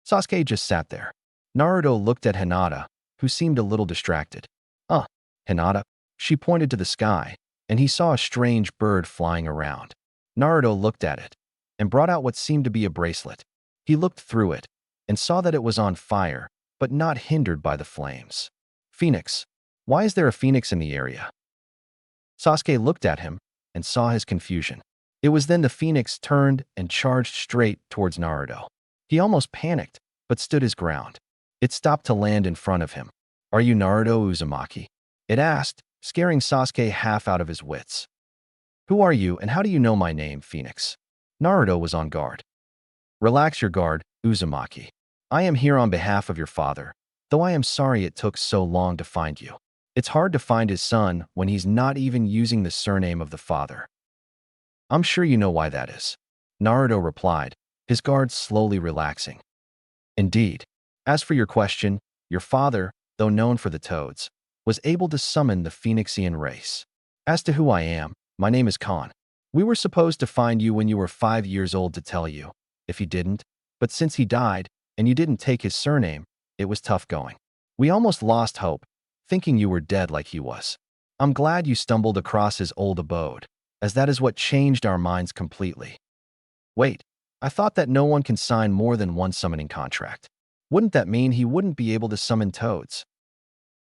Sasuke just sat there. Naruto looked at Hinata, who seemed a little distracted. Hinata. She pointed to the sky, and he saw a strange bird flying around. Naruto looked at it and brought out what seemed to be a bracelet. He looked through it and saw that it was on fire, but not hindered by the flames. Phoenix. Why is there a phoenix in the area? Sasuke looked at him and saw his confusion. It was then the phoenix turned and charged straight towards Naruto. He almost panicked, but stood his ground. It stopped to land in front of him. Are you Naruto Uzumaki? It asked, scaring Sasuke half out of his wits. Who are you and how do you know my name, Phoenix? Naruto was on guard. Relax your guard, Uzumaki. I am here on behalf of your father, though I am sorry it took so long to find you. It's hard to find his son when he's not even using the surname of the father. I'm sure you know why that is. Naruto replied, his guard slowly relaxing. Indeed. As for your question, your father, though known for the toads, was able to summon the Phoenixian race. As to who I am, my name is Khan. We were supposed to find you when you were 5 years old to tell you, if he didn't, but since he died, and you didn't take his surname, it was tough going. We almost lost hope, thinking you were dead like he was. I'm glad you stumbled across his old abode, as that is what changed our minds completely. Wait, I thought that no one can sign more than one summoning contract. Wouldn't that mean he wouldn't be able to summon toads?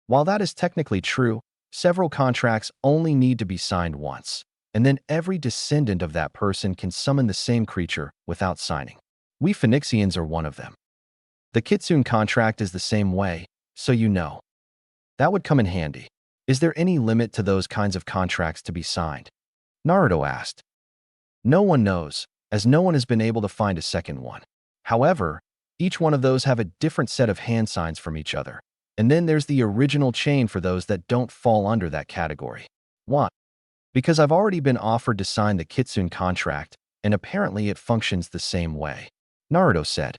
While that is technically true, several contracts only need to be signed once, and then every descendant of that person can summon the same creature without signing. We Phoenixians are one of them. The Kitsune contract is the same way, so you know. That would come in handy. Is there any limit to those kinds of contracts to be signed? Naruto asked. No one knows, as no one has been able to find a second one. However, each one of those have a different set of hand signs from each other. And then there's the original chain for those that don't fall under that category. Why? Because I've already been offered to sign the Kitsune contract, and apparently it functions the same way. Naruto said.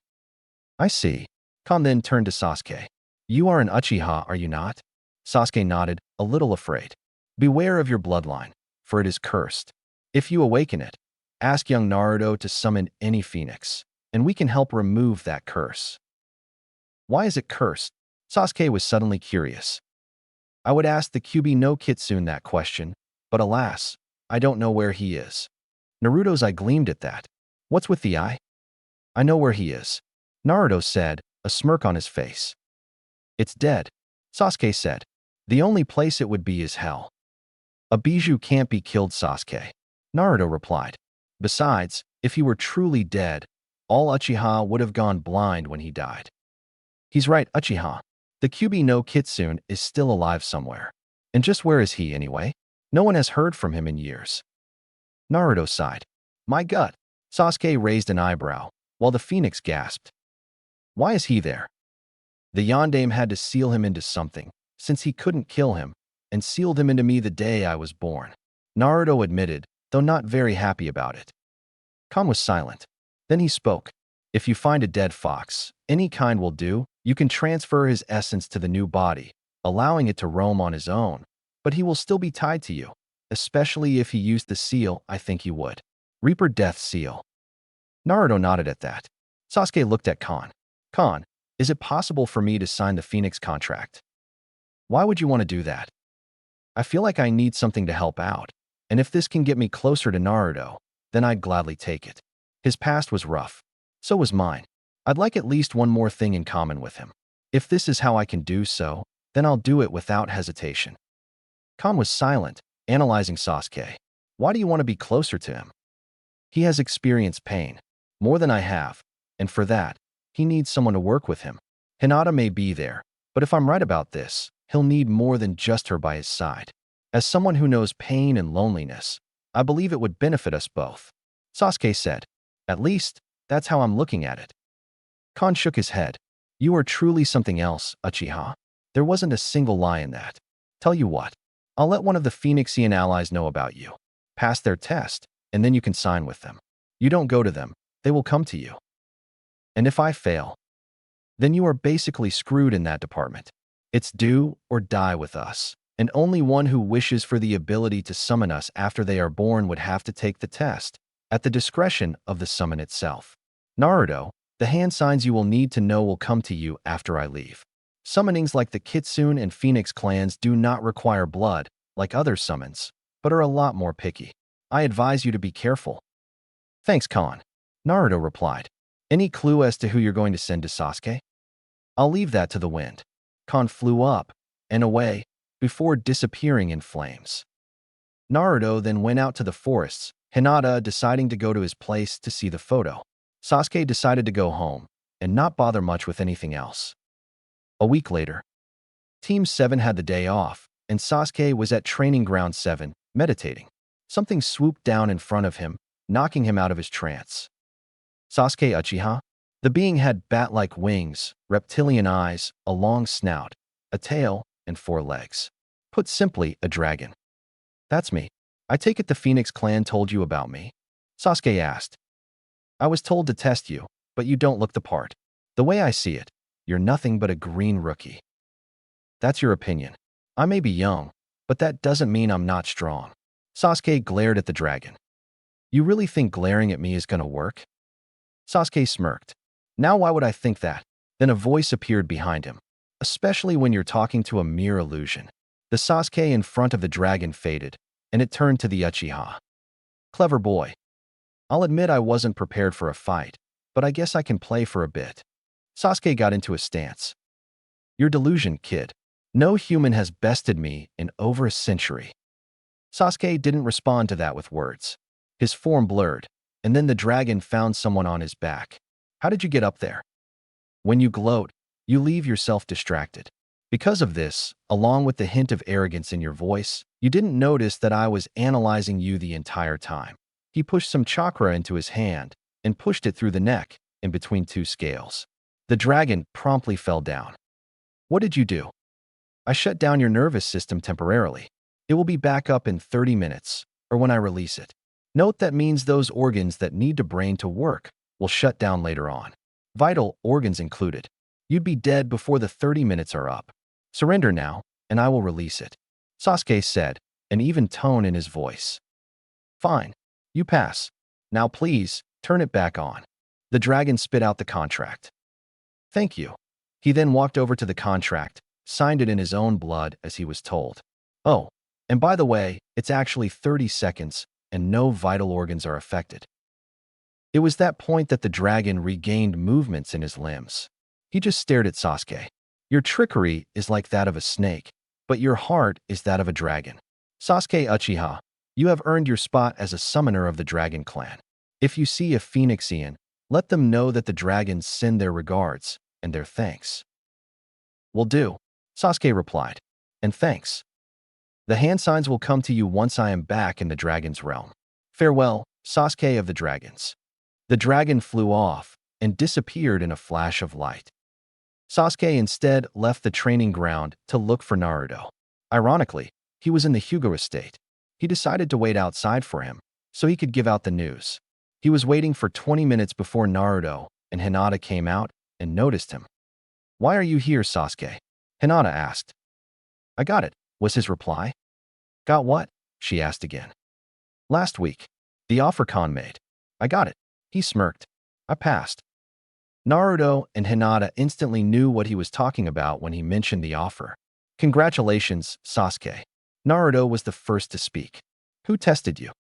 I see. Kon then turned to Sasuke. You are an Uchiha, are you not? Sasuke nodded, a little afraid. Beware of your bloodline, for it is cursed. If you awaken it, ask young Naruto to summon any phoenix, and we can help remove that curse. Why is it cursed? Sasuke was suddenly curious. I would ask the Kyuubi no Kitsune that question, but alas, I don't know where he is. Naruto's eye gleamed at that. What's with the eye? I know where he is. Naruto said, a smirk on his face. It's dead, Sasuke said. The only place it would be is hell. A bijou can't be killed, Sasuke. Naruto replied. Besides, if he were truly dead, all Uchiha would have gone blind when he died. He's right, Uchiha. The Kyuubi no Kitsune is still alive somewhere. And just where is he, anyway? No one has heard from him in years. Naruto sighed. My gut. Sasuke raised an eyebrow, while the phoenix gasped. Why is he there? The Yondaime had to seal him into something, since he couldn't kill him, and sealed him into me the day I was born. Naruto admitted, though not very happy about it. Kon was silent. Then he spoke. If you find a dead fox, any kind will do, you can transfer his essence to the new body, allowing it to roam on his own, but he will still be tied to you, especially if he used the seal I think you would. Reaper Death Seal. Naruto nodded at that. Sasuke looked at Kon. Kon, is it possible for me to sign the Phoenix contract? Why would you want to do that? I feel like I need something to help out, and if this can get me closer to Naruto, then I'd gladly take it. His past was rough. So was mine. I'd like at least one more thing in common with him. If this is how I can do so, then I'll do it without hesitation. Kon was silent, analyzing Sasuke. Why do you want to be closer to him? He has experienced pain, more than I have, and for that, he needs someone to work with him. Hinata may be there, but if I'm right about this, he'll need more than just her by his side. As someone who knows pain and loneliness, I believe it would benefit us both. Sasuke said. At least, that's how I'm looking at it. Kon shook his head. You are truly something else, Uchiha. There wasn't a single lie in that. Tell you what, I'll let one of the Phoenixian allies know about you. Pass their test, and then you can sign with them. You don't go to them, they will come to you. And if I fail? then you are basically screwed in that department. It's do or die with us, and only one who wishes for the ability to summon us after they are born would have to take the test, at the discretion of the summon itself. Naruto, the hand signs you will need to know will come to you after I leave. Summonings like the Kitsune and Phoenix clans do not require blood, like other summons, but are a lot more picky. I advise you to be careful. Thanks, Khan. Naruto replied. Any clue as to who you're going to send to Sasuke? I'll leave that to the wind. Khan flew up and away before disappearing in flames. Naruto then went out to the forests, Hinata deciding to go to his place to see the photo. Sasuke decided to go home and not bother much with anything else. A week later, Team 7 had the day off, and Sasuke was at Training Ground 7, meditating. Something swooped down in front of him, knocking him out of his trance. Sasuke Uchiha? The being had bat-like wings, reptilian eyes, a long snout, a tail, and 4 legs. Put simply, a dragon. That's me. I take it the Phoenix clan told you about me? Sasuke asked. I was told to test you, but you don't look the part. The way I see it, you're nothing but a green rookie. That's your opinion. I may be young, but that doesn't mean I'm not strong. Sasuke glared at the dragon. You really think glaring at me is gonna work? Sasuke smirked. Now why would I think that? Then a voice appeared behind him. Especially when you're talking to a mere illusion. The Sasuke in front of the dragon faded, and it turned to the Uchiha. Clever boy. I'll admit I wasn't prepared for a fight, but I guess I can play for a bit. Sasuke got into a stance. Your delusion, kid. No human has bested me in over a century. Sasuke didn't respond to that with words. His form blurred, and then the dragon found someone on his back. How did you get up there? When you gloat, you leave yourself distracted. Because of this, along with the hint of arrogance in your voice, you didn't notice that I was analyzing you the entire time. He pushed some chakra into his hand and pushed it through the neck, in between 2 scales. The dragon promptly fell down. What did you do? I shut down your nervous system temporarily. It will be back up in 30 minutes, or when I release it. Note that means those organs that need the brain to work will shut down later on. Vital organs included. You'd be dead before the 30 minutes are up. Surrender now, and I will release it. Sasuke said, an even tone in his voice. Fine. You pass. Now please, turn it back on. The dragon spit out the contract. Thank you. He then walked over to the contract, signed it in his own blood as he was told. Oh, and by the way, it's actually 30 seconds, and no vital organs are affected. It was that point that the dragon regained movements in his limbs. He just stared at Sasuke. Your trickery is like that of a snake, but your heart is that of a dragon. Sasuke Uchiha, you have earned your spot as a summoner of the Dragon Clan. If you see a Phoenixian, let them know that the dragons send their regards and their thanks. Will do, Sasuke replied, and thanks. The hand signs will come to you once I am back in the dragon's realm. Farewell, Sasuke of the dragons. The dragon flew off and disappeared in a flash of light. Sasuke instead left the training ground to look for Naruto. Ironically, he was in the Hyuga estate. He decided to wait outside for him, so he could give out the news. He was waiting for 20 minutes before Naruto and Hinata came out and noticed him. Why are you here, Sasuke? Hinata asked. I got it, was his reply. Got what? She asked again. Last week, the offer Khan made. I got it. He smirked. I passed. Naruto and Hinata instantly knew what he was talking about when he mentioned the offer. Congratulations, Sasuke. Naruto was the first to speak. Who tested you?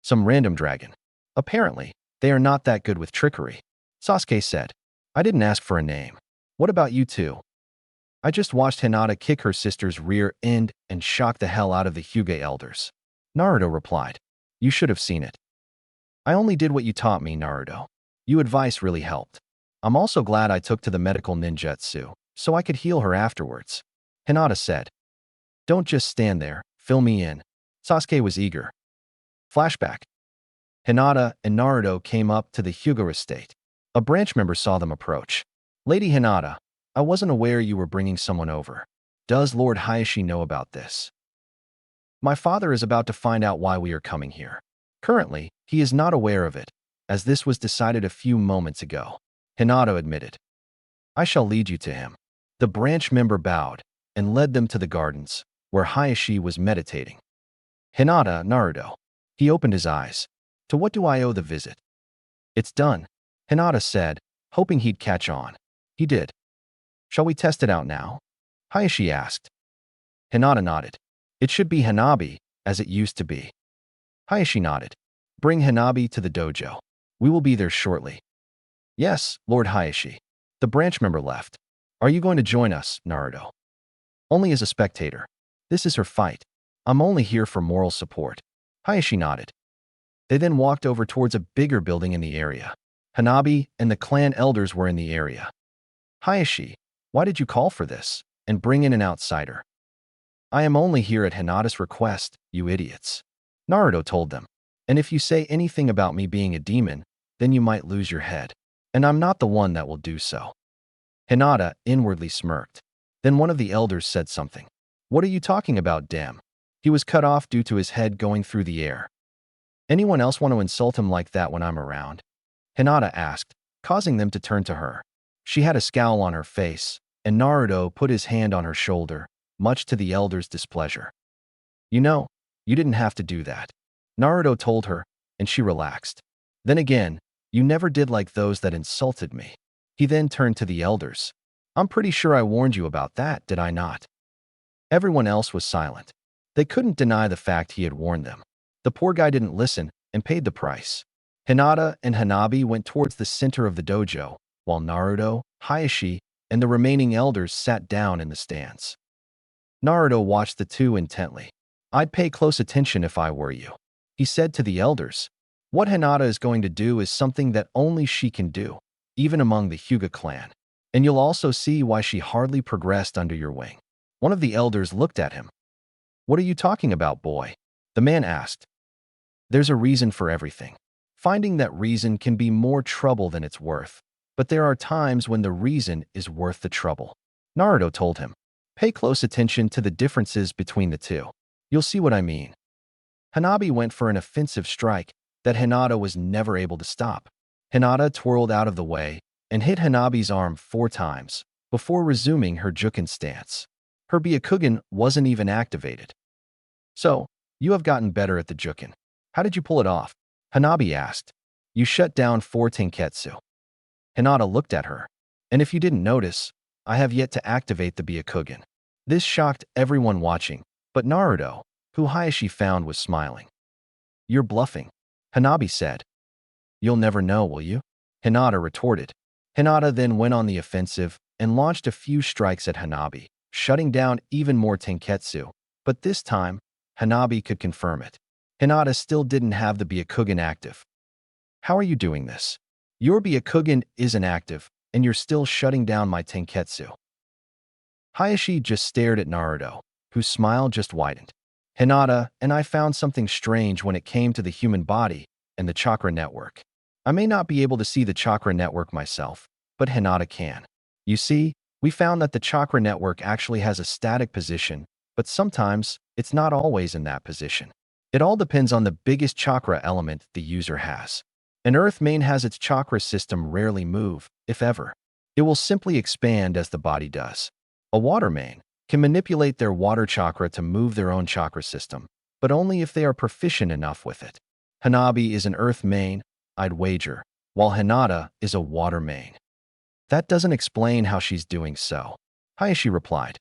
Some random dragon. Apparently, they are not that good with trickery. Sasuke said. I didn't ask for a name. What about you two? I just watched Hinata kick her sister's rear end and shock the hell out of the Hyuga elders. Naruto replied. You should have seen it. I only did what you taught me, Naruto. Your advice really helped. I'm also glad I took to the medical ninjutsu, so I could heal her afterwards. Hinata said. Don't just stand there, fill me in. Sasuke was eager. Flashback. Hinata and Naruto came up to the Hyuga estate. A branch member saw them approach. Lady Hinata, I wasn't aware you were bringing someone over. Does Lord Hayashi know about this? My father is about to find out why we are coming here. Currently, he is not aware of it, as this was decided a few moments ago. Hinata admitted. I shall lead you to him. The branch member bowed and led them to the gardens, where Hayashi was meditating. Hinata, Naruto. He opened his eyes. To what do I owe the visit? It's done, Hinata said, hoping he'd catch on. He did. Shall we test it out now? Hayashi asked. Hinata nodded. It should be Hanabi, as it used to be. Hayashi nodded. Bring Hanabi to the dojo. We will be there shortly. Yes, Lord Hayashi. The branch member left. Are you going to join us, Naruto? Only as a spectator. This is her fight. I'm only here for moral support. Hayashi nodded. They then walked over towards a bigger building in the area. Hanabi and the clan elders were in the area. Hayashi, why did you call for this and bring in an outsider? I am only here at Hinata's request, you idiots. Naruto told them. And if you say anything about me being a demon, then you might lose your head. And I'm not the one that will do so. Hinata inwardly smirked. Then one of the elders said something. What are you talking about, damn? He was cut off due to his head going through the air. Anyone else want to insult him like that when I'm around? Hinata asked, causing them to turn to her. She had a scowl on her face, and Naruto put his hand on her shoulder, much to the elder's displeasure. You know, you didn't have to do that. Naruto told her, and she relaxed. Then again, you never did like those that insulted me. He then turned to the elders. I'm pretty sure I warned you about that, did I not? Everyone else was silent. They couldn't deny the fact he had warned them. The poor guy didn't listen and paid the price. Hinata and Hanabi went towards the center of the dojo, while Naruto, Hayashi, and the remaining elders sat down in the stands. Naruto watched the two intently. I'd pay close attention if I were you. He said to the elders, what Hinata is going to do is something that only she can do, even among the Hyuga clan. And you'll also see why she hardly progressed under your wing. One of the elders looked at him. What are you talking about, boy? The man asked. There's a reason for everything. Finding that reason can be more trouble than it's worth. But there are times when the reason is worth the trouble. Naruto told him. Pay close attention to the differences between the two. You'll see what I mean. Hanabi went for an offensive strike that Hinata was never able to stop. Hinata twirled out of the way and hit Hanabi's arm 4 times before resuming her Juken stance. Her Byakugan wasn't even activated. So, you have gotten better at the Juken. How did you pull it off? Hanabi asked. You shut down 4 Tenketsu. Hinata looked at her. And if you didn't notice, I have yet to activate the Byakugan. This shocked everyone watching, but Naruto, who Hayashi found, was smiling. You're bluffing, Hanabi said. You'll never know, will you? Hinata retorted. Hinata then went on the offensive and launched a few strikes at Hanabi, shutting down even more Tenketsu, but this time, Hanabi could confirm it. Hinata still didn't have the Byakugan active. How are you doing this? Your Byakugan isn't active, and you're still shutting down my Tenketsu. Hayashi just stared at Naruto, whose smile just widened. Hinata and I found something strange when it came to the human body and the chakra network. I may not be able to see the chakra network myself, but Hinata can. You see, we found that the chakra network actually has a static position, but sometimes it's not always in that position. It all depends on the biggest chakra element the user has. An earth main has its chakra system rarely move, if ever. It will simply expand as the body does. A water main can manipulate their water chakra to move their own chakra system, but only if they are proficient enough with it. Hanabi is an earth main, I'd wager, while Hinata is a water main. That doesn't explain how she's doing so, Hayashi replied.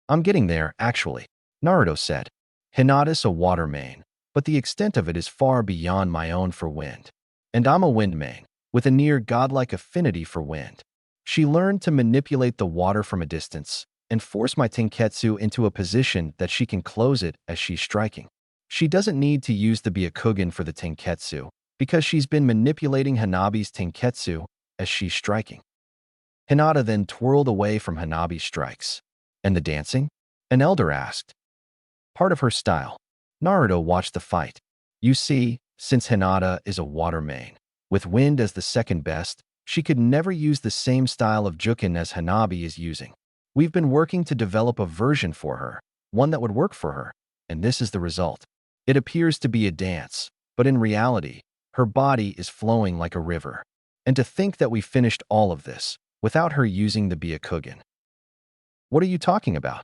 I'm getting there, actually, Naruto said. Hinata's a water main, but the extent of it is far beyond my own for wind. And I'm a wind main, with a near godlike affinity for wind. She learned to manipulate the water from a distance and force my Tenketsu into a position that she can close it as she's striking. She doesn't need to use the Byakugan for the Tenketsu because she's been manipulating Hanabi's Tenketsu as she's striking. Hinata then twirled away from Hanabi's strikes. And the dancing? An elder asked. Part of her style. Naruto watched the fight. You see, since Hinata is a water main, with wind as the second best, she could never use the same style of Juken as Hanabi is using. We've been working to develop a version for her, one that would work for her, and this is the result. It appears to be a dance, but in reality, her body is flowing like a river. And to think that we finished all of this, without her using the Byakugan. What are you talking about?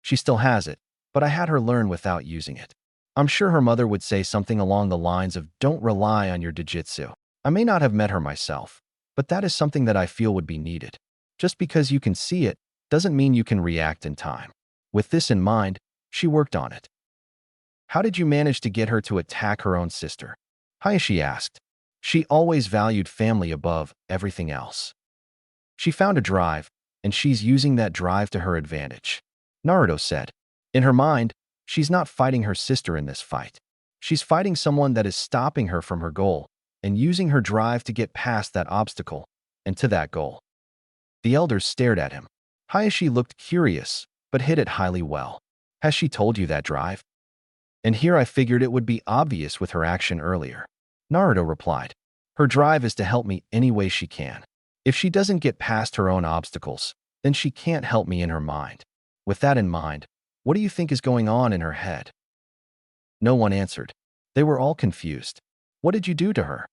She still has it, but I had her learn without using it. I'm sure her mother would say something along the lines of, don't rely on your Jujutsu. I may not have met her myself, but that is something that I feel would be needed. Just because you can see it doesn't mean you can react in time. With this in mind, she worked on it. How did you manage to get her to attack her own sister? Hayashi asked. She always valued family above everything else. She found a drive, and she's using that drive to her advantage, Naruto said. In her mind, she's not fighting her sister in this fight. She's fighting someone that is stopping her from her goal and using her drive to get past that obstacle and to that goal. The elders stared at him. Hayashi looked curious, but hid it highly well. Has she told you that drive? And here I figured it would be obvious with her action earlier. Naruto replied. Her drive is to help me any way she can. If she doesn't get past her own obstacles, then she can't help me in her mind. With that in mind, what do you think is going on in her head? No one answered. They were all confused. What did you do to her?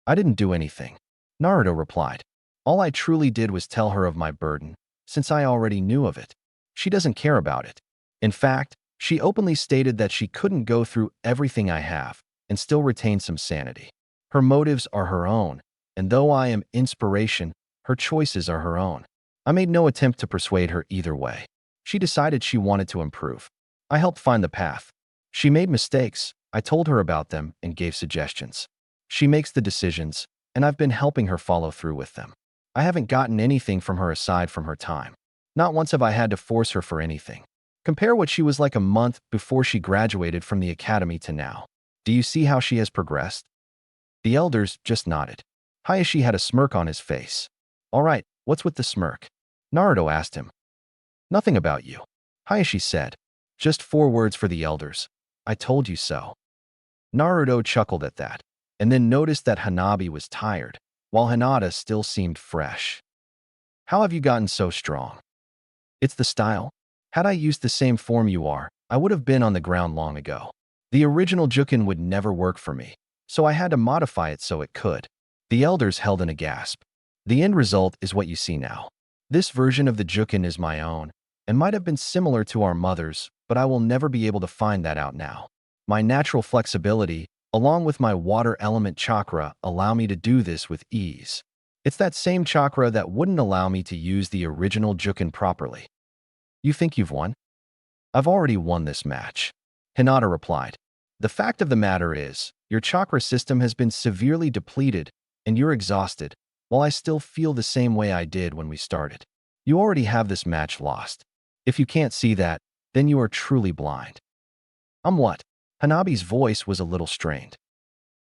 I didn't do anything, Naruto replied. All I truly did was tell her of my burden, since I already knew of it. She doesn't care about it. In fact, she openly stated that she couldn't go through everything I have and still retain some sanity. Her motives are her own, and though I am inspiration, her choices are her own. I made no attempt to persuade her either way. She decided she wanted to improve. I helped find the path. She made mistakes. I told her about them and gave suggestions. She makes the decisions, and I've been helping her follow through with them. I haven't gotten anything from her aside from her time. Not once have I had to force her for anything. Compare what she was like a month before she graduated from the academy to now. Do you see how she has progressed? The elders just nodded. Hayashi had a smirk on his face. All right, what's with the smirk? Naruto asked him. Nothing about you, Hayashi said. Just 4 words for the elders. I told you so. Naruto chuckled at that, and then noticed that Hanabi was tired, while Hinata still seemed fresh. How have you gotten so strong? It's the style. Had I used the same form you are, I would have been on the ground long ago. The original Jukin would never work for me, so I had to modify it so it could. The elders held in a gasp. The end result is what you see now. This version of the Jukin is my own, and might have been similar to our mother's, but I will never be able to find that out now. My natural flexibility, along with my water element chakra, allow me to do this with ease. It's that same chakra that wouldn't allow me to use the original Jukin properly. You think you've won? I've already won this match, Hinata replied. The fact of the matter is, your chakra system has been severely depleted, and you're exhausted, while I still feel the same way I did when we started. You already have this match lost. If you can't see that, then you are truly blind. What? Hanabi's voice was a little strained.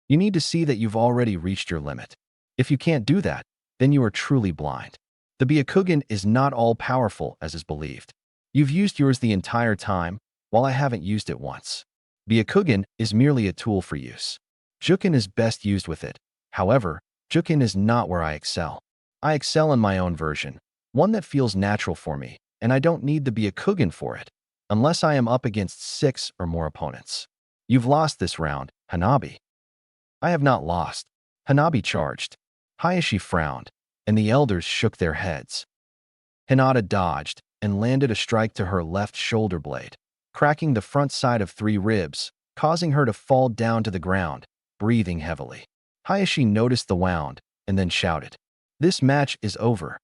You need to see that you've already reached your limit. If you can't do that, then you are truly blind. The Byakugan is not all-powerful as is believed. You've used yours the entire time, while I haven't used it once. Byakugan is merely a tool for use. Jukin is best used with it. However, Jukin is not where I excel. I excel in my own version, one that feels natural for me, and I don't need the Byakugan for it, unless I am up against 6 or more opponents. You've lost this round, Hanabi. I have not lost. Hanabi charged. Hayashi frowned, and the elders shook their heads. Hinata dodged and landed a strike to her left shoulder blade, cracking the front side of 3 ribs, causing her to fall down to the ground, breathing heavily. Hayashi noticed the wound and then shouted, "This match is over."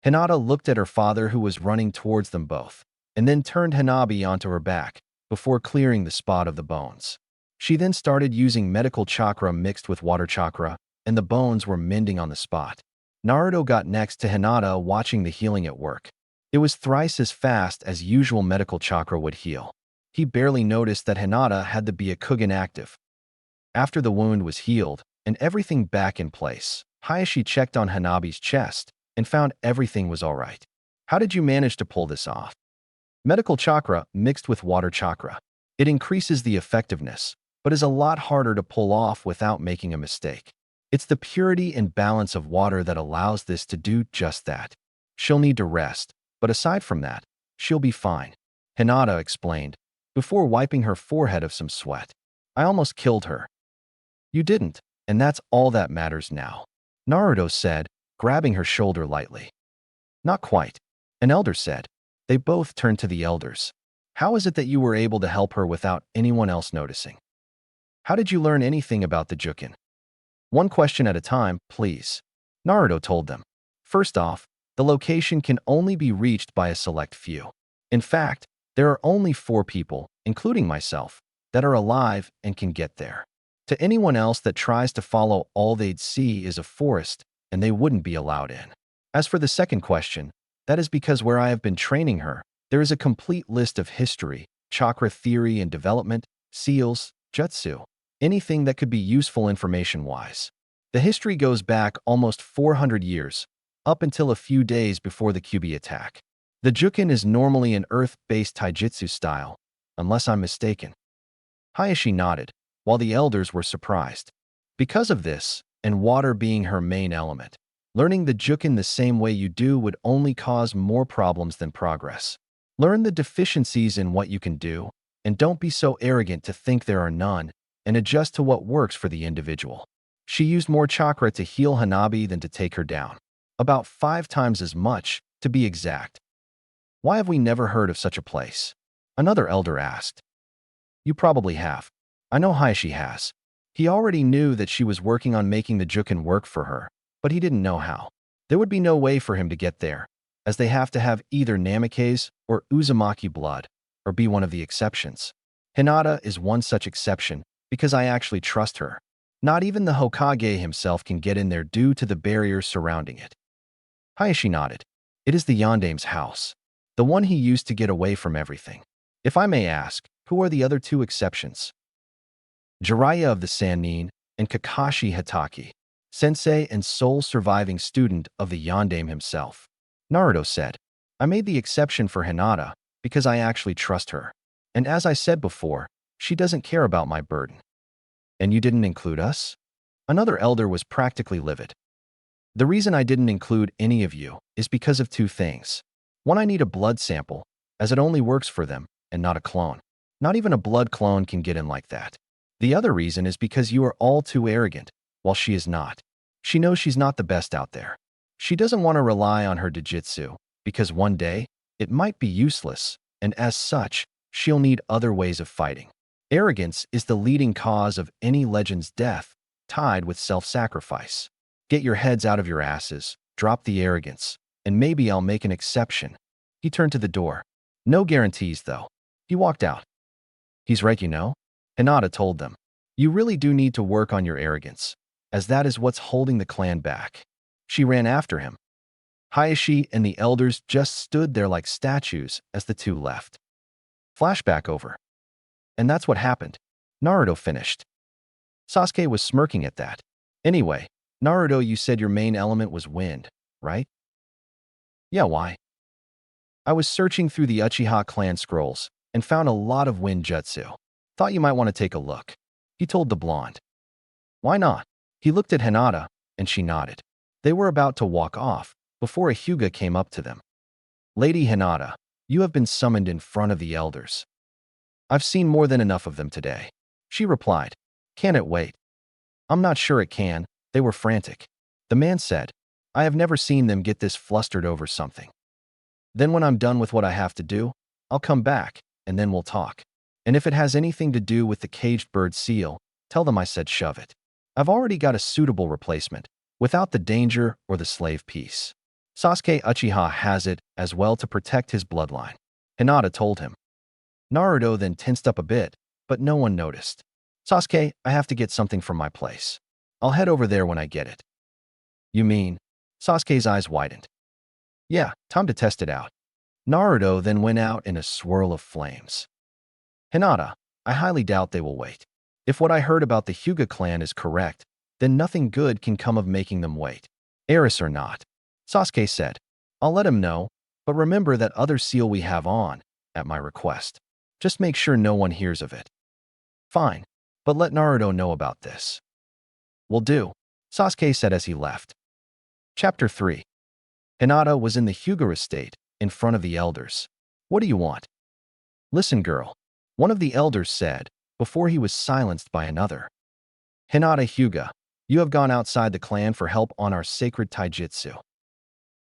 Hinata looked at her father who was running towards them both, and then turned Hanabi onto her back before clearing the spot of the bones. She then started using medical chakra mixed with water chakra, and the bones were mending on the spot. Naruto got next to Hinata watching the healing at work. It was thrice as fast as usual medical chakra would heal. He barely noticed that Hinata had the Byakugan active. After the wound was healed and everything back in place, Hayashi checked on Hanabi's chest and found everything was all right. How did you manage to pull this off? Medical chakra mixed with water chakra. It increases the effectiveness, but is a lot harder to pull off without making a mistake. It's the purity and balance of water that allows this to do just that. She'll need to rest, but aside from that, she'll be fine, Hinata explained, before wiping her forehead of some sweat. I almost killed her. You didn't, and that's all that matters now, Naruto said, grabbing her shoulder lightly. Not quite, an elder said. They both turned to the elders. How is it that you were able to help her without anyone else noticing? How did you learn anything about the Jukin? One question at a time, please. Naruto told them. First off, the location can only be reached by a select few. In fact, there are only 4 people, including myself, that are alive and can get there. To anyone else that tries to follow, all they'd see is a forest, and they wouldn't be allowed in. As for the second question, that is because where I have been training her, there is a complete list of history, chakra theory and development, seals, jutsu, anything that could be useful information-wise. The history goes back almost 400 years, up until a few days before the Kyuubi attack. The Jukin is normally an earth-based taijutsu style, unless I'm mistaken. Hayashi nodded, while the elders were surprised. Because of this, and water being her main element, learning the Jukin the same way you do would only cause more problems than progress. Learn the deficiencies in what you can do, and don't be so arrogant to think there are none, and adjust to what works for the individual. She used more chakra to heal Hanabi than to take her down. About 5 times as much, to be exact. Why have we never heard of such a place? Another elder asked. You probably have. I know Hayashi has. He already knew that she was working on making the Jukin work for her, but he didn't know how. There would be no way for him to get there, as they have to have either Namikaze or Uzumaki blood, or be one of the exceptions. Hinata is one such exception, because I actually trust her. Not even the Hokage himself can get in there due to the barriers surrounding it. Hayashi nodded. It is the Yandame's house. The one he used to get away from everything. If I may ask, who are the other 2 exceptions? Jiraiya of the Sannin and Kakashi Hatake, sensei and sole surviving student of the Yandame himself. Naruto said, I made the exception for Hinata because I actually trust her. And as I said before, she doesn't care about my burden. And you didn't include us? Another elder was practically livid. The reason I didn't include any of you is because of 2 things. One, I need a blood sample, as it only works for them, and not a clone. Not even a blood clone can get in like that. The other reason is because you are all too arrogant, while she is not. She knows she's not the best out there. She doesn't want to rely on her Jujutsu, because one day, it might be useless, and as such, she'll need other ways of fighting. Arrogance is the leading cause of any legend's death, tied with self-sacrifice. Get your heads out of your asses, drop the arrogance, and maybe I'll make an exception. He turned to the door. No guarantees, though. He walked out. He's right, you know? Hinata told them. You really do need to work on your arrogance, as that is what's holding the clan back. She ran after him. Hayashi and the elders just stood there like statues as the 2 left. Flashback over. And that's what happened. Naruto finished. Sasuke was smirking at that. Anyway, Naruto, you said your main element was wind, right? Yeah, why? I was searching through the Uchiha clan scrolls and found a lot of wind jutsu. Thought you might want to take a look. He told the blonde. Why not? He looked at Hinata, and she nodded. They were about to walk off before a Hyuga came up to them. Lady Hinata, you have been summoned in front of the elders. I've seen more than enough of them today. She replied. Can it wait? I'm not sure it can. They were frantic. The man said, I have never seen them get this flustered over something. Then when I'm done with what I have to do, I'll come back, and then we'll talk. And if it has anything to do with the caged bird seal, tell them I said shove it. I've already got a suitable replacement, without the danger or the slave piece. Sasuke Uchiha has it as well to protect his bloodline. Hinata told him. Naruto then tensed up a bit, but no one noticed. Sasuke, I have to get something from my place. I'll head over there when I get it. You mean? Sasuke's eyes widened. Yeah, time to test it out. Naruto then went out in a swirl of flames. Hinata, I highly doubt they will wait. If what I heard about the Hyuga clan is correct, then nothing good can come of making them wait. Heiress or not. Sasuke said, I'll let him know, but remember that other seal we have on, at my request. Just make sure no one hears of it. Fine, but let Naruto know about this. Will do, Sasuke said as he left. Chapter 3. Hinata was in the Hyuga estate, in front of the elders. What do you want? Listen, girl, one of the elders said, before he was silenced by another. Hinata Hyuga, You have gone outside the clan for help on our sacred taijutsu.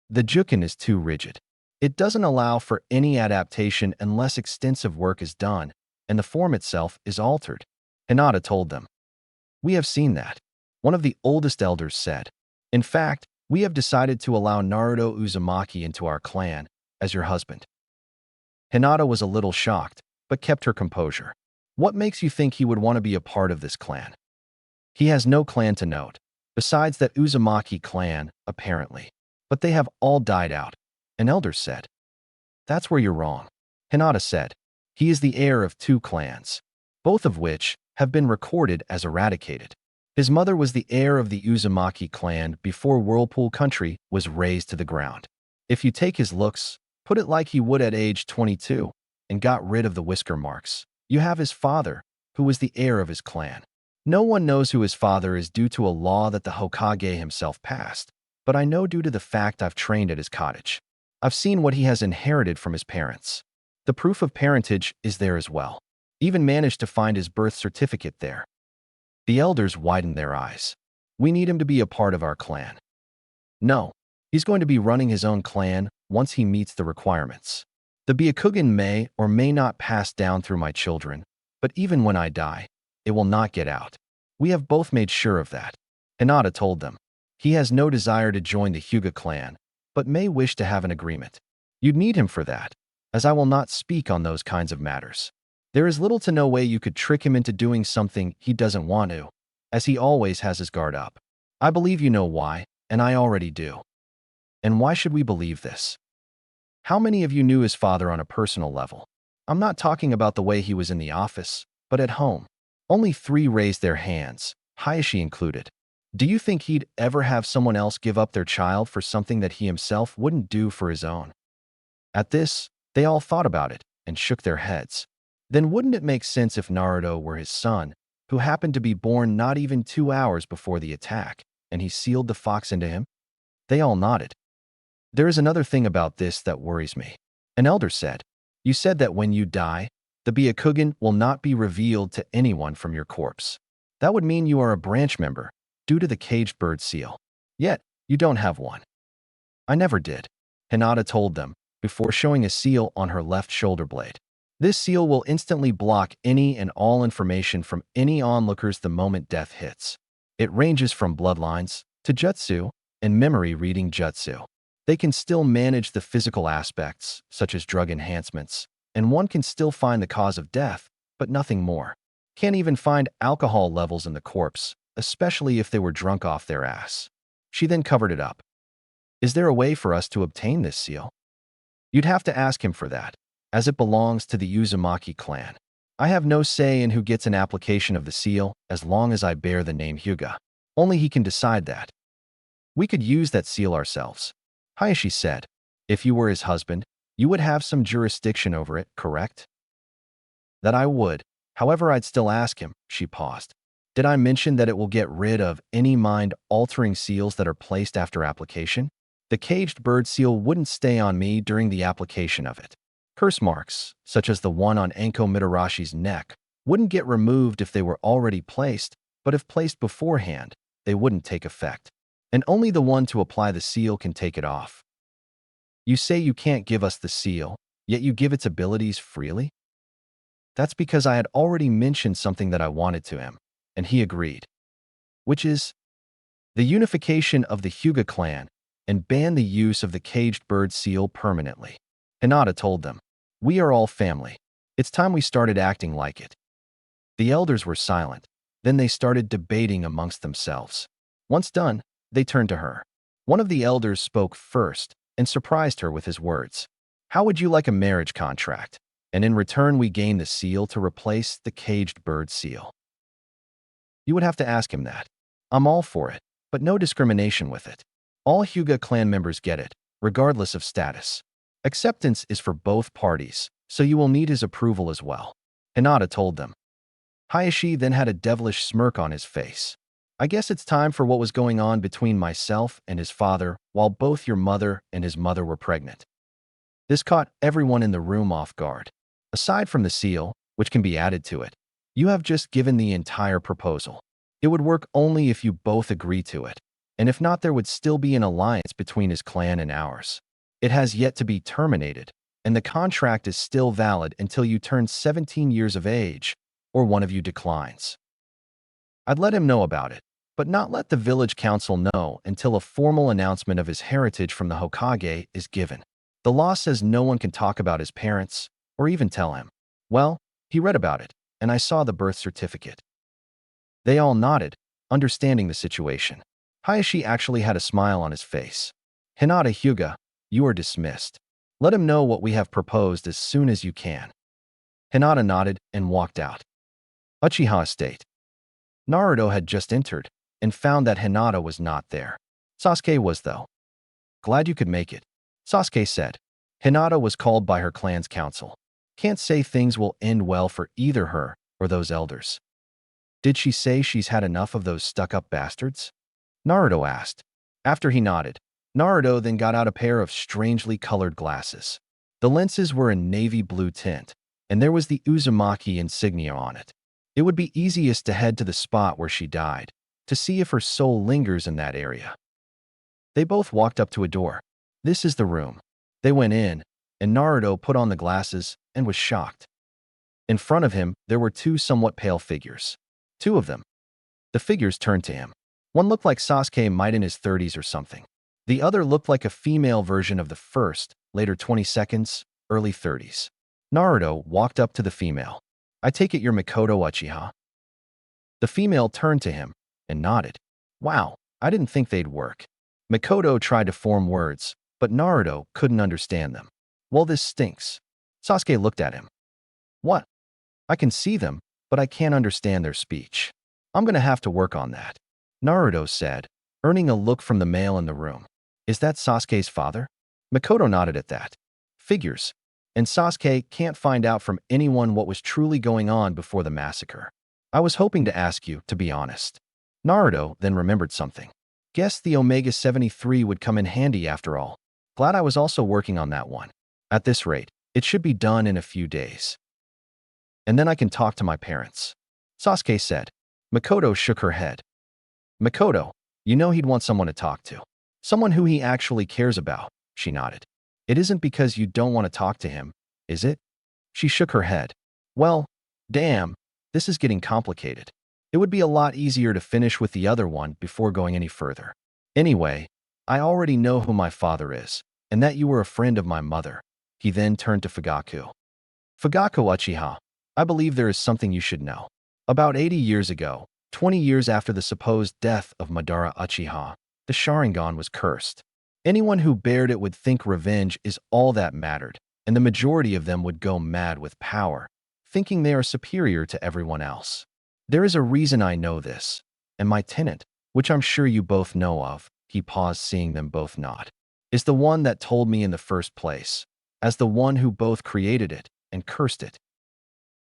The jukin is too rigid. It doesn't allow for any adaptation unless extensive work is done, and the form itself is altered. Hinata told them. We have seen that. One of the oldest elders said. In fact, we have decided to allow Naruto Uzumaki into our clan as your husband. Hinata was a little shocked, but kept her composure. What makes you think he would want to be a part of this clan? He has no clan to note, besides that Uzumaki clan, apparently. But they have all died out, an elder said. That's where you're wrong, Hinata said. He is the heir of 2 clans, both of which have been recorded as eradicated. His mother was the heir of the Uzumaki clan before Whirlpool Country was razed to the ground. If you take his looks, put it like he would at age 22, and got rid of the whisker marks, you have his father, who was the heir of his clan. No one knows who his father is due to a law that the Hokage himself passed, but I know due to the fact I've trained at his cottage. I've seen what he has inherited from his parents. The proof of parentage is there as well. Even managed to find his birth certificate there. The elders widened their eyes. We need him to be a part of our clan. No, he's going to be running his own clan once he meets the requirements. The Byakugan may or may not pass down through my children, but even when I die, it will not get out. We have both made sure of that. Hinata told them. He has no desire to join the Hyuga clan, but may wish to have an agreement. You'd need him for that, as I will not speak on those kinds of matters. There is little to no way you could trick him into doing something he doesn't want to, as he always has his guard up. I believe you know why, and I already do. And why should we believe this? How many of you knew his father on a personal level? I'm not talking about the way he was in the office, but at home. Only 3 raised their hands, Hayashi included. Do you think he'd ever have someone else give up their child for something that he himself wouldn't do for his own? At this, they all thought about it and shook their heads. Then wouldn't it make sense if Naruto were his son, who happened to be born not even 2 hours before the attack, and he sealed the fox into him? They all nodded. There is another thing about this that worries me. An elder said. You said that when you die, the Byakugan will not be revealed to anyone from your corpse. That would mean you are a branch member, due to the caged bird seal. Yet, you don't have one. I never did, Hinata told them, before showing a seal on her left shoulder blade. This seal will instantly block any and all information from any onlookers the moment death hits. It ranges from bloodlines to jutsu and memory reading jutsu. They can still manage the physical aspects, such as drug enhancements, and one can still find the cause of death, but nothing more. Can't even find alcohol levels in the corpse, especially if they were drunk off their ass. She then covered it up. Is there a way for us to obtain this seal? You'd have to ask him for that, as it belongs to the Uzumaki clan. I have no say in who gets an application of the seal as long as I bear the name Hyuga. Only he can decide that. We could use that seal ourselves, Hayashi said. If you were his husband, you would have some jurisdiction over it, correct? That I would. However, I'd still ask him. She paused. Did I mention that it will get rid of any mind-altering seals that are placed after application? The caged bird seal wouldn't stay on me during the application of it. Curse marks, such as the one on Anko Mitorashi's neck, wouldn't get removed if they were already placed, but if placed beforehand, they wouldn't take effect. And only the one to apply the seal can take it off. You say you can't give us the seal, yet you give its abilities freely? That's because I had already mentioned something that I wanted to him, and he agreed. Which is the unification of the Hyuga clan and ban the use of the caged bird seal permanently. Hinata told them, we are all family. It's time we started acting like it. The elders were silent. Then they started debating amongst themselves. Once done, they turned to her. One of the elders spoke first and surprised her with his words. How would you like a marriage contract? And in return, we gain the seal to replace the caged bird seal. You would have to ask him that. I'm all for it, but no discrimination with it. All Hyuga clan members get it, regardless of status. Acceptance is for both parties, so you will need his approval as well. Hinata told them. Hayashi then had a devilish smirk on his face. I guess it's time for what was going on between myself and his father while both your mother and his mother were pregnant. This caught everyone in the room off guard. Aside from the seal, which can be added to it, you have just given the entire proposal. It would work only if you both agree to it, and if not, there would still be an alliance between his clan and ours. It has yet to be terminated, and the contract is still valid until you turn 17 years of age, or one of you declines. I'd let him know about it, but not let the village council know until a formal announcement of his heritage from the Hokage is given. The law says no one can talk about his parents, or even tell him. Well, he read about it, and I saw the birth certificate. They all nodded, understanding the situation. Hayashi actually had a smile on his face. Hinata Hyuga, you are dismissed. Let him know what we have proposed as soon as you can. Hinata nodded and walked out. Uchiha Estate. Naruto had just entered and found that Hinata was not there. Sasuke was, though. Glad you could make it, Sasuke said. Hinata was called by her clan's council. Can't say things will end well for either her or those elders. Did she say she's had enough of those stuck-up bastards? Naruto asked. After he nodded, Naruto then got out a pair of strangely colored glasses. The lenses were in navy blue tint, and there was the Uzumaki insignia on it. It would be easiest to head to the spot where she died, to see if her soul lingers in that area. They both walked up to a door. This is the room. They went in, and Naruto put on the glasses and was shocked. In front of him, there were two somewhat pale figures. Two of them. The figures turned to him. One looked like Sasuke might in his 30s or something. The other looked like a female version of the first, later 22nd, early 30s. Naruto walked up to the female. I take it you're Mikoto Uchiha? The female turned to him and nodded. Wow, I didn't think they'd work. Mikoto tried to form words, but Naruto couldn't understand them. Well, this stinks. Sasuke looked at him. What? I can see them, but I can't understand their speech. I'm gonna have to work on that, Naruto said, earning a look from the male in the room. Is that Sasuke's father? Mikoto nodded at that. Figures. And Sasuke can't find out from anyone what was truly going on before the massacre. I was hoping to ask you, to be honest. Naruto then remembered something. Guess the Omega 73 would come in handy after all. Glad I was also working on that one. At this rate, it should be done in a few days. And then I can talk to my parents, Sasuke said. Mikoto shook her head. Mikoto, you know he'd want someone to talk to. Someone who he actually cares about, she nodded. It isn't because you don't want to talk to him, is it? She shook her head. Well, damn, this is getting complicated. It would be a lot easier to finish with the other one before going any further. Anyway, I already know who my father is, and that you were a friend of my mother. He then turned to Fugaku. Fugaku Uchiha, I believe there is something you should know. About 80 years ago, 20 years after the supposed death of Madara Uchiha, the Sharingan was cursed. Anyone who bared it would think revenge is all that mattered, and the majority of them would go mad with power, thinking they are superior to everyone else. There is a reason I know this, and my tenant, which I'm sure you both know of, he paused seeing them both nod, is the one that told me in the first place, as the one who both created it and cursed it.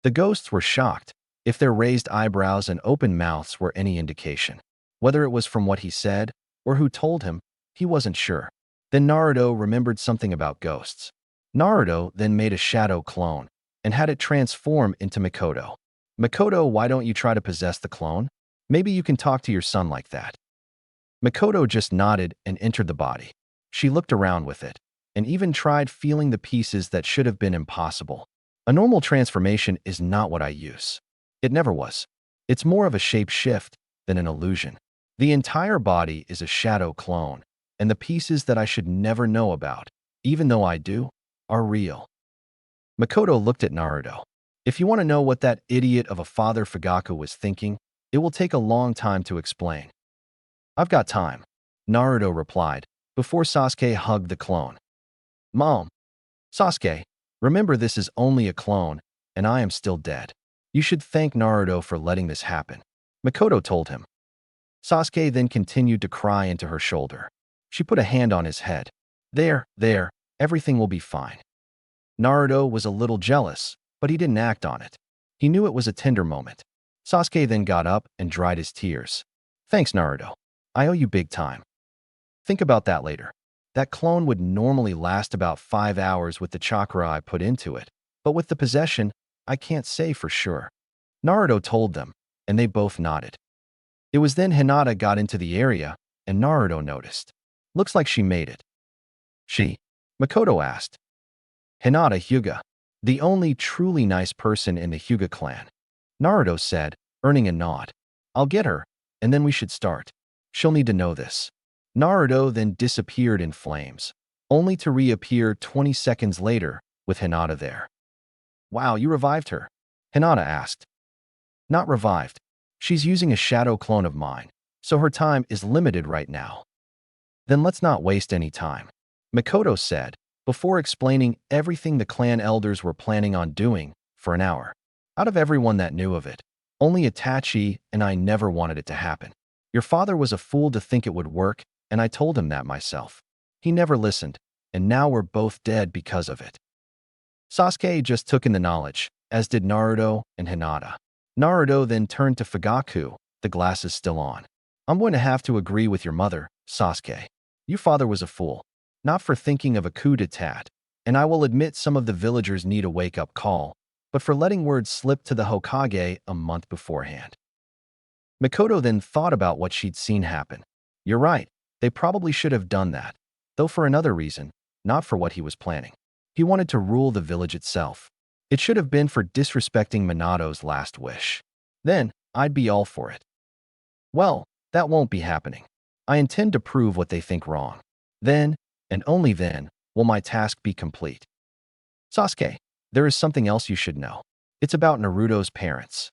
The ghosts were shocked, if their raised eyebrows and open mouths were any indication. Whether it was from what he said, or who told him, he wasn't sure. Then Naruto remembered something about ghosts. Naruto then made a shadow clone, and had it transform into Mikoto. Mikoto, why don't you try to possess the clone? Maybe you can talk to your son like that. Mikoto just nodded and entered the body. She looked around with it, and even tried feeling the pieces that should have been impossible. A normal transformation is not what I use. It never was. It's more of a shape shift than an illusion. The entire body is a shadow clone, and the pieces that I should never know about, even though I do, are real. Mikoto looked at Naruto. If you want to know what that idiot of a father Fugaku was thinking, it will take a long time to explain. I've got time, Naruto replied, before Sasuke hugged the clone. Mom. Sasuke, remember this is only a clone, and I am still dead. You should thank Naruto for letting this happen, Mikoto told him. Sasuke then continued to cry into her shoulder. She put a hand on his head. There, everything will be fine. Naruto was a little jealous, but he didn't act on it. He knew it was a tender moment. Sasuke then got up and dried his tears. Thanks, Naruto. I owe you big time. Think about that later. That clone would normally last about 5 hours with the chakra I put into it, but with the possession, I can't say for sure. Naruto told them, and they both nodded. It was then Hinata got into the area, and Naruto noticed. Looks like she made it. She? Makoto asked. Hinata Hyuga, the only truly nice person in the Hyuga clan. Naruto said, earning a nod. I'll get her, and then we should start. She'll need to know this. Naruto then disappeared in flames, only to reappear 20 seconds later with Hinata there. Wow, you revived her? Hinata asked. Not revived. She's using a shadow clone of mine, so her time is limited right now. Then let's not waste any time, Makoto said, before explaining everything the clan elders were planning on doing for an hour. Out of everyone that knew of it, only Itachi and I never wanted it to happen. Your father was a fool to think it would work, and I told him that myself. He never listened, and now we're both dead because of it. Sasuke just took in the knowledge, as did Naruto and Hinata. Naruto then turned to Fugaku, the glasses still on. I'm going to have to agree with your mother, Sasuke. Your father was a fool, not for thinking of a coup d'etat, and I will admit some of the villagers need a wake-up call, but for letting word slip to the Hokage a month beforehand. Makoto then thought about what she'd seen happen. You're right, they probably should have done that, though for another reason, not for what he was planning. He wanted to rule the village itself. It should have been for disrespecting Minato's last wish. Then, I'd be all for it. Well, that won't be happening. I intend to prove what they think wrong. Then, and only then, will my task be complete. Sasuke, there is something else you should know. It's about Naruto's parents.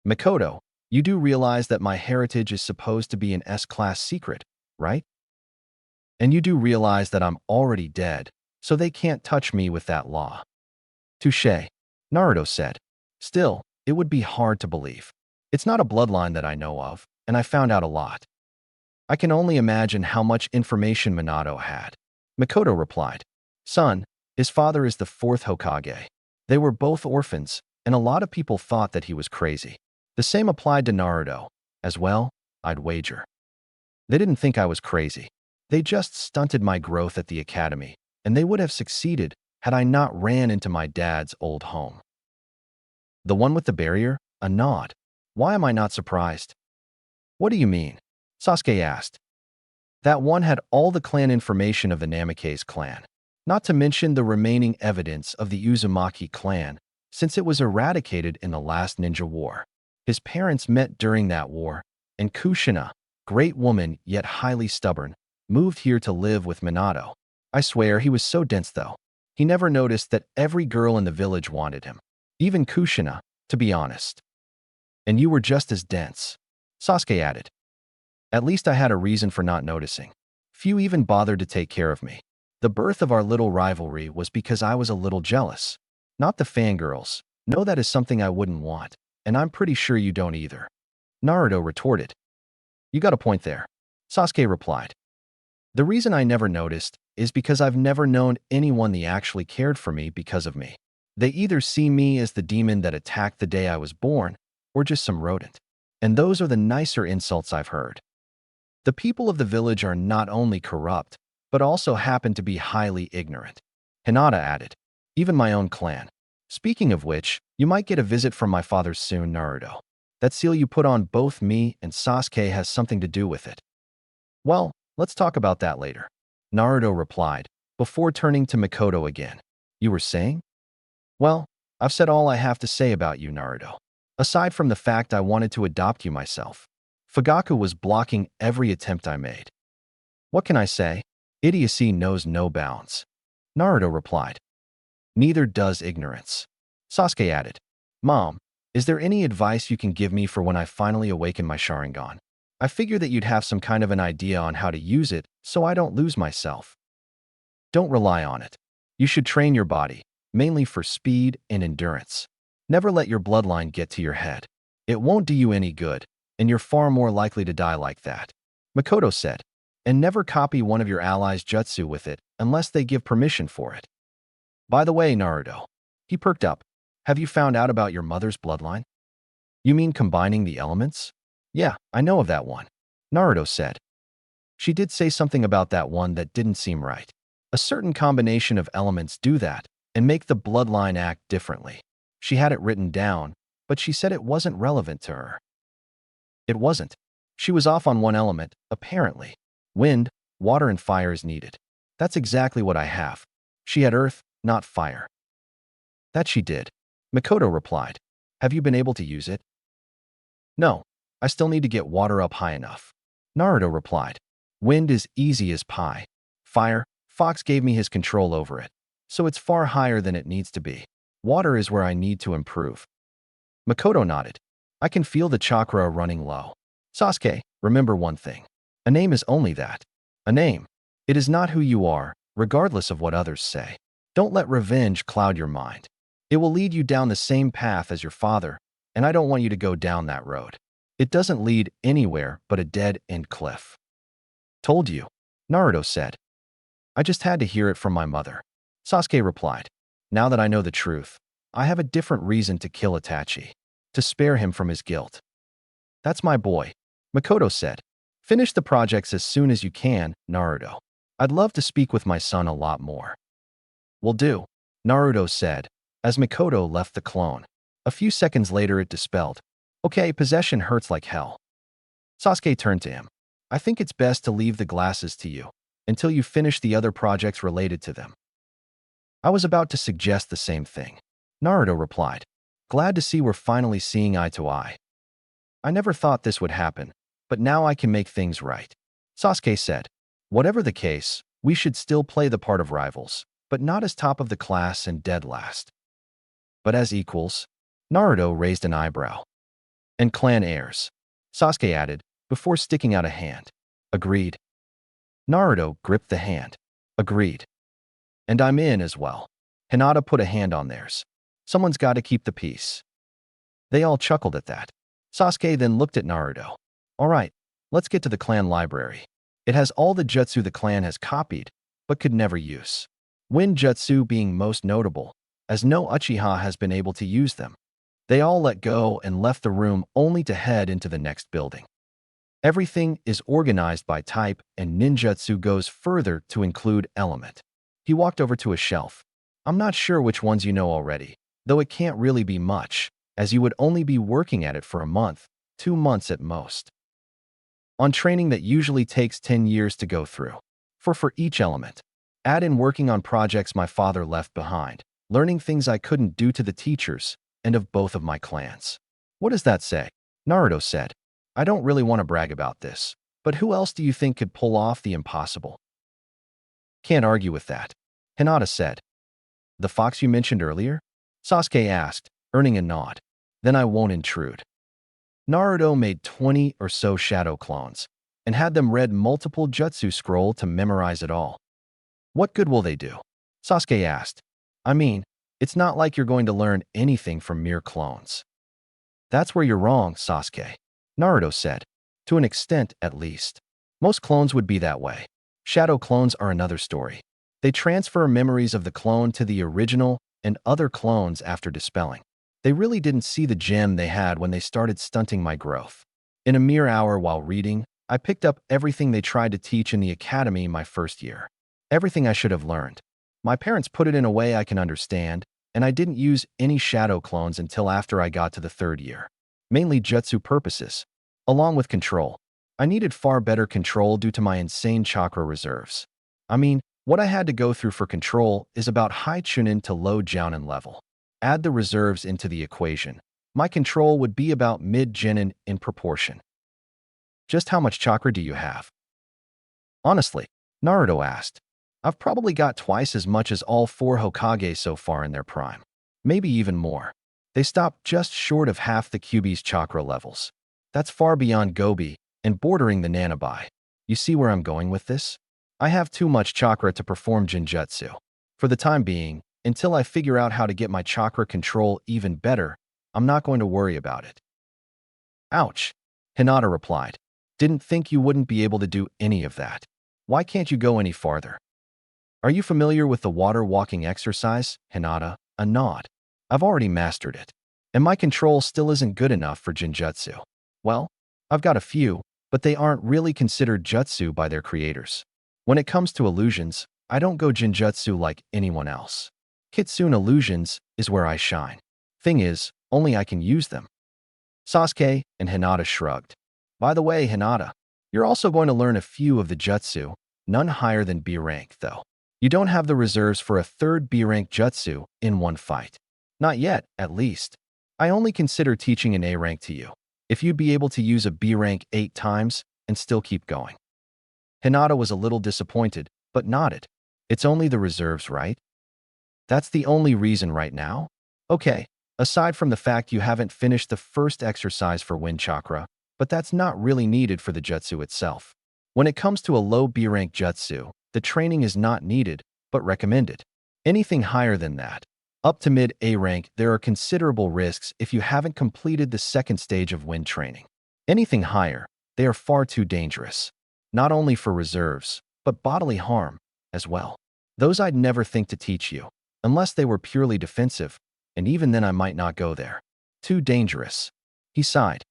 Makoto, you do realize that my heritage is supposed to be an S-class secret, right? And you do realize that I'm already dead, so they can't touch me with that law. Touché, Naruto said. Still, it would be hard to believe. It's not a bloodline that I know of, and I found out a lot. I can only imagine how much information Minato had. Makoto replied. Son, his father is the fourth Hokage. They were both orphans, and a lot of people thought that he was crazy. The same applied to Naruto, as well, I'd wager. They didn't think I was crazy. They just stunted my growth at the academy, and they would have succeeded had I not ran into my dad's old home. The one with the barrier? A nod. Why am I not surprised? What do you mean? Sasuke asked. That one had all the clan information of the Namikaze clan, not to mention the remaining evidence of the Uzumaki clan, since it was eradicated in the last ninja war. His parents met during that war, and Kushina, great woman yet highly stubborn, moved here to live with Minato. I swear he was so dense though. He never noticed that every girl in the village wanted him. Even Kushina, to be honest. And you were just as dense, Sasuke added. At least I had a reason for not noticing. Few even bothered to take care of me. The birth of our little rivalry was because I was a little jealous. Not the fangirls. No, that is something I wouldn't want, and I'm pretty sure you don't either. Naruto retorted. You got a point there, Sasuke replied. The reason I never noticed is because I've never known anyone that actually cared for me because of me. They either see me as the demon that attacked the day I was born, or just some rodent. And those are the nicer insults I've heard. The people of the village are not only corrupt, but also happen to be highly ignorant. Hinata added. Even my own clan. Speaking of which, you might get a visit from my father soon, Naruto. That seal you put on both me and Sasuke has something to do with it. Well, let's talk about that later, Naruto replied, before turning to Makoto again. You were saying? Well, I've said all I have to say about you, Naruto. Aside from the fact I wanted to adopt you myself. Fugaku was blocking every attempt I made. What can I say? Idiocy knows no bounds. Naruto replied. Neither does ignorance. Sasuke added. Mom, is there any advice you can give me for when I finally awaken my Sharingan? I figure that you'd have some kind of an idea on how to use it so I don't lose myself. Don't rely on it. You should train your body, mainly for speed and endurance. Never let your bloodline get to your head. It won't do you any good, and you're far more likely to die like that, Makoto said. And never copy one of your allies' jutsu with it unless they give permission for it. By the way, Naruto, he perked up. Have you found out about your mother's bloodline? You mean combining the elements? Yeah, I know of that one, Naruto said. She did say something about that one that didn't seem right. A certain combination of elements do that and make the bloodline act differently. She had it written down, but she said it wasn't relevant to her. It wasn't. She was off on one element, apparently. Wind, water, and fire is needed. That's exactly what I have. She had earth, not fire. That she did. Makoto replied. Have you been able to use it? No. I still need to get water up high enough. Naruto replied. Wind is easy as pie. Fire, Fox gave me his control over it, so it's far higher than it needs to be. Water is where I need to improve. Makoto nodded. I can feel the chakra running low. Sasuke, remember one thing. A name is only that. A name. It is not who you are, regardless of what others say. Don't let revenge cloud your mind. It will lead you down the same path as your father, and I don't want you to go down that road. It doesn't lead anywhere but a dead-end cliff. Told you, Naruto said. I just had to hear it from my mother. Sasuke replied. Now that I know the truth, I have a different reason to kill Itachi. To spare him from his guilt. That's my boy, Makoto said. Finish the projects as soon as you can, Naruto. I'd love to speak with my son a lot more. Will do, Naruto said, as Makoto left the clone. A few seconds later it dispelled. Okay, possession hurts like hell. Sasuke turned to him. I think it's best to leave the glasses to you, until you finish the other projects related to them. I was about to suggest the same thing. Naruto replied. Glad to see we're finally seeing eye to eye. I never thought this would happen, but now I can make things right. Sasuke said. Whatever the case, we should still play the part of rivals, but not as top of the class and dead last. But as equals. Naruto raised an eyebrow. And clan heirs. Sasuke added, before sticking out a hand. Agreed. Naruto gripped the hand. Agreed. And I'm in as well. Hinata put a hand on theirs. Someone's got to keep the peace. They all chuckled at that. Sasuke then looked at Naruto. All right, let's get to the clan library. It has all the jutsu the clan has copied, but could never use. Wind jutsu being most notable, as no Uchiha has been able to use them. They all let go and left the room only to head into the next building. Everything is organized by type, and ninjutsu goes further to include element. He walked over to a shelf. I'm not sure which ones you know already, though it can't really be much, as you would only be working at it for a month, 2 months at most. On training that usually takes 10 years to go through. For each element. Add in working on projects my father left behind, learning things I couldn't do to the teachers, and of both of my clans. What does that say? Naruto said. I don't really want to brag about this, but who else do you think could pull off the impossible? Can't argue with that. Hinata said. The fox you mentioned earlier? Sasuke asked, earning a nod. Then I won't intrude. Naruto made 20 or so shadow clones, and had them read multiple jutsu scroll to memorize it all. What good will they do? Sasuke asked. I mean, it's not like you're going to learn anything from mere clones. That's where you're wrong, Sasuke. Naruto said. To an extent, at least. Most clones would be that way. Shadow clones are another story. They transfer memories of the clone to the original and other clones after dispelling. They really didn't see the gem they had when they started stunting my growth. In a mere hour while reading, I picked up everything they tried to teach in the academy my first year. Everything I should have learned. My parents put it in a way I can understand, and I didn't use any shadow clones until after I got to the 3rd year. Mainly jutsu purposes. Along with control. I needed far better control due to my insane chakra reserves. I mean, what I had to go through for control is about high chunin to low jounin level. Add the reserves into the equation. My control would be about mid-genin in proportion. Just how much chakra do you have? Honestly, Naruto asked. I've probably got twice as much as all 4 Hokage so far in their prime. Maybe even more. They stopped just short of half the Kyuubi's chakra levels. That's far beyond Gobi and bordering the Nanabai. You see where I'm going with this? I have too much chakra to perform Jinjutsu. For the time being, until I figure out how to get my chakra control even better, I'm not going to worry about it. Ouch, Hinata replied. Didn't think you wouldn't be able to do any of that. Why can't you go any farther? Are you familiar with the water walking exercise, Hinata? A nod. I've already mastered it. And my control still isn't good enough for Jinjutsu. Well, I've got a few, but they aren't really considered jutsu by their creators. When it comes to illusions, I don't go Jinjutsu like anyone else. Kitsune illusions is where I shine. Thing is, only I can use them. Sasuke and Hinata shrugged. By the way, Hinata, you're also going to learn a few of the jutsu, none higher than B rank, though. You don't have the reserves for a third B rank jutsu in one fight. Not yet, at least. I only consider teaching an A rank to you, if you'd be able to use a B rank 8 times and still keep going. Hinata was a little disappointed, but nodded. It's only the reserves, right? That's the only reason right now? Okay, aside from the fact you haven't finished the first exercise for wind chakra, but that's not really needed for the jutsu itself. When it comes to a low B rank jutsu, the training is not needed, but recommended. Anything higher than that, up to mid A rank, there are considerable risks if you haven't completed the second stage of wind training. Anything higher, they are far too dangerous. Not only for reserves, but bodily harm as well. Those I'd never think to teach you, unless they were purely defensive, and even then I might not go there. Too dangerous. He sighed.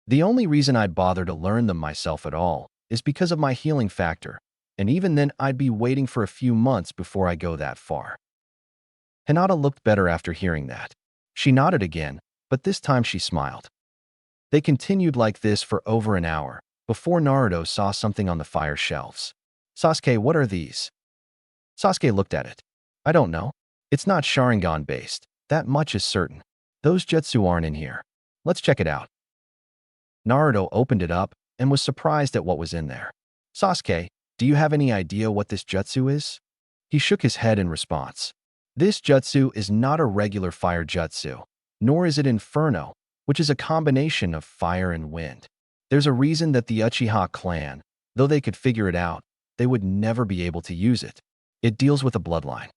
The only reason I'd bother to learn them myself at all is because of my healing factor, and even then I'd be waiting for a few months before I go that far. Hinata looked better after hearing that. She nodded again, but this time she smiled. They continued like this for over an hour, before Naruto saw something on the fire shelves. Sasuke, what are these? Sasuke looked at it. I don't know. It's not Sharingan-based, that much is certain. Those jutsu aren't in here. Let's check it out. Naruto opened it up and was surprised at what was in there. Sasuke, do you have any idea what this jutsu is? He shook his head in response. This jutsu is not a regular fire jutsu, nor is it Inferno, which is a combination of fire and wind. There's a reason that the Uchiha clan, though they could figure it out, they would never be able to use it. It deals with a bloodline.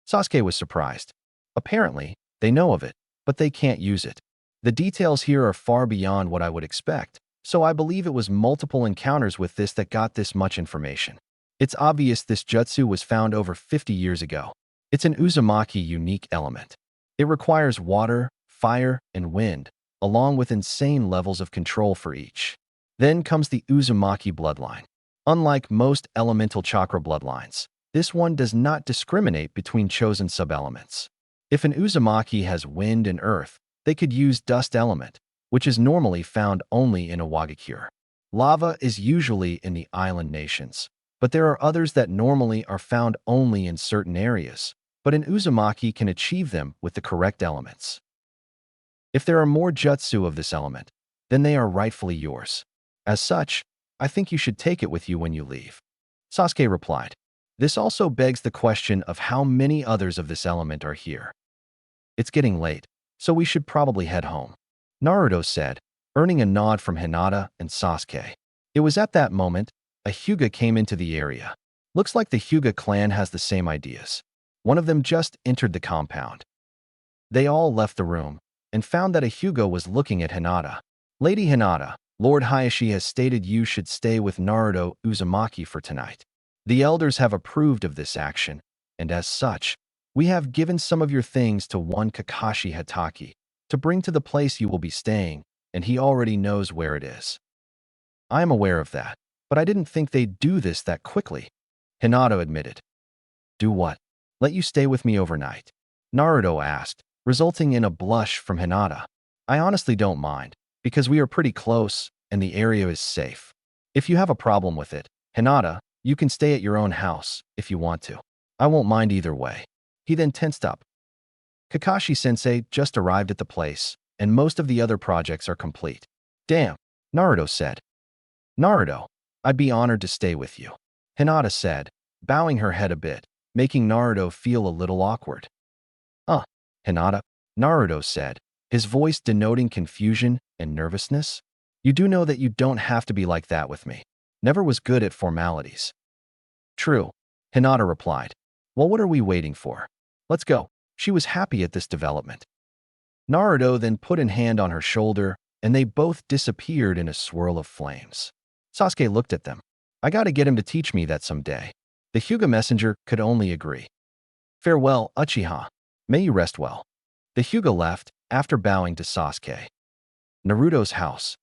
Sasuke was surprised. Apparently, they know of it, but they can't use it. The details here are far beyond what I would expect, so I believe it was multiple encounters with this that got this much information. It's obvious this jutsu was found over 50 years ago. It's an Uzumaki unique element. It requires water, fire, and wind, along with insane levels of control for each. Then comes the Uzumaki bloodline. Unlike most elemental chakra bloodlines, this one does not discriminate between chosen sub-elements. If an Uzumaki has wind and earth, they could use dust element, which is normally found only in a Wagakure. Lava is usually in the island nations, but there are others that normally are found only in certain areas, but an Uzumaki can achieve them with the correct elements. If there are more jutsu of this element, then they are rightfully yours. As such, I think you should take it with you when you leave. Sasuke replied. This also begs the question of how many others of this element are here. It's getting late, so we should probably head home, Naruto said, earning a nod from Hinata and Sasuke. It was at that moment, a Hyuga came into the area. Looks like the Hyuga clan has the same ideas. One of them just entered the compound. They all left the room and found that a Hyuga was looking at Hinata. Lady Hinata, Lord Hayashi has stated you should stay with Naruto Uzumaki for tonight. The elders have approved of this action, and as such, we have given some of your things to one Kakashi Hatake to bring to the place you will be staying, and he already knows where it is. I am aware of that, but I didn't think they'd do this that quickly, Hinata admitted. Do what? Let you stay with me overnight? Naruto asked, resulting in a blush from Hinata. I honestly don't mind, because we are pretty close, and the area is safe. If you have a problem with it, Hinata, you can stay at your own house, if you want to. I won't mind either way. He then tensed up. Kakashi-sensei just arrived at the place, and most of the other projects are complete. Damn, Naruto said. Naruto, I'd be honored to stay with you, Hinata said, bowing her head a bit, making Naruto feel a little awkward. Hinata, Naruto said, his voice denoting confusion and nervousness. You do know that you don't have to be like that with me. Never was good at formalities. True, Hinata replied. Well, what are we waiting for? Let's go. She was happy at this development. Naruto then put a hand on her shoulder, and they both disappeared in a swirl of flames. Sasuke looked at them. I gotta get him to teach me that someday. The Hyuga messenger could only agree. Farewell, Uchiha. May you rest well. The Hyuga left, after bowing to Sasuke. Naruto's house.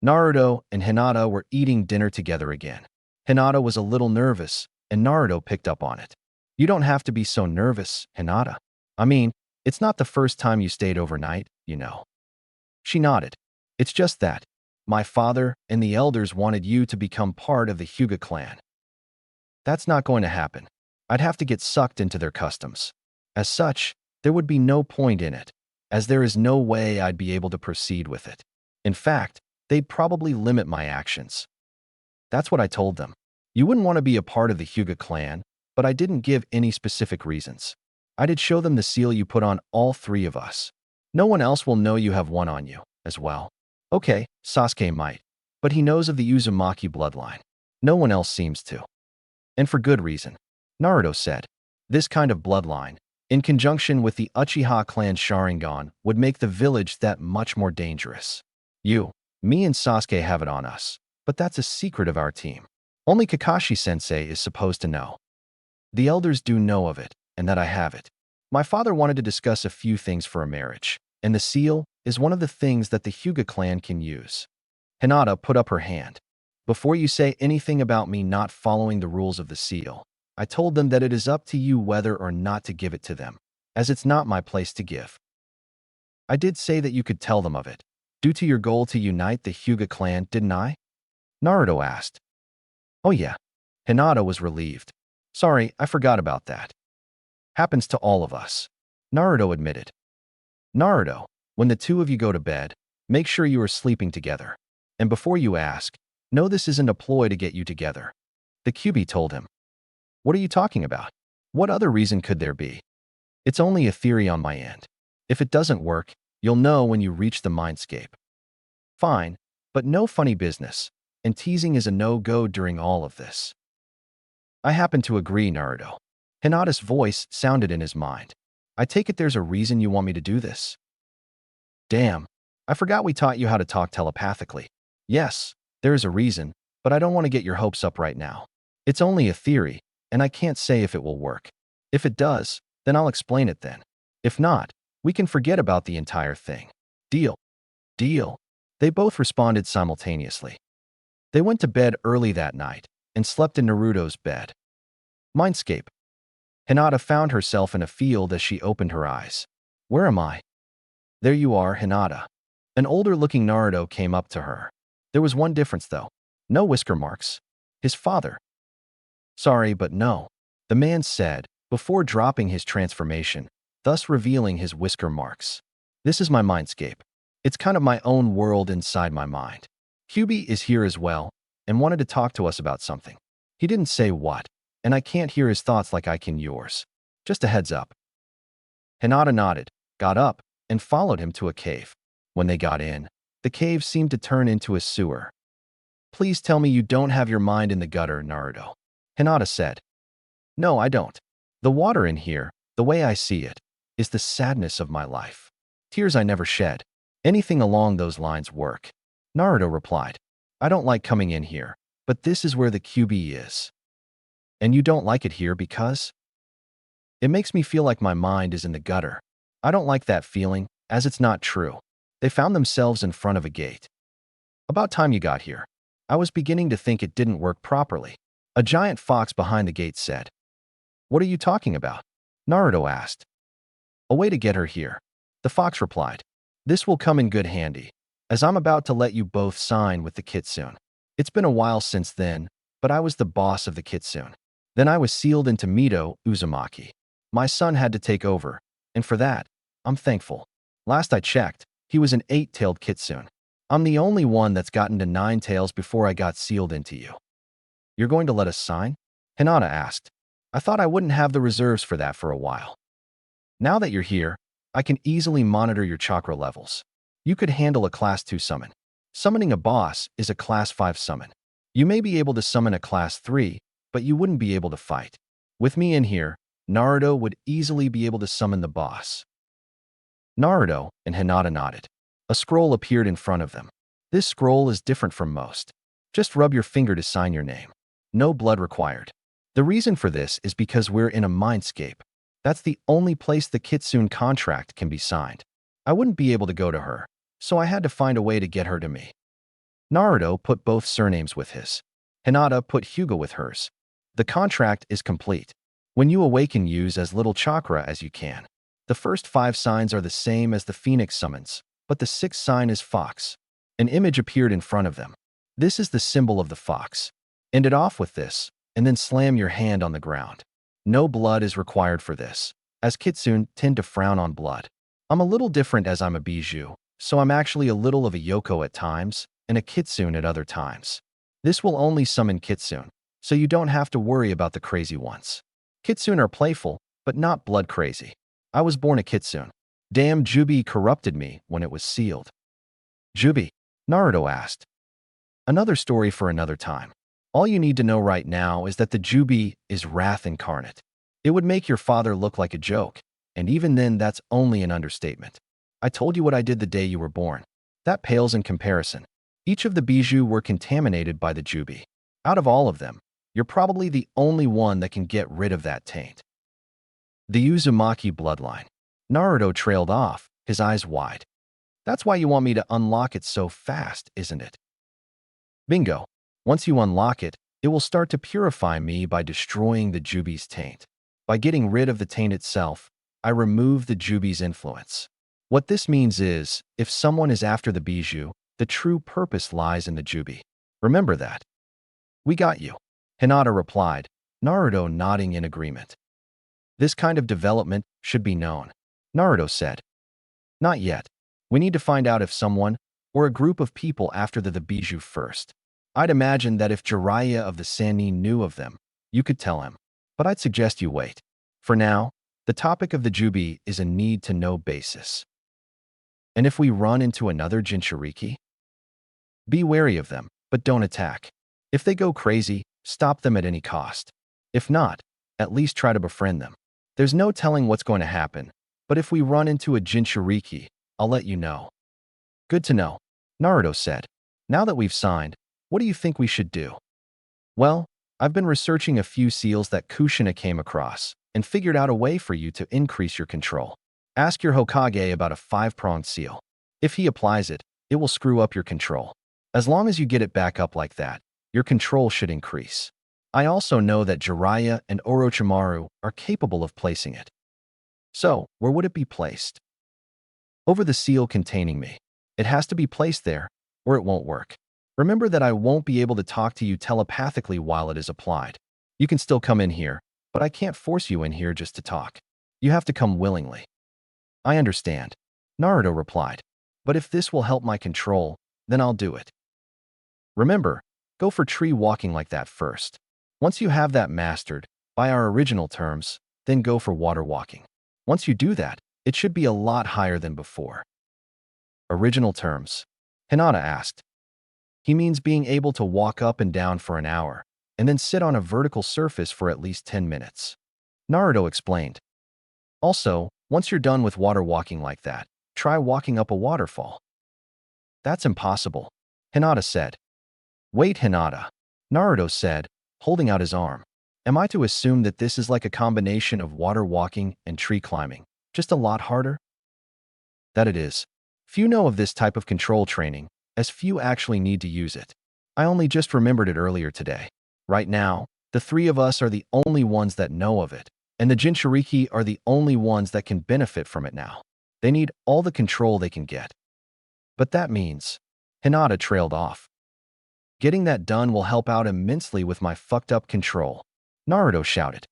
Naruto and Hinata were eating dinner together again. Hinata was a little nervous, and Naruto picked up on it. You don't have to be so nervous, Hinata. I mean, it's not the first time you stayed overnight, you know. She nodded. It's just that. My father and the elders wanted you to become part of the Hyuga clan. That's not going to happen. I'd have to get sucked into their customs. As such, there would be no point in it, as there is no way I'd be able to proceed with it. In fact, they'd probably limit my actions. That's what I told them. You wouldn't want to be a part of the Hyuga clan, but I didn't give any specific reasons. I did show them the seal you put on all three of us. No one else will know you have one on you, as well. Okay, Sasuke might, but he knows of the Uzumaki bloodline. No one else seems to. And for good reason. Naruto said, this kind of bloodline, in conjunction with the Uchiha clan Sharingan, would make the village that much more dangerous. Me and Sasuke have it on us, but that's a secret of our team. Only Kakashi-sensei is supposed to know. The elders do know of it, and that I have it. My father wanted to discuss a few things for a marriage, and the seal is one of the things that the Hyuga clan can use. Hinata put up her hand. Before you say anything about me not following the rules of the seal, I told them that it is up to you whether or not to give it to them, as it's not my place to give. I did say that you could tell them of it, due to your goal to unite the Hyuga clan, didn't I? Naruto asked. Oh yeah. Hinata was relieved. Sorry, I forgot about that. Happens to all of us. Naruto admitted. Naruto, when the two of you go to bed, make sure you are sleeping together. And before you ask, know this isn't a ploy to get you together. The Kyuubi told him. What are you talking about? What other reason could there be? It's only a theory on my end. If it doesn't work, you'll know when you reach the mindscape. Fine, but no funny business, and teasing is a no-go during all of this. I happen to agree, Naruto. Hinata's voice sounded in his mind. I take it there's a reason you want me to do this? Damn, I forgot we taught you how to talk telepathically. Yes, there is a reason, but I don't want to get your hopes up right now. It's only a theory, and I can't say if it will work. If it does, then I'll explain it then. If not, we can forget about the entire thing. Deal. Deal. They both responded simultaneously. They went to bed early that night and slept in Naruto's bed. Mindscape. Hinata found herself in a field as she opened her eyes. Where am I? There you are, Hinata. An older-looking Naruto came up to her. There was one difference, though. No whisker marks. His father. Sorry, but no, the man said, before dropping his transformation, thus revealing his whisker marks. This is my mindscape. It's kind of my own world inside my mind. Kyuubi is here as well, and wanted to talk to us about something. He didn't say what, and I can't hear his thoughts like I can yours. Just a heads up. Hinata nodded, got up, and followed him to a cave. When they got in, the cave seemed to turn into a sewer. Please tell me you don't have your mind in the gutter, Naruto. Hinata said. No, I don't. The water in here, the way I see it, is the sadness of my life. Tears I never shed. Anything along those lines work. Naruto replied. I don't like coming in here, but this is where the Kyuubi is. And you don't like it here because? It makes me feel like my mind is in the gutter. I don't like that feeling, as it's not true. They found themselves in front of a gate. About time you got here. I was beginning to think it didn't work properly. A giant fox behind the gate said. What are you talking about? Naruto asked. A way to get her here. The fox replied. This will come in good handy, as I'm about to let you both sign with the Kitsune. It's been a while since then, but I was the boss of the Kitsune. Then I was sealed into Mito Uzumaki. My son had to take over, and for that, I'm thankful. Last I checked, he was an 8-tailed Kitsune. I'm the only one that's gotten to 9 tails before I got sealed into you. You're going to let us sign? Hinata asked. I thought I wouldn't have the reserves for that for a while. Now that you're here, I can easily monitor your chakra levels. You could handle a Class 2 summon. Summoning a boss is a Class 5 summon. You may be able to summon a Class 3, but you wouldn't be able to fight. With me in here, Naruto would easily be able to summon the boss. Naruto and Hinata nodded. A scroll appeared in front of them. This scroll is different from most. Just rub your finger to sign your name. No blood required. The reason for this is because we're in a mindscape. That's the only place the Kitsune contract can be signed. I wouldn't be able to go to her, so I had to find a way to get her to me. Naruto put both surnames with his. Hinata put Hyuga with hers. The contract is complete. When you awaken, use as little chakra as you can. The first 5 signs are the same as the Phoenix summons, but the 6th sign is Fox. An image appeared in front of them. This is the symbol of the fox. End it off with this, and then slam your hand on the ground. No blood is required for this, as kitsune tend to frown on blood. I'm a little different as I'm a bijou, so I'm actually a little of a yoko at times and a kitsune at other times. This will only summon kitsune, so you don't have to worry about the crazy ones. Kitsune are playful, but not blood crazy. I was born a kitsune. Damn, Jubi corrupted me when it was sealed. Jubi? Naruto asked. Another story for another time. All you need to know right now is that the Jubi is wrath incarnate. It would make your father look like a joke, and even then that's only an understatement. I told you what I did the day you were born. That pales in comparison. Each of the bijou were contaminated by the Jubi. Out of all of them, you're probably the only one that can get rid of that taint. The Uzumaki bloodline. Naruto trailed off, his eyes wide. That's why you want me to unlock it so fast, isn't it? Bingo. Once you unlock it, it will start to purify me by destroying the Jubi's taint. By getting rid of the taint itself, I remove the Jubi's influence. What this means is, if someone is after the bijou, the true purpose lies in the Jubi. Remember that. We got you. Hinata replied, Naruto nodding in agreement. This kind of development should be known. Naruto said. Not yet. We need to find out if someone, or a group of people after the bijou first. I'd imagine that if Jiraiya of the Sannin knew of them, you could tell him. But I'd suggest you wait. For now, the topic of the Jubi is a need-to-know basis. And if we run into another Jinchuriki? Be wary of them, but don't attack. If they go crazy, stop them at any cost. If not, at least try to befriend them. There's no telling what's going to happen, but if we run into a Jinchuriki, I'll let you know. Good to know, Naruto said. Now that we've signed, what do you think we should do? Well, I've been researching a few seals that Kushina came across and figured out a way for you to increase your control. Ask your Hokage about a 5-pronged seal. If he applies it, it will screw up your control. As long as you get it back up like that, your control should increase. I also know that Jiraiya and Orochimaru are capable of placing it. So, where would it be placed? Over the seal containing me. It has to be placed there, or it won't work. Remember that I won't be able to talk to you telepathically while it is applied. You can still come in here, but I can't force you in here just to talk. You have to come willingly. I understand, Naruto replied. But if this will help my control, then I'll do it. Remember, go for tree walking like that first. Once you have that mastered, by our original terms, then go for water walking. Once you do that, it should be a lot higher than before. Original terms? Hinata asked. He means being able to walk up and down for an hour, and then sit on a vertical surface for at least 10 minutes. Naruto explained. Also, once you're done with water walking like that, try walking up a waterfall. That's impossible, Hinata said. Wait, Hinata, Naruto said, holding out his arm. Am I to assume that this is like a combination of water walking and tree climbing, just a lot harder? That it is. Few know of this type of control training, as few actually need to use it. I only just remembered it earlier today. Right now, the three of us are the only ones that know of it, and the Jinchuriki are the only ones that can benefit from it now. They need all the control they can get. But that means, Hinata trailed off. Getting that done will help out immensely with my fucked up control, Naruto shouted.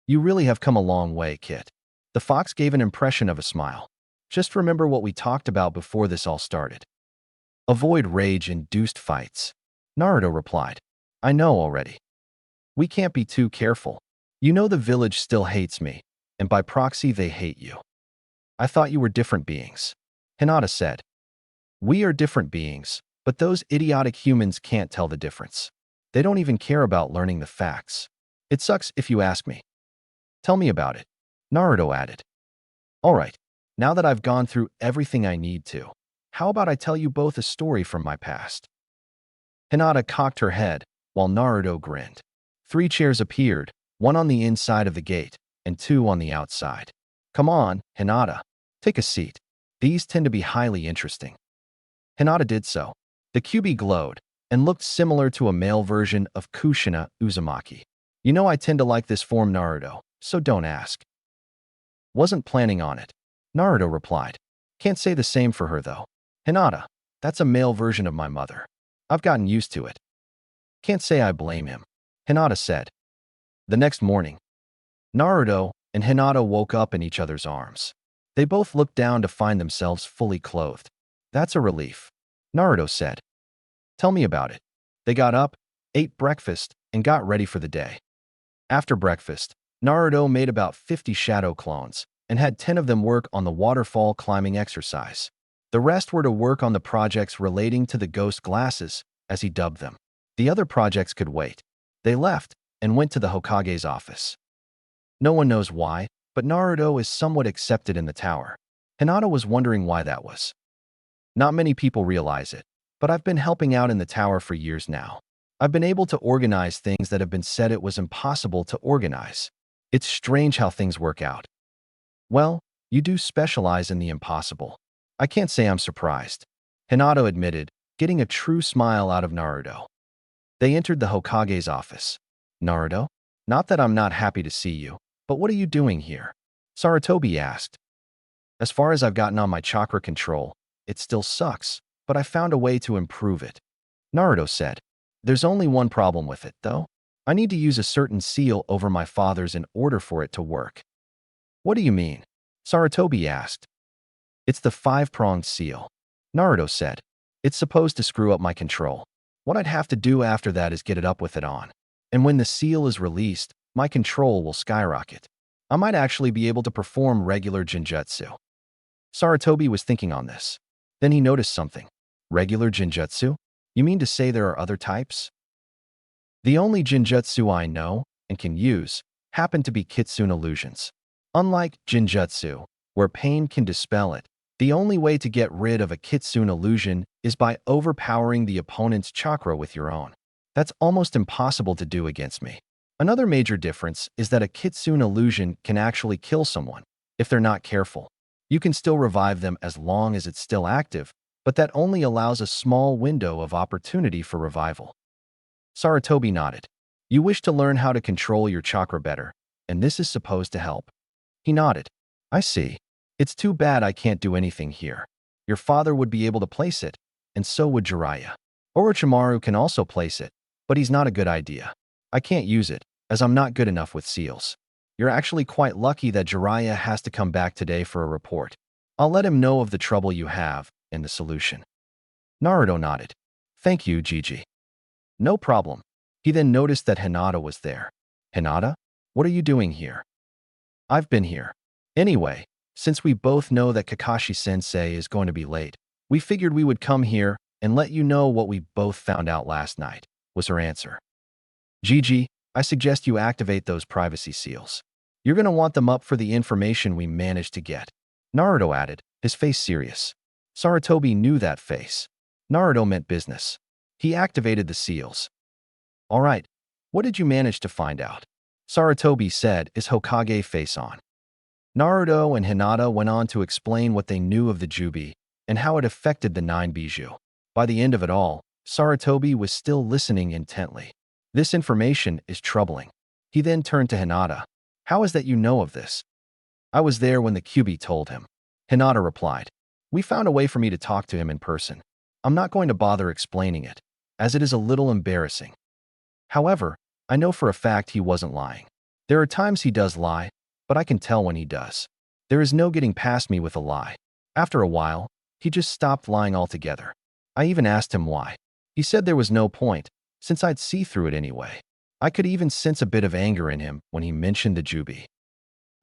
You really have come a long way, kid. The fox gave an impression of a smile. Just remember what we talked about before this all started. Avoid rage-induced fights, Naruto replied. I know already. We can't be too careful. You know the village still hates me, and by proxy they hate you. I thought you were different beings, Hinata said. We are different beings, but those idiotic humans can't tell the difference. They don't even care about learning the facts. It sucks if you ask me. Tell me about it, Naruto added. All right, now that I've gone through everything I need to, how about I tell you both a story from my past? Hinata cocked her head, while Naruto grinned. 3 chairs appeared, 1 on the inside of the gate, and 2 on the outside. Come on, Hinata, take a seat. These tend to be highly interesting. Hinata did so. The Kyuubi glowed, and looked similar to a male version of Kushina Uzumaki. You know I tend to like this form, Naruto, so don't ask. Wasn't planning on it, Naruto replied. Can't say the same for her though. Hinata, That's a male version of my mother. I've gotten used to it. Can't say I blame him, Hinata said. The next morning, Naruto and Hinata woke up in each other's arms. They both looked down to find themselves fully clothed. That's a relief, Naruto said. Tell me about it. They got up, ate breakfast, and got ready for the day. After breakfast, Naruto made about 50 shadow clones and had 10 of them work on the waterfall climbing exercise. The rest were to work on the projects relating to the ghost glasses, as he dubbed them. The other projects could wait. They left and went to the Hokage's office. No one knows why, but Naruto is somewhat accepted in the tower. Hinata was wondering why that was. Not many people realize it, but I've been helping out in the tower for years now. I've been able to organize things that have been said it was impossible to organize. It's strange how things work out. Well, you do specialize in the impossible. I can't say I'm surprised, Hinata admitted, getting a true smile out of Naruto. They entered the Hokage's office. Naruto? Not that I'm not happy to see you, but what are you doing here? Sarutobi asked. As far as I've gotten on my chakra control, it still sucks, but I found a way to improve it, Naruto said. There's only one problem with it, though. I need to use a certain seal over my father's in order for it to work. What do you mean? Sarutobi asked. It's the 5-pronged seal, Naruto said. It's supposed to screw up my control. What I'd have to do after that is get it up with it on. And when the seal is released, my control will skyrocket. I might actually be able to perform regular genjutsu. Sarutobi was thinking on this. Then he noticed something. Regular genjutsu? You mean to say there are other types? The only genjutsu I know and can use happen to be kitsune illusions. Unlike genjutsu, where pain can dispel it, the only way to get rid of a kitsune illusion is by overpowering the opponent's chakra with your own. That's almost impossible to do against me. Another major difference is that a kitsune illusion can actually kill someone if they're not careful. You can still revive them as long as it's still active, but that only allows a small window of opportunity for revival. Sarutobi nodded. You wish to learn how to control your chakra better, and this is supposed to help. He nodded. I see. It's too bad I can't do anything here. Your father would be able to place it, and so would Jiraiya. Orochimaru can also place it, but he's not a good idea. I can't use it, as I'm not good enough with seals. You're actually quite lucky that Jiraiya has to come back today for a report. I'll let him know of the trouble you have and the solution. Naruto nodded. Thank you, Gigi. No problem. He then noticed that Hinata was there. Hinata? What are you doing here? I've been here. Anyway, since we both know that Kakashi-sensei is going to be late, we figured we would come here and let you know what we both found out last night, was her answer. Gigi, I suggest you activate those privacy seals. You're going to want them up for the information we managed to get, Naruto added, his face serious. Sarutobi knew that face. Naruto meant business. He activated the seals. All right, what did you manage to find out? Sarutobi said, his Hokage face on. Naruto and Hinata went on to explain what they knew of the Jubi and how it affected the 9 Bijou. By the end of it all, Sarutobi was still listening intently. This information is troubling. He then turned to Hinata. How is that you know of this? I was there when the Kyuubi told him. Hinata replied. We found a way for me to talk to him in person. I'm not going to bother explaining it, as it is a little embarrassing. However, I know for a fact he wasn't lying. There are times he does lie, but I can tell when he does. There is no getting past me with a lie. After a while, he just stopped lying altogether. I even asked him why. He said there was no point, since I'd see through it anyway. I could even sense a bit of anger in him when he mentioned the Jubi.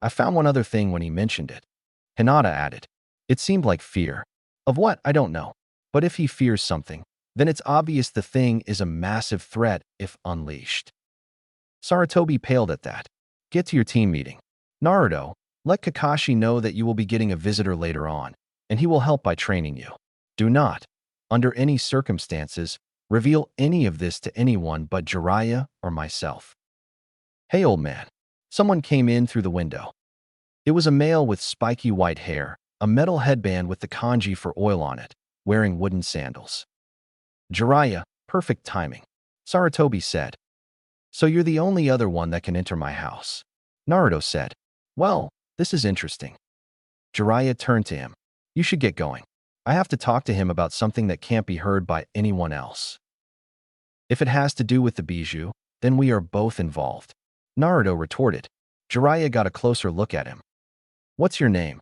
I found one other thing when he mentioned it. Hinata added. It seemed like fear. Of what, I don't know. But if he fears something, then it's obvious the thing is a massive threat if unleashed. Sarutobi paled at that. Get to your team meeting. Naruto, let Kakashi know that you will be getting a visitor later on, and he will help by training you. Do not, under any circumstances, reveal any of this to anyone but Jiraiya or myself. Hey, old man. Someone came in through the window. It was a male with spiky white hair, a metal headband with the kanji for oil on it, wearing wooden sandals. Jiraiya, perfect timing, Sarutobi said. So you're the only other one that can enter my house. Naruto said. Well, this is interesting. Jiraiya turned to him. You should get going. I have to talk to him about something that can't be heard by anyone else. If it has to do with the bijou, then we are both involved. Naruto retorted. Jiraiya got a closer look at him. What's your name?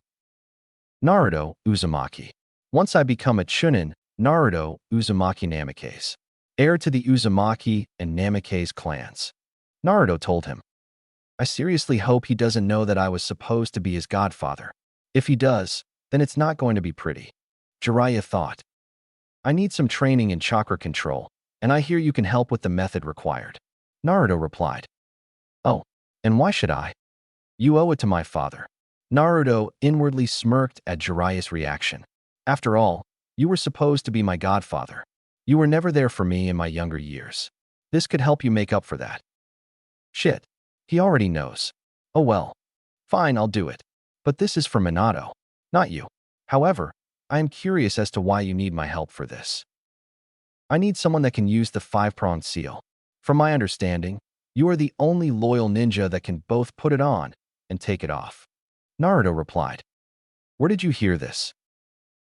Naruto Uzumaki. Once I become a Chunin, Naruto Uzumaki Namikaze, heir to the Uzumaki and Namikaze clans. Naruto told him. I seriously hope he doesn't know that I was supposed to be his godfather. If he does, then it's not going to be pretty. Jiraiya thought. I need some training in chakra control, and I hear you can help with the method required. Naruto replied. Oh, and why should I? You owe it to my father. Naruto inwardly smirked at Jiraiya's reaction. After all, you were supposed to be my godfather. You were never there for me in my younger years. This could help you make up for that. Shit. He already knows. Oh well. Fine, I'll do it. But this is for Minato, not you. However, I am curious as to why you need my help for this. I need someone that can use the 5-pronged seal. From my understanding, you are the only loyal ninja that can both put it on and take it off. Naruto replied. Where did you hear this?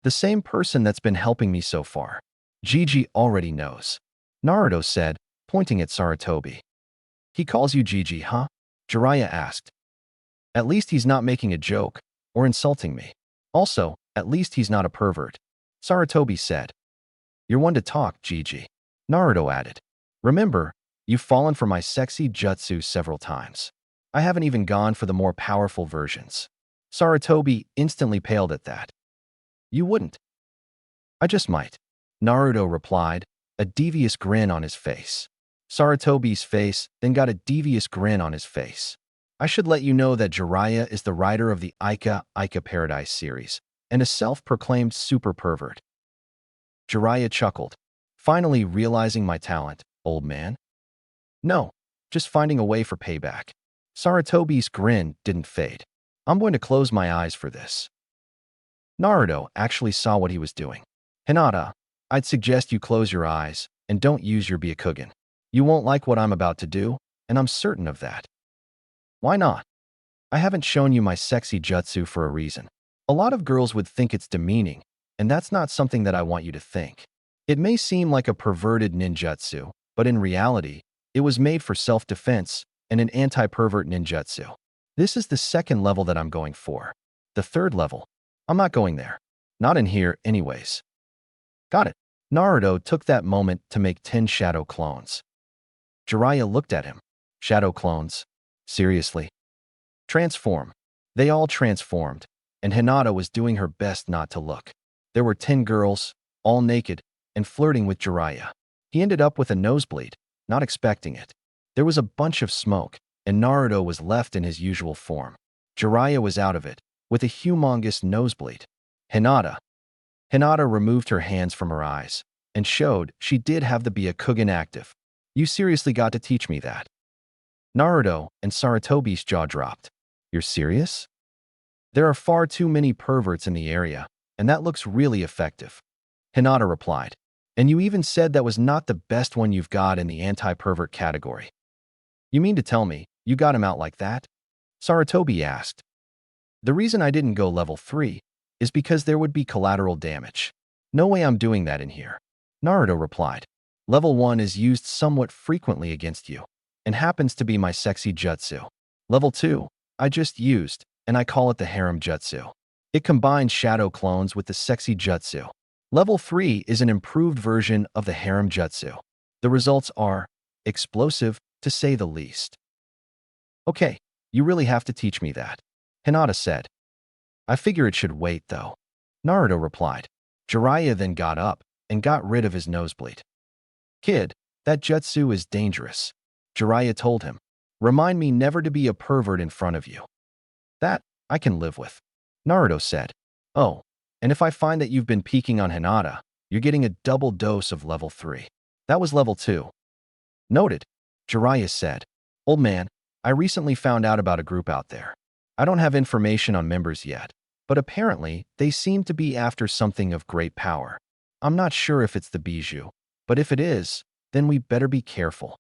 The same person that's been helping me so far. Gigi already knows. Naruto said, pointing at Sarutobi. He calls you Gigi, huh? Jiraiya asked. At least he's not making a joke or insulting me. Also, at least he's not a pervert. Sarutobi said. You're one to talk, Gigi. Naruto added. Remember, you've fallen for my sexy jutsu several times. I haven't even gone for the more powerful versions. Sarutobi instantly paled at that. You wouldn't. I just might. Naruto replied, a devious grin on his face. Sarutobi's face then got a devious grin on his face. I should let you know that Jiraiya is the writer of the Ica Paradise series and a self-proclaimed super pervert. Jiraiya chuckled, finally realizing my talent, old man. No, just finding a way for payback. Sarutobi's grin didn't fade. I'm going to close my eyes for this. Naruto actually saw what he was doing. Hinata, I'd suggest you close your eyes and don't use your Byakugan. You won't like what I'm about to do, and I'm certain of that. Why not? I haven't shown you my sexy jutsu for a reason. A lot of girls would think it's demeaning, and that's not something that I want you to think. It may seem like a perverted ninjutsu, but in reality, it was made for self-defense and an anti-pervert ninjutsu. This is the second level that I'm going for. The third level, I'm not going there. Not in here anyways. Got it. Naruto took that moment to make 10 shadow clones. Jiraiya looked at him. Shadow clones? Seriously? Transform. They all transformed, and Hinata was doing her best not to look. There were 10 girls, all naked, and flirting with Jiraiya. He ended up with a nosebleed, not expecting it. There was a bunch of smoke, and Naruto was left in his usual form. Jiraiya was out of it, with a humongous nosebleed. Hinata removed her hands from her eyes, and showed she did have the Byakugan active. You seriously got to teach me that. Naruto and Sarutobi's jaw dropped. You're serious? There are far too many perverts in the area, and that looks really effective. Hinata replied. And you even said that was not the best one you've got in the anti-pervert category. You mean to tell me you got him out like that? Sarutobi asked. The reason I didn't go level 3 is because there would be collateral damage. No way I'm doing that in here. Naruto replied. Level 1 is used somewhat frequently against you, and happens to be my sexy jutsu. Level 2, I just used, and I call it the harem jutsu. It combines shadow clones with the sexy jutsu. Level 3 is an improved version of the harem jutsu. The results are explosive, to say the least. Okay, you really have to teach me that. Hinata said. I figure it should wait, though. Naruto replied. Jiraiya then got up and got rid of his nosebleed. Kid, that jutsu is dangerous. Jiraiya told him. Remind me never to be a pervert in front of you. That, I can live with. Naruto said. Oh, and if I find that you've been peeking on Hinata, you're getting a double dose of level 3. That was level 2. Noted. Jiraiya said. Old man, I recently found out about a group out there. I don't have information on members yet, but apparently they seem to be after something of great power. I'm not sure if it's the bijou, but if it is, then we better be careful.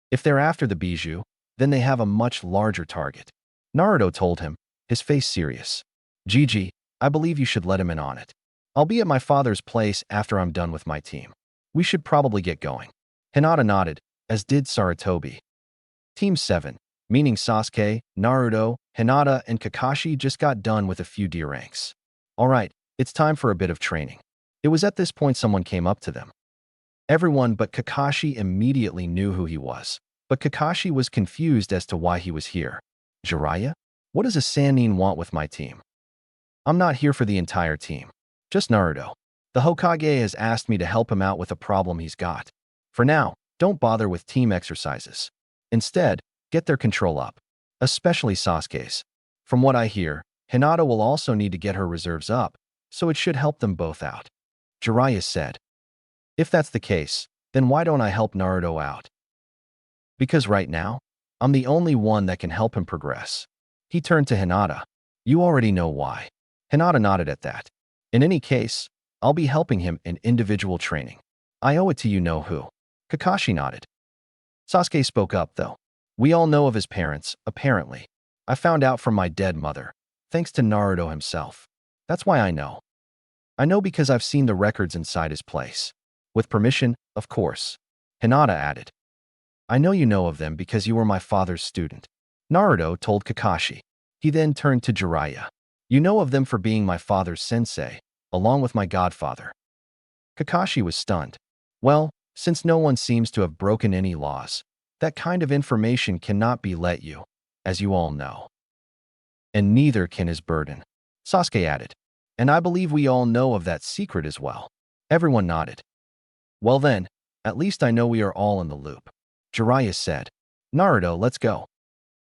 If they're after the bijou, then they have a much larger target. Naruto told him, his face serious. Gigi, I believe you should let him in on it. I'll be at my father's place after I'm done with my team. We should probably get going. Hinata nodded, as did Sarutobi. Team 7, meaning Sasuke, Naruto, Hinata, and Kakashi just got done with a few D ranks. Alright, it's time for a bit of training. It was at this point someone came up to them. Everyone but Kakashi immediately knew who he was, but Kakashi was confused as to why he was here. Jiraiya? What does a Sannin want with my team? I'm not here for the entire team. Just Naruto. The Hokage has asked me to help him out with a problem he's got. For now, don't bother with team exercises. Instead, get their control up, especially Sasuke's. From what I hear, Hinata will also need to get her reserves up, so it should help them both out. Jiraiya said. If that's the case, then why don't I help Naruto out? Because right now, I'm the only one that can help him progress. He turned to Hinata. You already know why. Hinata nodded at that. In any case, I'll be helping him in individual training. I owe it to you know who. Kakashi nodded. Sasuke spoke up, though. We all know of his parents, apparently. I found out from my dead mother, thanks to Naruto himself. That's why I know. I know because I've seen the records inside his place. With permission, of course. Hinata added. I know you know of them because you were my father's student. Naruto told Kakashi. He then turned to Jiraiya. You know of them for being my father's sensei, along with my godfather. Kakashi was stunned. Well, since no one seems to have broken any laws, that kind of information cannot be let you, as you all know. And neither can his burden. Sasuke added. And I believe we all know of that secret as well. Everyone nodded. Well then, at least I know we are all in the loop. Jiraiya said. Naruto, let's go.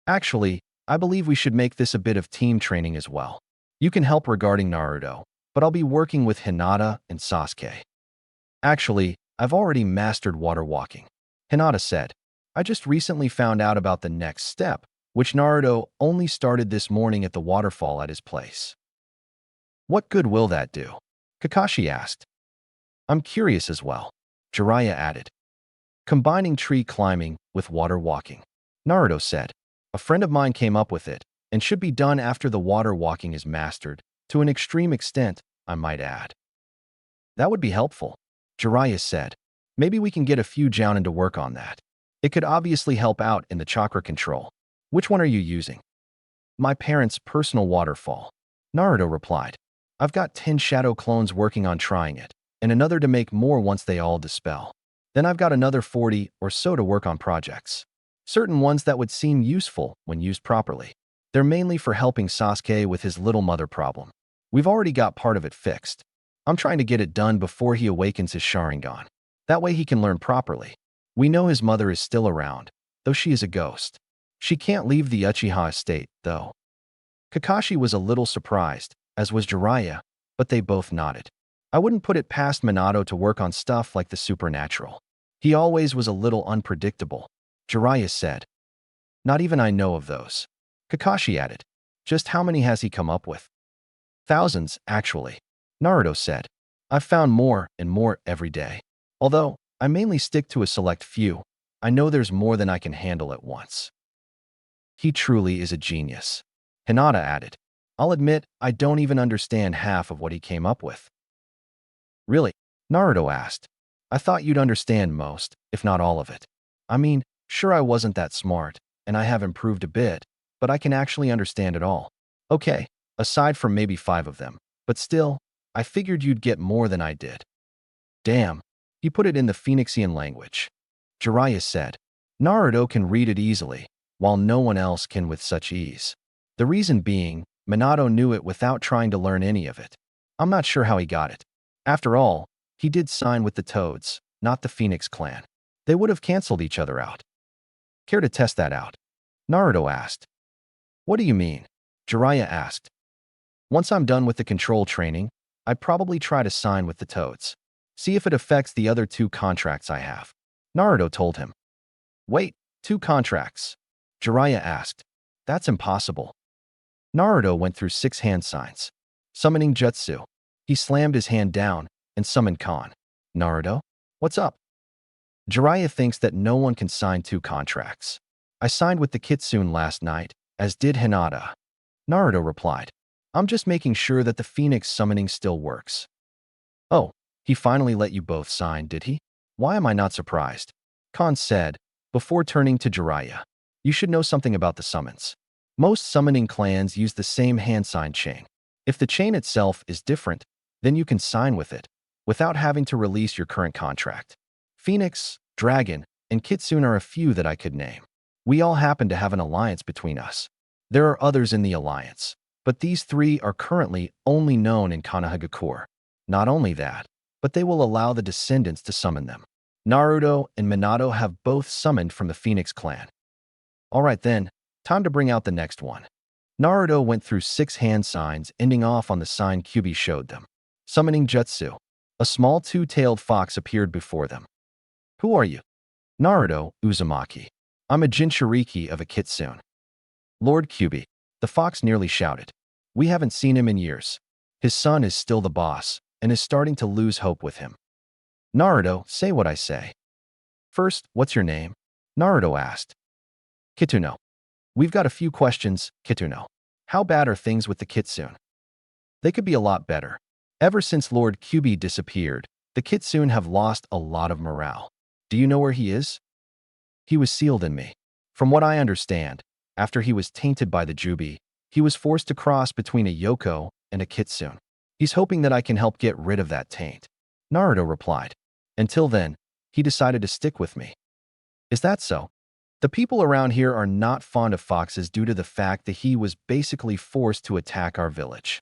Actually, I believe we should make this a bit of team training as well. You can help regarding Naruto, but I'll be working with Hinata and Sasuke. Actually, I've already mastered water walking. Hinata said. I just recently found out about the next step, which Naruto only started this morning at the waterfall at his place. What good will that do? Kakashi asked. I'm curious as well. Jiraiya added. Combining tree climbing with water walking. Naruto said. A friend of mine came up with it, and should be done after the water walking is mastered, to an extreme extent, I might add. That would be helpful, Jiraiya said. Maybe we can get a few jounin to work on that. It could obviously help out in the chakra control. Which one are you using? My parents' personal waterfall. Naruto replied. I've got 10 shadow clones working on trying it, and another to make more once they all dispel. Then I've got another 40 or so to work on projects. Certain ones that would seem useful when used properly. They're mainly for helping Sasuke with his little mother problem. We've already got part of it fixed. I'm trying to get it done before he awakens his Sharingan. That way he can learn properly. We know his mother is still around, though she is a ghost. She can't leave the Uchiha estate, though. Kakashi was a little surprised, as was Jiraiya, but they both nodded. I wouldn't put it past Minato to work on stuff like the supernatural. He always was a little unpredictable, Jiraiya said. Not even I know of those. Kakashi added. Just how many has he come up with? Thousands, actually. Naruto said. I've found more and more every day. Although, I mainly stick to a select few, I know there's more than I can handle at once. He truly is a genius. Hinata added. I'll admit, I don't even understand half of what he came up with. Really? Naruto asked. I thought you'd understand most, if not all of it. I mean, sure I wasn't that smart, and I have improved a bit, but I can actually understand it all. Okay, aside from maybe 5 of them, but still, I figured you'd get more than I did. Damn, he put it in the Phoenixian language. Jiraiya said. Naruto can read it easily, while no one else can with such ease. The reason being, Minato knew it without trying to learn any of it. I'm not sure how he got it. After all, he did sign with the Toads, not the Phoenix clan. They would have canceled each other out. Care to test that out? Naruto asked. What do you mean? Jiraiya asked. Once I'm done with the control training, I'd probably try to sign with the Toads. See if it affects the other 2 contracts I have. Naruto told him. Wait, 2 contracts? Jiraiya asked. That's impossible. Naruto went through 6 hand signs. Summoning jutsu. He slammed his hand down and summoned Khan. Naruto? What's up? Jiraiya thinks that no one can sign 2 contracts. I signed with the Kitsune last night, as did Hinata. Naruto replied. I'm just making sure that the Phoenix summoning still works. Oh, he finally let you both sign, did he? Why am I not surprised? Khan said, before turning to Jiraiya. You should know something about the summons. Most summoning clans use the same hand sign chain. If the chain itself is different, then you can sign with it, without having to release your current contract. Phoenix, Dragon, and Kitsune are a few that I could name. We all happen to have an alliance between us. There are others in the alliance, but these three are currently only known in Konohagakure. Not only that, but they will allow the descendants to summon them. Naruto and Minato have both summoned from the Phoenix clan. Alright then, time to bring out the next one. Naruto went through 6 hand signs, ending off on the sign Kyuubi showed them. Summoning Jutsu. A small two-tailed fox appeared before them. Who are you? Naruto, Uzumaki. I'm a Jinchuriki of a Kitsune. Lord Kyuubi. The fox nearly shouted. We haven't seen him in years. His son is still the boss, and is starting to lose hope with him. Naruto, say what I say. First, what's your name? Naruto asked. Kituno. We've got a few questions, Kituno. How bad are things with the Kitsune? They could be a lot better. Ever since Lord Kyuubi disappeared, the Kitsune have lost a lot of morale. Do you know where he is? He was sealed in me. From what I understand, after he was tainted by the Jubi, he was forced to cross between a Yoko and a Kitsune. He's hoping that I can help get rid of that taint. Naruto replied. Until then, he decided to stick with me. Is that so? The people around here are not fond of foxes due to the fact that he was basically forced to attack our village.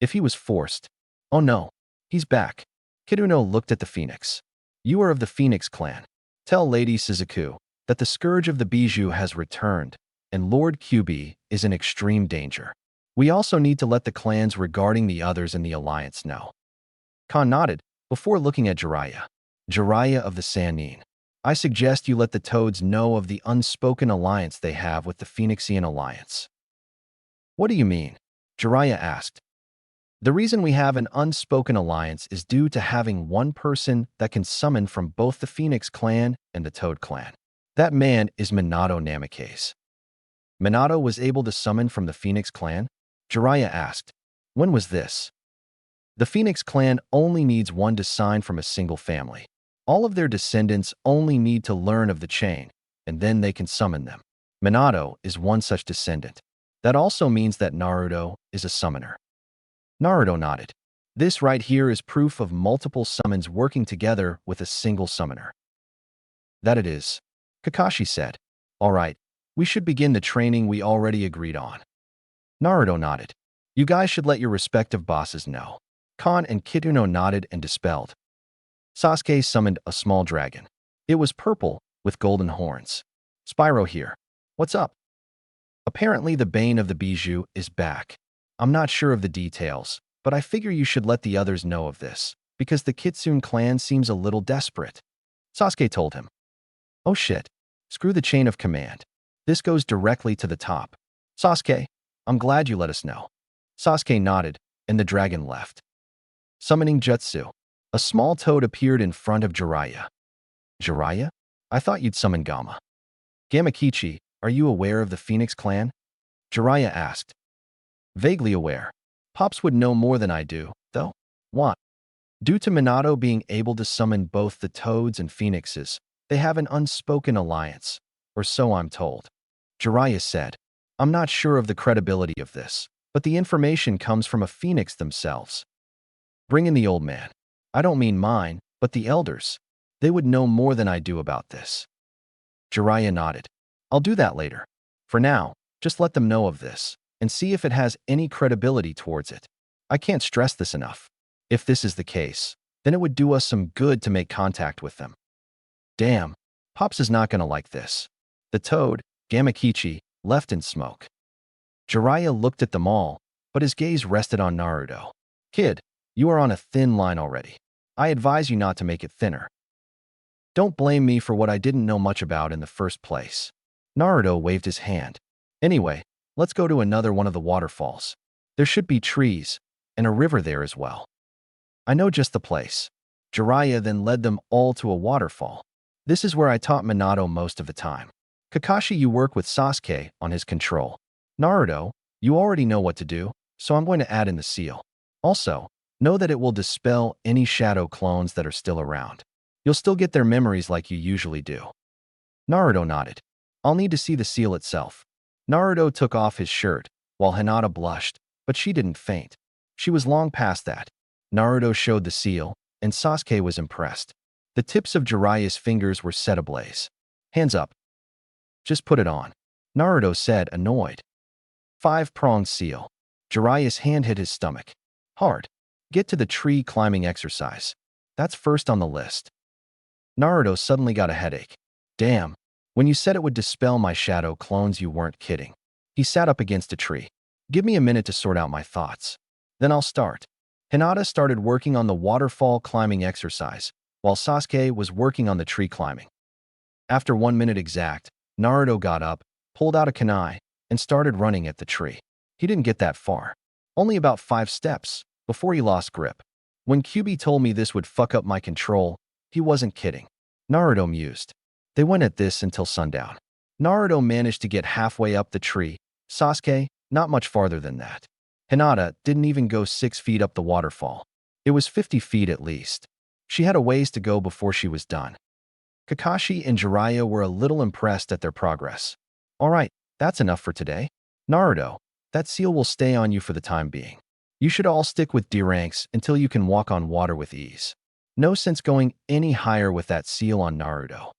If he was forced, oh no, he's back. Kituno looked at the Phoenix. You are of the Phoenix clan. Tell Lady Suzaku that the Scourge of the Bijou has returned, and Lord Kyuubi is in extreme danger. We also need to let the clans regarding the others in the alliance know. Khan nodded before looking at Jiraiya. Jiraiya of the Sannin. I suggest you let the Toads know of the unspoken alliance they have with the Phoenixian Alliance. What do you mean? Jiraiya asked. The reason we have an unspoken alliance is due to having one person that can summon from both the Phoenix clan and the Toad clan. That man is Minato Namikaze. Minato was able to summon from the Phoenix clan? Jiraiya asked. When was this? The Phoenix clan only needs one to sign from a single family. All of their descendants only need to learn of the chain, and then they can summon them. Minato is one such descendant. That also means that Naruto is a summoner. Naruto nodded. This right here is proof of multiple summons working together with a single summoner. That it is. Kakashi said. All right, we should begin the training we already agreed on. Naruto nodded. You guys should let your respective bosses know. Khan and Kituno nodded and dispelled. Sasuke summoned a small dragon. It was purple with golden horns. Spyro here. What's up? Apparently the Bane of the Bijou is back. I'm not sure of the details, but I figure you should let the others know of this, because the Kitsune clan seems a little desperate. Sasuke told him. Oh shit. Screw the chain of command. This goes directly to the top. Sasuke, I'm glad you let us know. Sasuke nodded, and the dragon left. Summoning Jutsu. A small toad appeared in front of Jiraiya. Jiraiya? I thought you'd summon Gamma. Gamakichi, are you aware of the Phoenix clan? Jiraiya asked. Vaguely aware. Pops would know more than I do, though. What? Due to Minato being able to summon both the Toads and Phoenixes, they have an unspoken alliance, or so I'm told. Jiraiya said. I'm not sure of the credibility of this, but the information comes from a Phoenix themselves. Bring in the old man. I don't mean mine, but the elders. They would know more than I do about this. Jiraiya nodded. I'll do that later. For now, just let them know of this, and see if it has any credibility towards it. I can't stress this enough. If this is the case, then it would do us some good to make contact with them. Damn, Pops is not gonna like this. The toad, Gamakichi, left in smoke. Jiraiya looked at them all, but his gaze rested on Naruto. Kid, you are on a thin line already. I advise you not to make it thinner. Don't blame me for what I didn't know much about in the first place. Naruto waved his hand. Anyway, let's go to another one of the waterfalls. There should be trees, and a river there as well. I know just the place. Jiraiya then led them all to a waterfall. This is where I taught Minato most of the time. Kakashi, you work with Sasuke on his control. Naruto, you already know what to do, so I'm going to add in the seal. Also, Know that it will dispel any shadow clones that are still around. You'll still get their memories like you usually do. Naruto nodded. I'll need to see the seal itself. Naruto took off his shirt, while Hinata blushed, but she didn't faint. She was long past that. Naruto showed the seal, and Sasuke was impressed. The tips of Jiraiya's fingers were set ablaze. Hands up. Just put it on, Naruto said, annoyed. 5-pronged seal. Jiraiya's hand hit his stomach. Hard. Get to the tree climbing exercise. That's first on the list. Naruto suddenly got a headache. Damn. When you said it would dispel my shadow clones, you weren't kidding. He sat up against a tree. Give me a minute to sort out my thoughts. Then I'll start. Hinata started working on the waterfall climbing exercise, while Sasuke was working on the tree climbing. After 1 minute exact, Naruto got up, pulled out a kunai, and started running at the tree. He didn't get that far. Only about 5 steps, before he lost grip. When Kyuubi told me this would fuck up my control, he wasn't kidding. Naruto mused. They went at this until sundown. Naruto managed to get halfway up the tree. Sasuke, not much farther than that. Hinata didn't even go 6 feet up the waterfall. It was 50 feet at least. She had a ways to go before she was done. Kakashi and Jiraiya were a little impressed at their progress. All right, that's enough for today. Naruto, that seal will stay on you for the time being. You should all stick with D ranks until you can walk on water with ease. No sense going any higher with that seal on Naruto.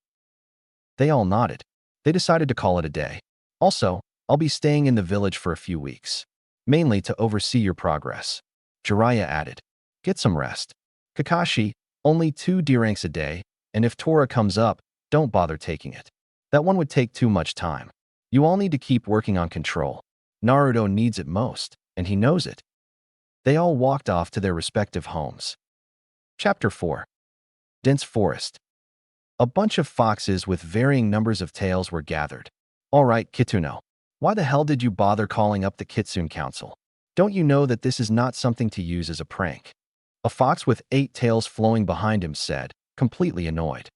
They all nodded. They decided to call it a day. Also, I'll be staying in the village for a few weeks, mainly to oversee your progress. Jiraiya added. Get some rest. Kakashi, only 2 D ranks a day, and if Tora comes up, don't bother taking it. That one would take too much time. You all need to keep working on control. Naruto needs it most, and he knows it. They all walked off to their respective homes. Chapter 4. Dense Forest. A bunch of foxes with varying numbers of tails were gathered. All right, Kituno. Why the hell did you bother calling up the Kitsune Council? Don't you know that this is not something to use as a prank? A fox with 8 tails flowing behind him said, completely annoyed.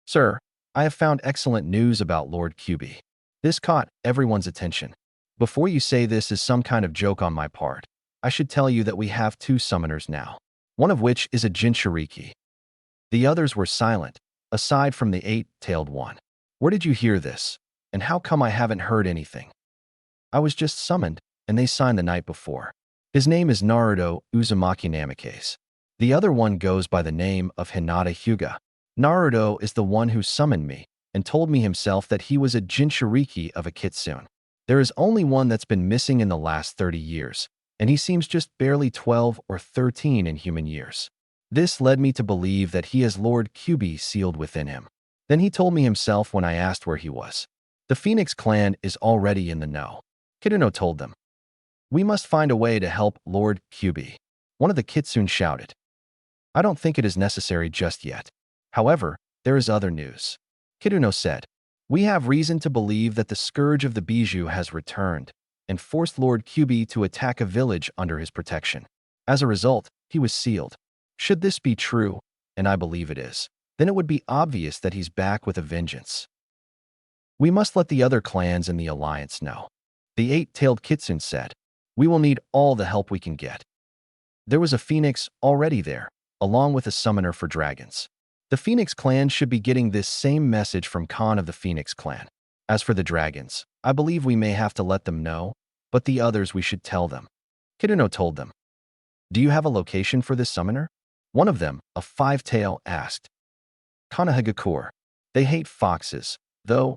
Sir, I have found excellent news about Lord Kyuubi. This caught everyone's attention. Before you say this is some kind of joke on my part, I should tell you that we have 2 summoners now, one of which is a Jinchuriki. The others were silent, aside from the 8-tailed one. Where did you hear this? And how come I haven't heard anything? I was just summoned, and they signed the night before. His name is Naruto Uzumaki Namikaze. The other one goes by the name of Hinata Hyuga. Naruto is the one who summoned me, and told me himself that he was a Jinchuriki of a Kitsune. There is only one that's been missing in the last 30 years, and he seems just barely 12 or 13 in human years. This led me to believe that he has Lord Kyuubi sealed within him. Then he told me himself when I asked where he was. The Phoenix clan is already in the know. Kituno told them. We must find a way to help Lord Kyuubi. One of the Kitsune shouted. I don't think it is necessary just yet. However, there is other news. Kituno said. We have reason to believe that the Scourge of the Bijou has returned and forced Lord Kyuubi to attack a village under his protection. As a result, he was sealed. Should this be true, and I believe it is, then it would be obvious that he's back with a vengeance. We must let the other clans in the alliance know. The 8-tailed Kitsune said. We will need all the help we can get. There was a phoenix already there, along with a summoner for dragons. The Phoenix clan should be getting this same message from Khan of the Phoenix clan. As for the dragons, I believe we may have to let them know, but the others we should tell them. Kituno told them. Do you have a location for this summoner? One of them, a 5-tail, asked. Kanahagakur. They hate foxes, though